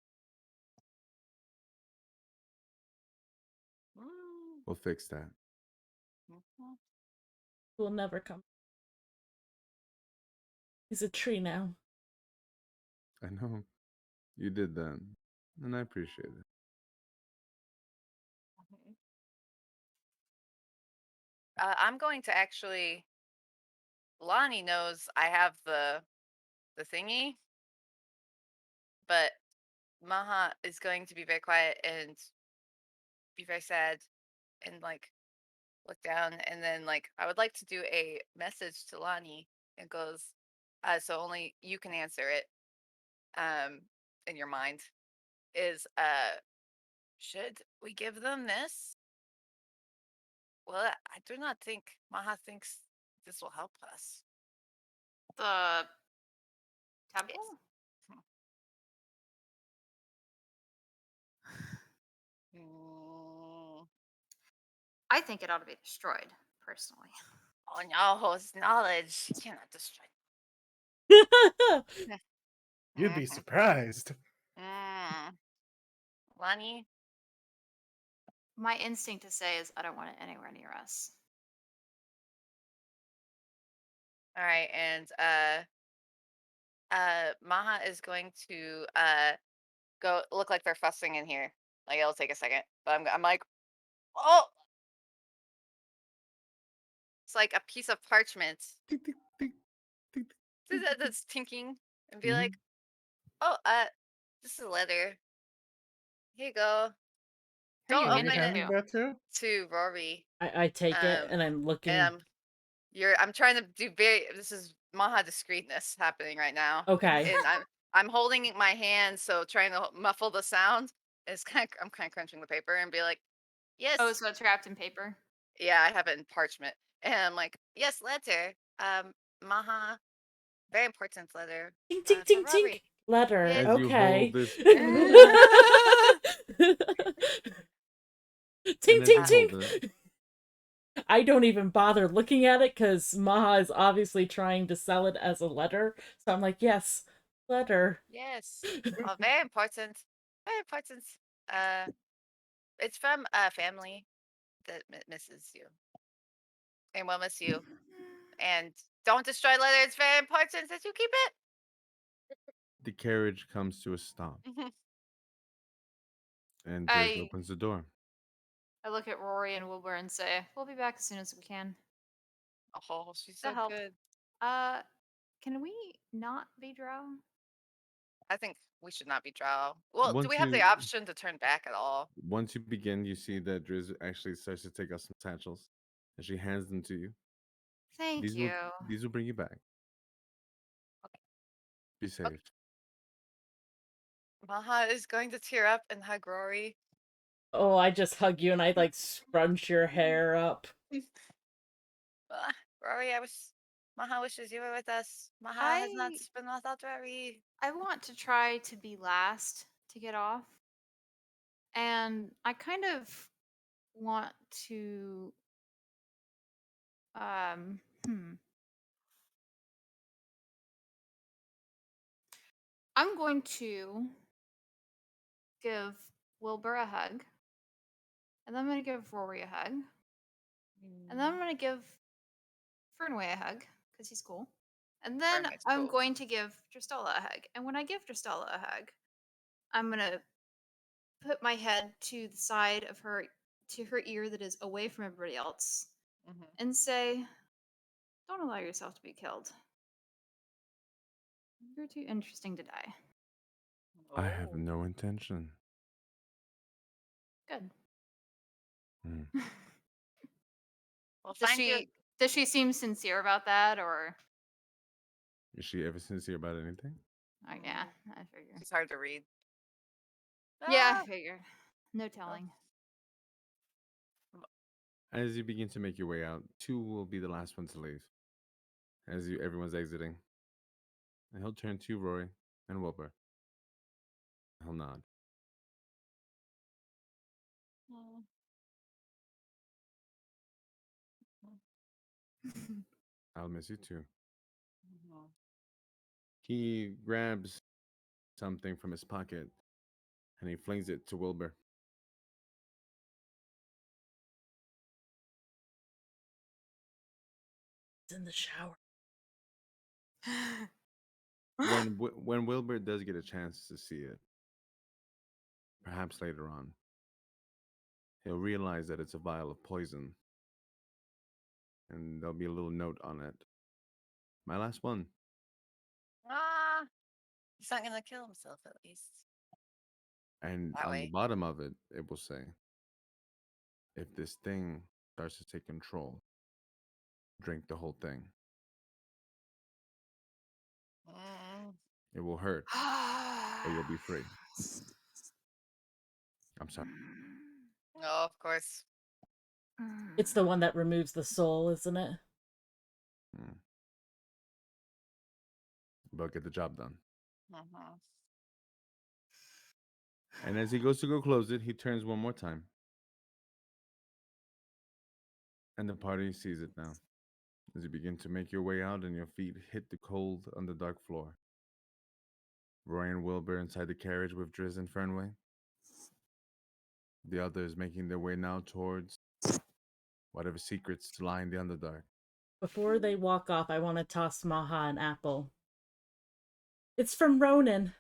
[SPEAKER 1] We'll fix that.
[SPEAKER 2] Will never come. He's a tree now.
[SPEAKER 1] I know. You did that, and I appreciate it.
[SPEAKER 4] I'm going to actually. Lonnie knows I have the thingy, but Maha is going to be very quiet and be very sad and like look down, and then like I would like to do a message to Lonnie. It goes, so only you can answer it. In your mind, is should we give them this? Well, I do not think Maha thinks this will help us.
[SPEAKER 5] The tablet? I think it ought to be destroyed, personally.
[SPEAKER 4] Oh no, it's knowledge. You cannot destroy.
[SPEAKER 3] You'd be surprised.
[SPEAKER 4] Lonnie?
[SPEAKER 5] My instinct to say is I don't want it anywhere near us.
[SPEAKER 4] All right, and Maha is going to go look like they're fussing in here. Like it'll take a second, but I'm like, oh, it's like a piece of parchment that's tinking, and be like, oh, this is a letter. Here you go.
[SPEAKER 5] Who are you
[SPEAKER 4] Don't
[SPEAKER 5] handing
[SPEAKER 4] open
[SPEAKER 5] it
[SPEAKER 4] it
[SPEAKER 3] that to?
[SPEAKER 4] to Rory.
[SPEAKER 2] I take it and I'm looking.
[SPEAKER 4] And I'm trying to do this is Maha discreetness happening right now.
[SPEAKER 2] Okay.
[SPEAKER 4] And I'm holding my hand, so trying to muffle the sound. I'm kind of crunching the paper and be like, yes.
[SPEAKER 5] Oh, so it's wrapped in paper?
[SPEAKER 4] Yeah, I have it in parchment. And I'm like, yes, letter. Maha, very important letter.
[SPEAKER 2] Ting ting ting ting. Letter.
[SPEAKER 4] Yes.
[SPEAKER 1] As you
[SPEAKER 2] Okay.
[SPEAKER 1] hold this-
[SPEAKER 2] Ting
[SPEAKER 1] And
[SPEAKER 2] ting
[SPEAKER 1] as you
[SPEAKER 2] ting.
[SPEAKER 1] hold it-
[SPEAKER 2] I don't even bother looking at it because Maha is obviously trying to sell it as a letter. So I'm like, yes, letter.
[SPEAKER 4] Yes. Oh, very important. Very important. It's from a family that misses you. And will miss you. And don't destroy letter. It's very important that you keep it.
[SPEAKER 1] The carriage comes to a stop, and
[SPEAKER 5] I-
[SPEAKER 1] Driz opens the door.
[SPEAKER 5] I look at Rory and Wilbur and say, we'll be back as soon as we can.
[SPEAKER 4] Oh, she's
[SPEAKER 5] To
[SPEAKER 4] so
[SPEAKER 5] help.
[SPEAKER 4] good.
[SPEAKER 5] Can we not be drow?
[SPEAKER 4] I think we should not be drow. Well, do
[SPEAKER 1] Once
[SPEAKER 4] we have the
[SPEAKER 1] you-
[SPEAKER 4] option to turn back at all?
[SPEAKER 1] Once you begin, you see that Driz actually starts to take out some satchels, and she hands them to you.
[SPEAKER 5] Thank
[SPEAKER 1] These
[SPEAKER 5] you.
[SPEAKER 1] These will bring you back. Be safe.
[SPEAKER 4] Maha is going to tear up and hug Rory.
[SPEAKER 2] Oh, I just hug you and I like scrunch your hair up.
[SPEAKER 4] Rory, Maha wishes you were with us. Maha has not been without Rory.
[SPEAKER 5] I want to try to be last to get off. And I kind of want to I'm going to give Wilbur a hug. And then I'm going to give Rory a hug. And then I'm going to give Fernway a hug because he's cool. And then I'm going to give Dristella a hug. And when I give Dristella a hug, I'm going to put my head to the side of her, to her ear that is away from everybody else, and say, don't allow yourself to be killed. You're too interesting to die.
[SPEAKER 1] I have no intention.
[SPEAKER 5] Good.
[SPEAKER 1] Mm.
[SPEAKER 4] Well,
[SPEAKER 5] does she seem sincere about that, or?
[SPEAKER 1] Is she ever sincere about anything?
[SPEAKER 5] Oh, yeah, I figured.
[SPEAKER 4] It's hard to read.
[SPEAKER 5] Yeah, I figured. No telling.
[SPEAKER 1] As you begin to make your way out, 2 will be the last one to leave. As everyone's exiting. And he'll turn to Rory and Wilbur. He'll nod. I'll miss you too. He grabs something from his pocket and he flings it to Wilbur.
[SPEAKER 2] It's in the shower.
[SPEAKER 1] When Wilbur does get a chance to see it, perhaps later on, he'll realize that it's a vial of poison. And there'll be a little note on it. My last one.
[SPEAKER 4] He's not going to kill himself, at least.
[SPEAKER 1] And
[SPEAKER 4] That
[SPEAKER 1] on
[SPEAKER 4] way.
[SPEAKER 1] the bottom of it, it will say, if this thing starts to take control, drink the whole thing. It will hurt, but you'll be free. I'm sorry.
[SPEAKER 4] No, of course.
[SPEAKER 2] It's the one that removes the soul, isn't it?
[SPEAKER 1] But get the job done. And as he goes to go close it, he turns one more time. And the party sees it now. As you begin to make your way out and your feet hit the cold, underdark floor. Roy and Wilbur inside the carriage with Driz and Fernway. The others making their way now towards whatever secrets lie in the Underdark.
[SPEAKER 2] Before they walk off, I want to toss Maha an apple. It's from Ronan.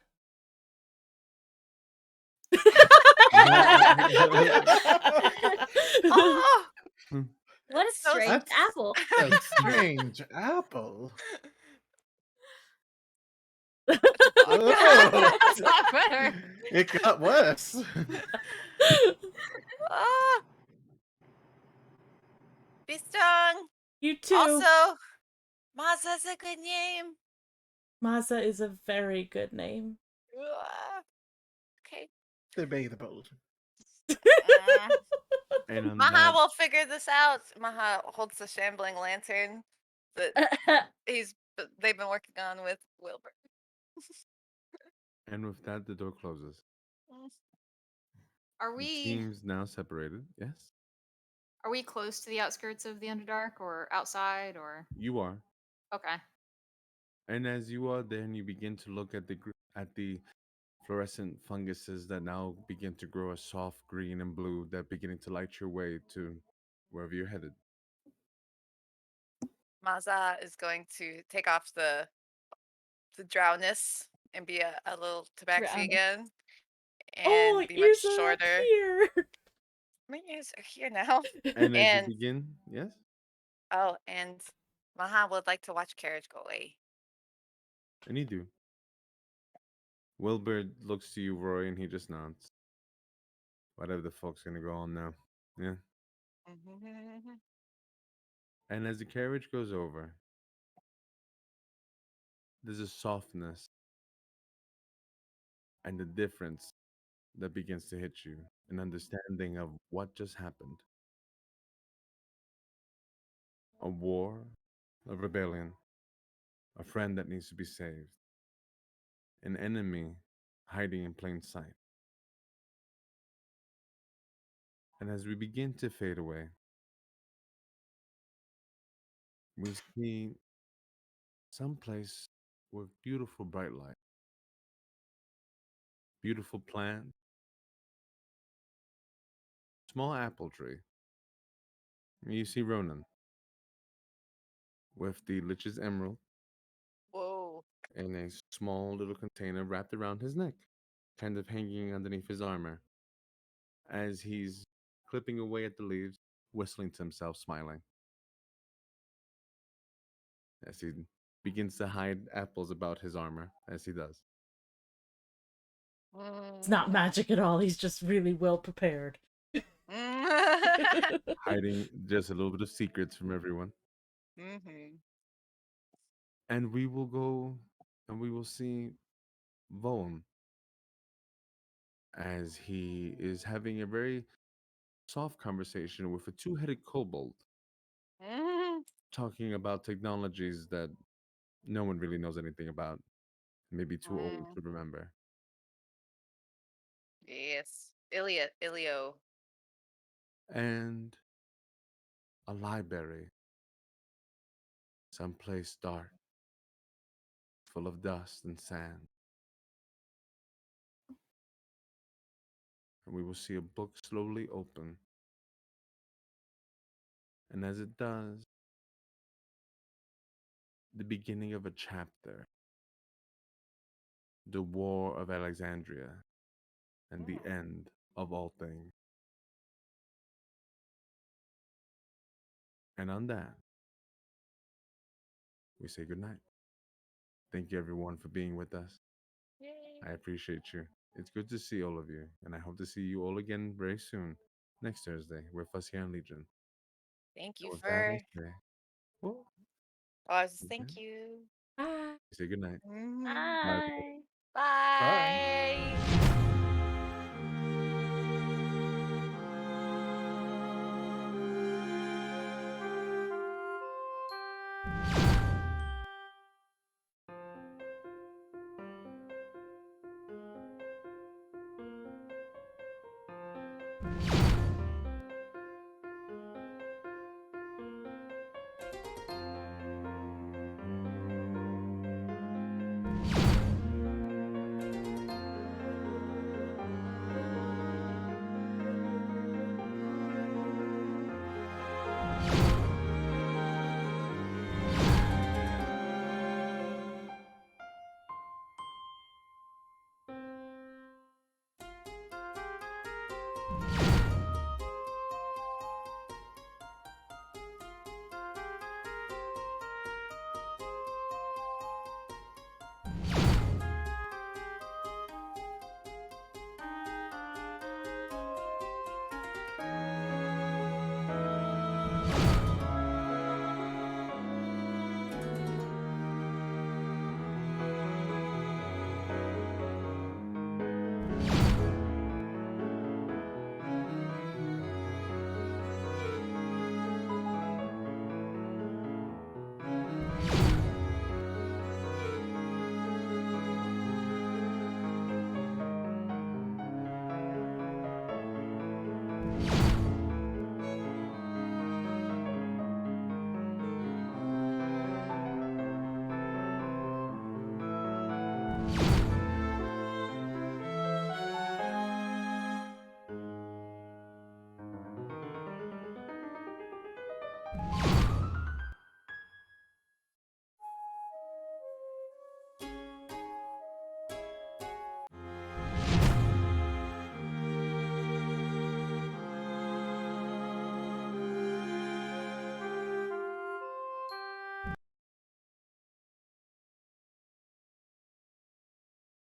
[SPEAKER 4] Oh!
[SPEAKER 6] What a strange apple.
[SPEAKER 3] A strange apple. Oh,
[SPEAKER 5] That's not better.
[SPEAKER 3] it got worse.
[SPEAKER 4] Be strong.
[SPEAKER 2] You too.
[SPEAKER 4] Also, Maza's a good name.
[SPEAKER 2] Maza is a very good name.
[SPEAKER 4] Okay.
[SPEAKER 3] Debatable.
[SPEAKER 1] And on
[SPEAKER 4] Maha
[SPEAKER 1] that,
[SPEAKER 4] will figure this out. Maha holds the shambling lantern that they've been working on with Wilbur.
[SPEAKER 1] and with that, the door closes.
[SPEAKER 5] Are
[SPEAKER 1] The
[SPEAKER 5] we
[SPEAKER 1] teams now separated. Yes,
[SPEAKER 5] are we close to the outskirts of the Underdark, or outside, or?
[SPEAKER 1] you are.
[SPEAKER 5] Okay.
[SPEAKER 1] And as you are there, and you begin to look at the fluorescent funguses that now begin to grow a soft green and blue, that beginning to light your way to wherever you're headed.
[SPEAKER 4] Maza is going to take off the drowness and be a little tabaxi
[SPEAKER 2] Drowness.
[SPEAKER 4] again. And
[SPEAKER 2] Oh,
[SPEAKER 4] be much
[SPEAKER 2] ears are up
[SPEAKER 4] shorter.
[SPEAKER 2] here.
[SPEAKER 4] My ears are here now.
[SPEAKER 1] And as
[SPEAKER 4] And
[SPEAKER 1] you begin, yes,
[SPEAKER 4] and Maha would like to watch carriage go away.
[SPEAKER 1] and you do. Wilbur looks to you, Roy, and he just nods. Whatever the fuck's gonna go on now. Yeah. And as the carriage goes over, there's a softness and the difference that begins to hit you, an understanding of what just happened. A war, a rebellion, a friend that needs to be saved, an enemy hiding in plain sight. And as we begin to fade away, we see someplace with beautiful bright light, beautiful plant, small apple tree. And you see Ronan with the Lich's Emerald
[SPEAKER 4] Whoa.
[SPEAKER 1] in a small little container wrapped around his neck, kind of hanging underneath his armor, as he's clipping away at the leaves, whistling to himself, smiling. As he begins to hide apples about his armor, as he does.
[SPEAKER 2] It's not magic at all. He's just really well prepared.
[SPEAKER 1] Hiding just a little bit of secrets from everyone.
[SPEAKER 4] Mm-hmm.
[SPEAKER 1] And we will go and we will see Voan as he is having a very soft conversation with a two-headed kobold, talking about technologies that no one really knows anything about, maybe too old to remember.
[SPEAKER 4] Yes. Ilio.
[SPEAKER 1] And a library, someplace dark, full of dust and sand. And we will see a book slowly open. And as it does, the beginning of a chapter, the War of Alexandria, and the end of all things. And on that, we say goodnight. Thank you, everyone, for being with us. I appreciate you. It's good to see all of you, and I hope to see you all again very soon, next Thursday, with us here on Legion.
[SPEAKER 4] Thank you
[SPEAKER 1] So with that, I
[SPEAKER 4] for.
[SPEAKER 1] say, well,
[SPEAKER 4] Thank you.
[SPEAKER 2] Bye.
[SPEAKER 1] say goodnight.
[SPEAKER 4] Mhm.
[SPEAKER 1] Bye, everybody.
[SPEAKER 6] Bye.
[SPEAKER 4] Bye.